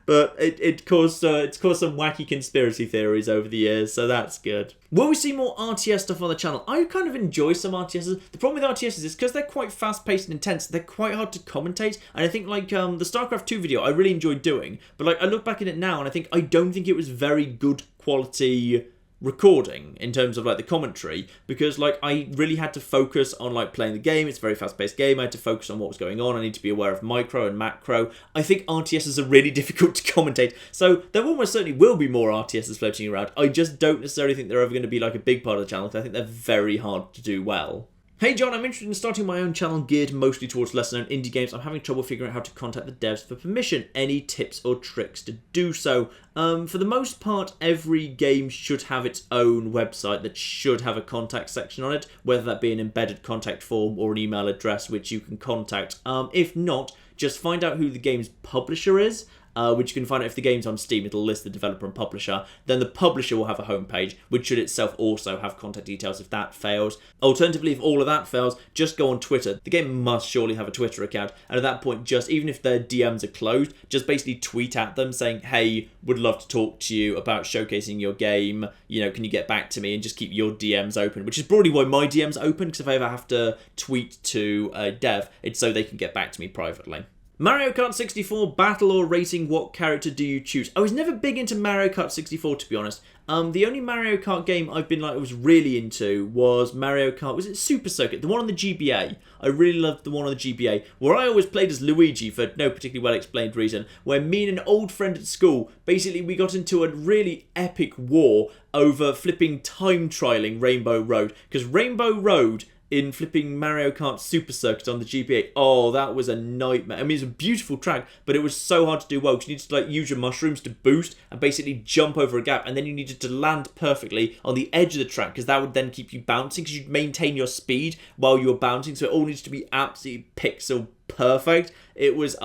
But it's caused some wacky conspiracy theories over the years, so that's good. Will we see more RTS stuff on the channel? I kind of enjoy some RTSs. The problem with RTSs is because they're quite fast-paced and intense, they're quite hard to commentate, and I think like the StarCraft 2 video I really enjoyed doing, but like I look back at it now and I don't think it was very good quality recording in terms of like the commentary, because like I really had to focus on like playing the game. It's a very fast-paced game. I had to focus on what was going on. I need to be aware of micro and macro. I think RTSs are really difficult to commentate, so there almost certainly will be more RTSs floating around. I just don't necessarily think they're ever going to be like a big part of the channel, because I think they're very hard to do well. Hey John, I'm interested in starting my own channel geared mostly towards lesser-known indie games. I'm having trouble figuring out how to contact the devs for permission. Any tips or tricks to do so? For the most part, every game should have its own website that should have a contact section on it, whether that be an embedded contact form or an email address which you can contact. If not, just find out who the game's publisher is, which you can find out if the game's on Steam. It'll list the developer and publisher. Then the publisher will have a homepage, which should itself also have contact details if that fails. Alternatively, if all of that fails, just go on Twitter. The game must surely have a Twitter account, and at that point, just even if their DMs are closed, just basically tweet at them saying, hey, would love to talk to you about showcasing your game, you know, can you get back to me, and just keep your DMs open, which is broadly why my DMs open, because if I ever have to tweet to a dev, it's so they can get back to me privately. Mario Kart 64, battle or racing, what character do you choose? I was never big into Mario Kart 64, to be honest. The only Mario Kart game I've been like, I was really into was Mario Kart, was it Super Circuit? The one on the GBA. I really loved the one on the GBA, where I always played as Luigi for no particularly well explained reason, where me and an old friend at school, basically we got into a really epic war over flipping time trialing Rainbow Road, because Rainbow Road in flipping Mario Kart Super Circuit on the GBA. Oh, that was a nightmare. I mean, it's a beautiful track, but it was so hard to do well, because you needed to like use your mushrooms to boost and basically jump over a gap, and then you needed to land perfectly on the edge of the track, because that would then keep you bouncing, because you'd maintain your speed while you were bouncing, so it all needs to be absolutely pixel perfect. It was,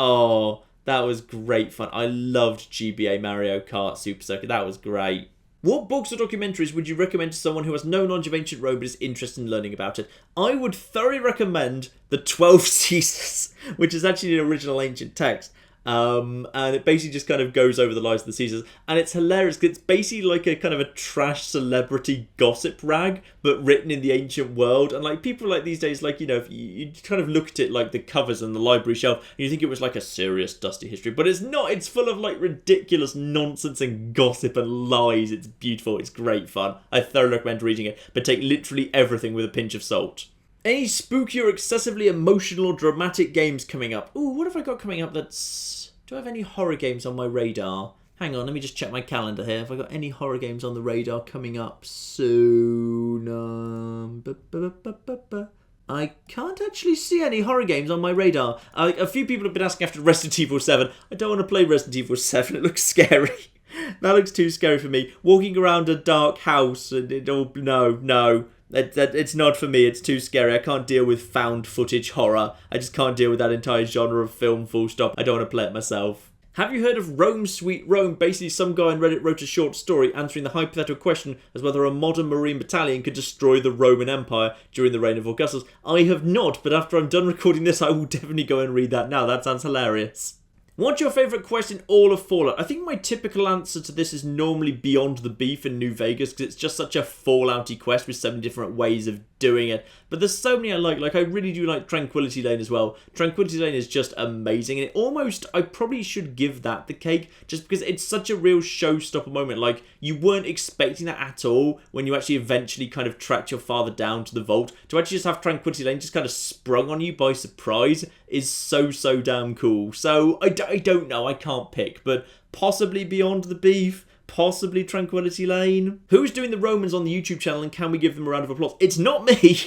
That was great fun. I loved GBA Mario Kart Super Circuit. That was great. What books or documentaries would you recommend to someone who has no knowledge of ancient Rome but is interested in learning about it? I would thoroughly recommend the 12 Caesars, which is actually an original ancient text. And it basically just kind of goes over the lives of the Caesars. And it's hilarious because it's basically like a kind of a trash celebrity gossip rag, but written in the ancient world. And like people like these days, like, if you kind of look at it like the covers on the library shelf, and you think it was like a serious dusty history. But it's not. It's full of like ridiculous nonsense and gossip and lies. It's beautiful. It's great fun. I thoroughly recommend reading it, but take literally everything with a pinch of salt. Any spooky or excessively emotional or dramatic games coming up? Ooh, what have I got coming up that's... Do I have any horror games on my radar? Hang on, let me just check my calendar here. Have I got any horror games on the radar coming up soon? I can't actually see any horror games on my radar. A few people have been asking after Resident Evil 7. I don't want to play Resident Evil 7. It looks scary. That looks too scary for me. Walking around a dark house and no. It's not for me. It's too scary. I can't deal with found footage horror. I just can't deal with that entire genre of film, full stop. I don't want to play it myself. Have you heard of Rome, Sweet Rome? Basically, some guy on Reddit wrote a short story answering the hypothetical question as whether a modern marine battalion could destroy the Roman Empire during the reign of Augustus. I have not, but after I'm done recording this, I will definitely go and read that now. That sounds hilarious. What's your favourite quest in all of Fallout? I think my typical answer to this is normally Beyond the Beef in New Vegas, because it's just such a Fallout-y quest with so many different ways of doing it. But there's so many I like. Like, I really do like Tranquility Lane as well. Tranquility Lane is just amazing. And it almost, I probably should give that the cake, just because it's such a real showstopper moment. Like, you weren't expecting that at all when you actually eventually kind of tracked your father down to the vault. To actually just have Tranquility Lane just kind of sprung on you by surprise is so damn cool. So, I don't know. I can't pick. But possibly Beyond the Beef. Possibly Tranquility Lane. Who's doing the Romans on the YouTube channel, and can we give them a round of applause? It's not me!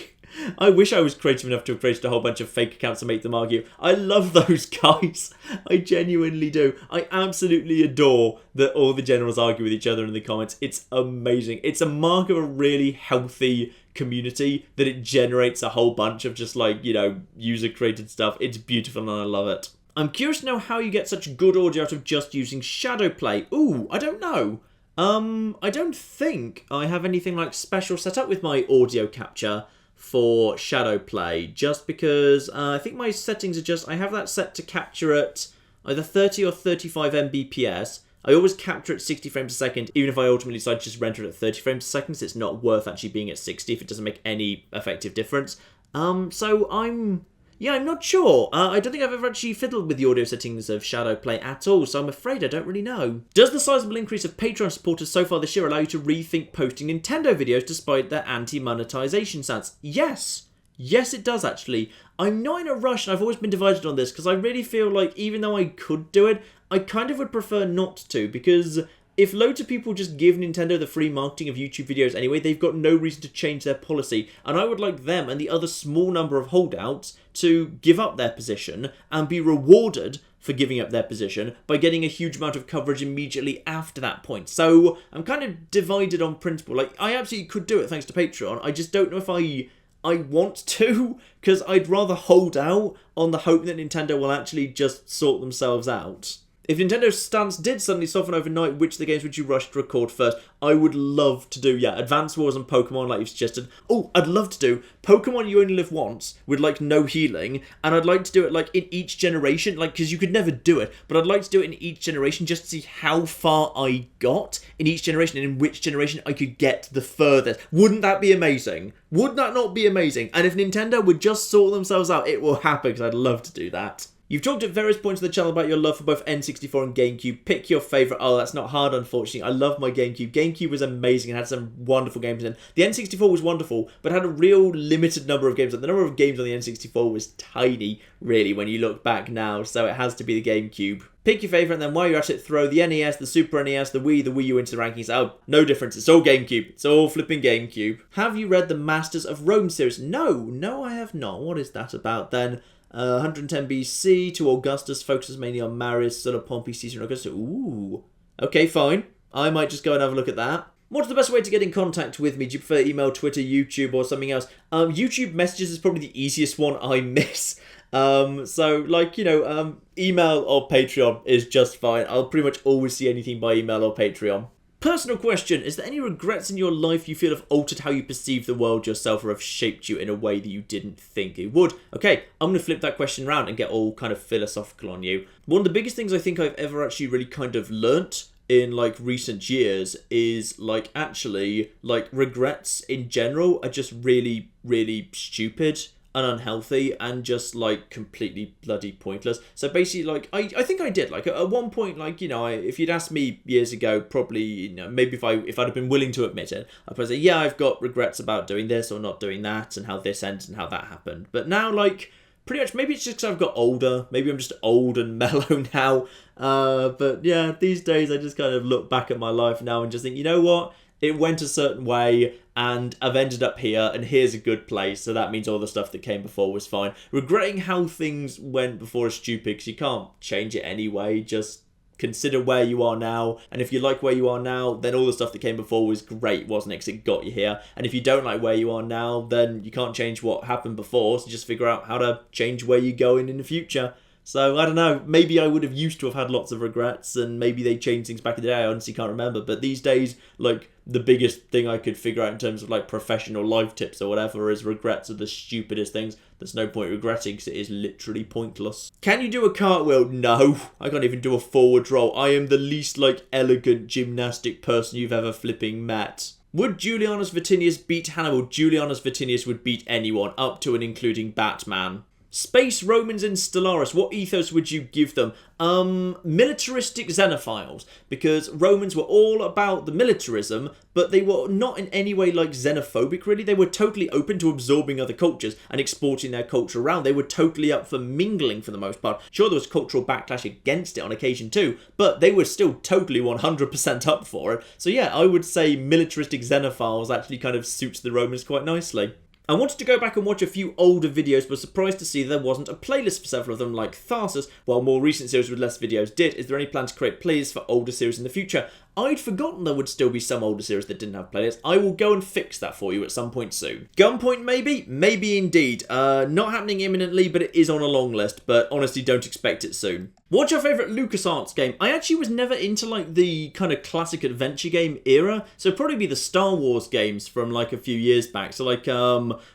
I wish I was creative enough to have created a whole bunch of fake accounts to make them argue. I love those guys. I genuinely do. I absolutely adore that all the generals argue with each other in the comments. It's amazing. It's a mark of a really healthy community that it generates a whole bunch of just like, user-created stuff. It's beautiful and I love it. I'm curious to know how you get such good audio out of just using Shadowplay. Ooh, I don't know. I don't think I have anything like special set up with my audio capture for Shadowplay, just because I think my settings are just, I have that set to capture at either 30 or 35 Mbps. I always capture at 60 frames a second, even if I ultimately decide to just render it at 30 frames a second, so it's not worth actually being at 60 if it doesn't make any effective difference. So I'm not sure. I don't think I've ever actually fiddled with the audio settings of Shadowplay at all, so I'm afraid I don't really know. Does the sizable increase of Patreon supporters so far this year allow you to rethink posting Nintendo videos despite their anti-monetization stance? Yes. Yes, it does, actually. I'm not in a rush, and I've always been divided on this, because I really feel like even though I could do it, I kind of would prefer not to, because if loads of people just give Nintendo the free marketing of YouTube videos anyway, they've got no reason to change their policy. And I would like them and the other small number of holdouts to give up their position and be rewarded for giving up their position by getting a huge amount of coverage immediately after that point. So I'm kind of divided on principle. Like, I absolutely could do it thanks to Patreon. I just don't know if I want to, because I'd rather hold out on the hope that Nintendo will actually just sort themselves out. If Nintendo's stance did suddenly soften overnight, which of the games would you rush to record first? I would love to do, Advance Wars and Pokemon, like you've suggested. Oh, I'd love to do Pokemon You Only Live Once with, like, no healing. And I'd like to do it, like, in each generation, like, because you could never do it. But I'd like to do it in each generation just to see how far I got in each generation and in which generation I could get the furthest. Wouldn't that be amazing? Would that not be amazing? And if Nintendo would just sort themselves out, it will happen, because I'd love to do that. You've talked at various points of the channel about your love for both N64 and GameCube. Pick your favourite. Oh, that's not hard, unfortunately. I love my GameCube. GameCube was amazing and had some wonderful games in it. The N64 was wonderful, but had a real limited number of games. The number of games on the N64 was tiny, really, when you look back now, so it has to be the GameCube. Pick your favourite, and then while you're at it, throw the NES, the Super NES, the Wii U into the rankings. Oh, no difference. It's all GameCube. It's all flipping GameCube. Have you read the Masters of Rome series? No, I have not. What is that about, then? 110 BC to Augustus focuses mainly on Marius, son of Pompey, Caesar, and Augustus. Ooh. Okay, fine. I might just go and have a look at that. What's the best way to get in contact with me? Do you prefer email, Twitter, YouTube, or something else? YouTube messages is probably the easiest one I miss. So, like, email or Patreon is just fine. I'll pretty much always see anything by email or Patreon. Personal question, is there any regrets in your life you feel have altered how you perceive the world yourself or have shaped you in a way that you didn't think it would? Okay, I'm going to flip that question around and get all kind of philosophical on you. One of the biggest things I think I've ever actually really kind of learnt in like recent years is like actually like regrets in general are just really, really stupid and unhealthy and just like completely bloody pointless. So basically, like I think I did like at one point, like if you'd asked me years ago, probably maybe if I'd have been willing to admit it, I'd probably say, yeah, I've got regrets about doing this or not doing that and how this ends and how that happened. But now, like, pretty much maybe it's just because I've got older, maybe I'm just old and mellow now, but yeah, these days I just kind of look back at my life now and just think, you know what, it went a certain way and I've ended up here and here's a good place, so that means all the stuff that came before was fine. Regretting how things went before is stupid because you can't change it anyway. Just consider where you are now, and if you like where you are now, then all the stuff that came before was great, wasn't it, because it got you here. And if you don't like where you are now, then you can't change what happened before, so just figure out how to change where you're going in the future. So, I don't know, maybe I would have used to have had lots of regrets, and maybe they changed things back in the day, I honestly can't remember. But these days, like, the biggest thing I could figure out in terms of, like, professional life tips or whatever is regrets are the stupidest things. There's no point regretting because it is literally pointless. Can you do a cartwheel? No, I can't even do a forward roll. I am the least, like, elegant gymnastic person you've ever flipping met. Would Julianus Vatinius beat Hannibal? Julianus Vatinius would beat anyone, up to and including Batman. Space Romans in Stellaris, what ethos would you give them? Militaristic xenophiles, because Romans were all about the militarism, but they were not in any way like xenophobic really. They were totally open to absorbing other cultures and exporting their culture around. They were totally up for mingling for the most part. Sure, there was cultural backlash against it on occasion too, but they were still totally 100% up for it. So yeah, I would say militaristic xenophiles actually kind of suits the Romans quite nicely. I wanted to go back and watch a few older videos, but surprised to see there wasn't a playlist for several of them, like Tharsis, while more recent series with less videos did. Is there any plan to create playlists for older series in the future? I'd forgotten there would still be some older series that didn't have playlists. I will go and fix that for you at some point soon. Gunpoint maybe? Maybe indeed. Not happening imminently, but it is on a long list, but honestly don't expect it soon. What's your favourite LucasArts game? I actually was never into like the kind of classic adventure game era, so probably be the Star Wars games from like a few years back. So like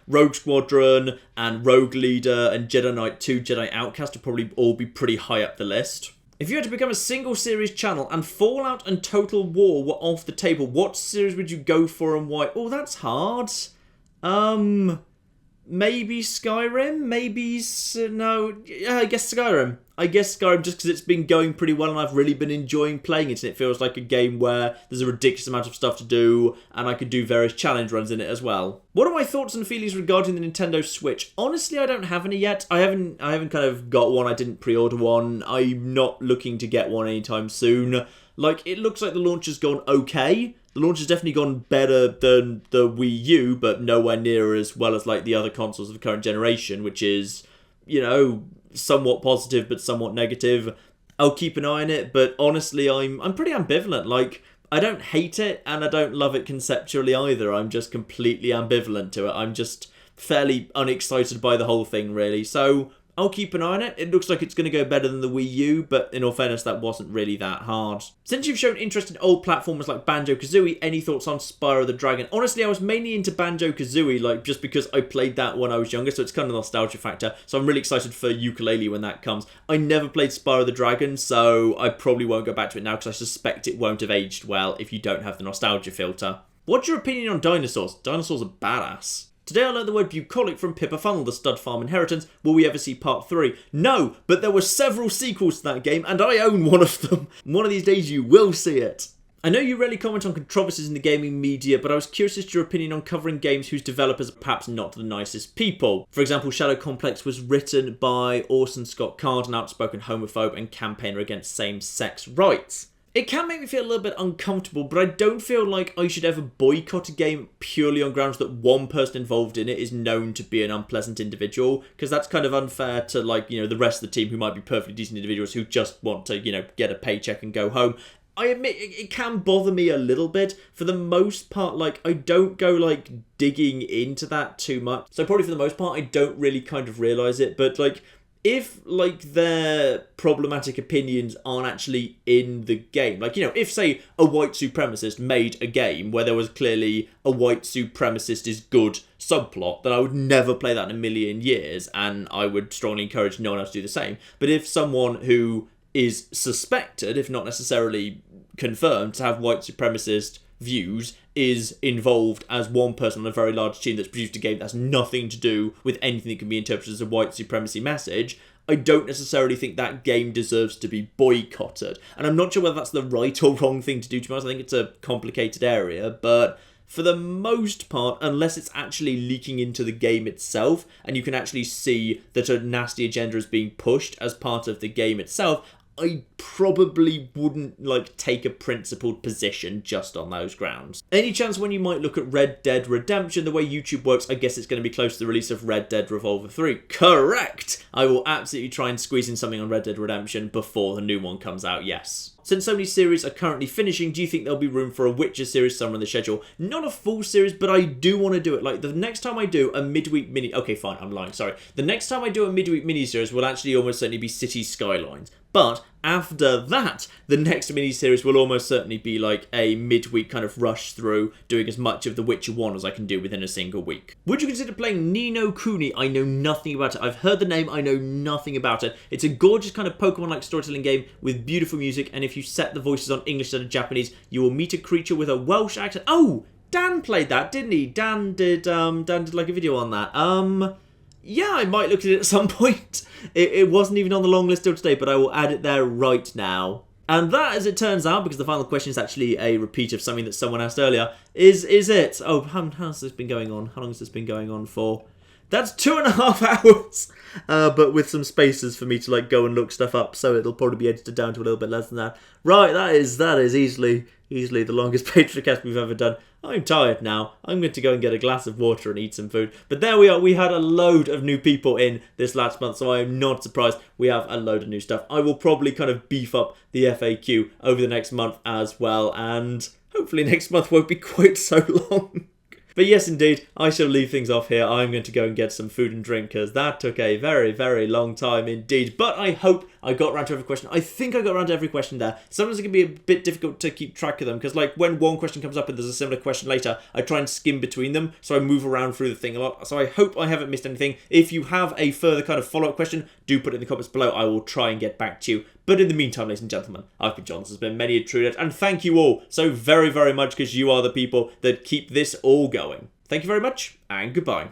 Rogue Squadron and Rogue Leader and Jedi Knight 2, Jedi Outcast would probably all be pretty high up the list. If you had to become a single series channel and Fallout and Total War were off the table, what series would you go for and why? Oh, that's hard. Maybe Skyrim? Maybe... no, yeah, I guess Skyrim. I guess Skyrim just because it's been going pretty well and I've really been enjoying playing it, and it feels like a game where there's a ridiculous amount of stuff to do and I could do various challenge runs in it as well. What are my thoughts and feelings regarding the Nintendo Switch? Honestly, I don't have any yet. I haven't kind of got one. I didn't pre-order one. I'm not looking to get one anytime soon. Like, it looks like the launch has gone okay. The launch has definitely gone better than the Wii U, but nowhere near as well as like the other consoles of the current generation, which is, somewhat positive but somewhat negative. I'll keep an eye on it, but honestly, I'm pretty ambivalent. Like, I don't hate it and I don't love it conceptually either. I'm just completely ambivalent to it. I'm just fairly unexcited by the whole thing, really. So I'll keep an eye on it. It looks like it's going to go better than the Wii U, but in all fairness, that wasn't really that hard. Since you've shown interest in old platformers like Banjo-Kazooie, any thoughts on Spyro the Dragon? Honestly, I was mainly into Banjo-Kazooie, like, just because I played that when I was younger, so it's kind of a nostalgia factor, so I'm really excited for Yooka-Laylee when that comes. I never played Spyro the Dragon, so I probably won't go back to it now, because I suspect it won't have aged well if you don't have the nostalgia filter. What's your opinion on dinosaurs? Dinosaurs are badass. Today I learned the word bucolic from Pippa Funnel, the Stud Farm Inheritance. Will we ever see part 3? No, but there were several sequels to that game, and I own one of them. One of these days you will see it. I know you rarely comment on controversies in the gaming media, but I was curious as to your opinion on covering games whose developers are perhaps not the nicest people. For example, Shadow Complex was written by Orson Scott Card, an outspoken homophobe and campaigner against same-sex rights. It can make me feel a little bit uncomfortable, but I don't feel like I should ever boycott a game purely on grounds that one person involved in it is known to be an unpleasant individual, because that's kind of unfair to, like, the rest of the team who might be perfectly decent individuals who just want to, get a paycheck and go home. I admit it can bother me a little bit. For the most part, like, I don't go, like, digging into that too much. So probably for the most part, I don't really kind of realise it, but, like, if, like, their problematic opinions aren't actually in the game. Like, you know, if, say, a white supremacist made a game where there was clearly a white supremacist is good subplot, then I would never play that in a million years, and I would strongly encourage no one else to do the same. But if someone who is suspected, if not necessarily confirmed, to have white supremacist views is involved as one person on a very large team that's produced a game that has nothing to do with anything that can be interpreted as a white supremacy message, I don't necessarily think that game deserves to be boycotted. And I'm not sure whether that's the right or wrong thing to do, to be honest. I think it's a complicated area, but for the most part, unless it's actually leaking into the game itself and you can actually see that a nasty agenda is being pushed as part of the game itself, I probably wouldn't, like, take a principled position just on those grounds. Any chance when you might look at Red Dead Redemption? The way YouTube works, I guess it's going to be close to the release of Red Dead Revolver 3. Correct! I will absolutely try and squeeze in something on Red Dead Redemption before the new one comes out, yes. Since so many series are currently finishing, do you think there'll be room for a Witcher series somewhere in the schedule? Not a full series, but I do want to do it. Like, the next time I do a midweek mini... Okay, fine, I'm lying, sorry. The next time I do a midweek mini-series will actually almost certainly be City Skylines. But after that, the next mini-series will almost certainly be like a midweek kind of rush through, doing as much of The Witcher 1 as I can do within a single week. Would you consider playing Ni no Kuni? I know nothing about it. I've heard the name, I know nothing about it. It's a gorgeous kind of Pokemon-like storytelling game with beautiful music, and if you set the voices on English instead of Japanese, you will meet a creature with a Welsh accent. Oh! Dan played that, didn't he? Dan did like a video on that. Yeah, I might look at it at some point. It wasn't even on the long list till today, but I will add it there right now. And that, as it turns out, because the final question is actually a repeat of something that someone asked earlier, is it? Oh, how's this been going on? How long has this been going on for? That's 2.5 hours! But with some spaces for me to, like, go and look stuff up, so it'll probably be edited down to a little bit less than that. Right, that is easily the longest Patroncast we've ever done. I'm tired now. I'm going to go and get a glass of water and eat some food. But there we are. We had a load of new people in this last month, so I am not surprised we have a load of new stuff. I will probably kind of beef up the FAQ over the next month as well, and hopefully next month won't be quite so long. But yes, indeed, I shall leave things off here. I'm going to go and get some food and drink, because that took a very, very long time indeed. But I hope I got around to every question. I think I got around to every question there. Sometimes it can be a bit difficult to keep track of them, because, like, when one question comes up and there's a similar question later, I try and skim between them, so I move around through the thing a lot. So I hope I haven't missed anything. If you have a further kind of follow-up question, do put it in the comments below. I will try and get back to you. But in the meantime, ladies and gentlemen, I've been John. This has been many a TrueNet, and thank you all so very, very much, because you are the people that keep this all going. Thank you very much, and goodbye.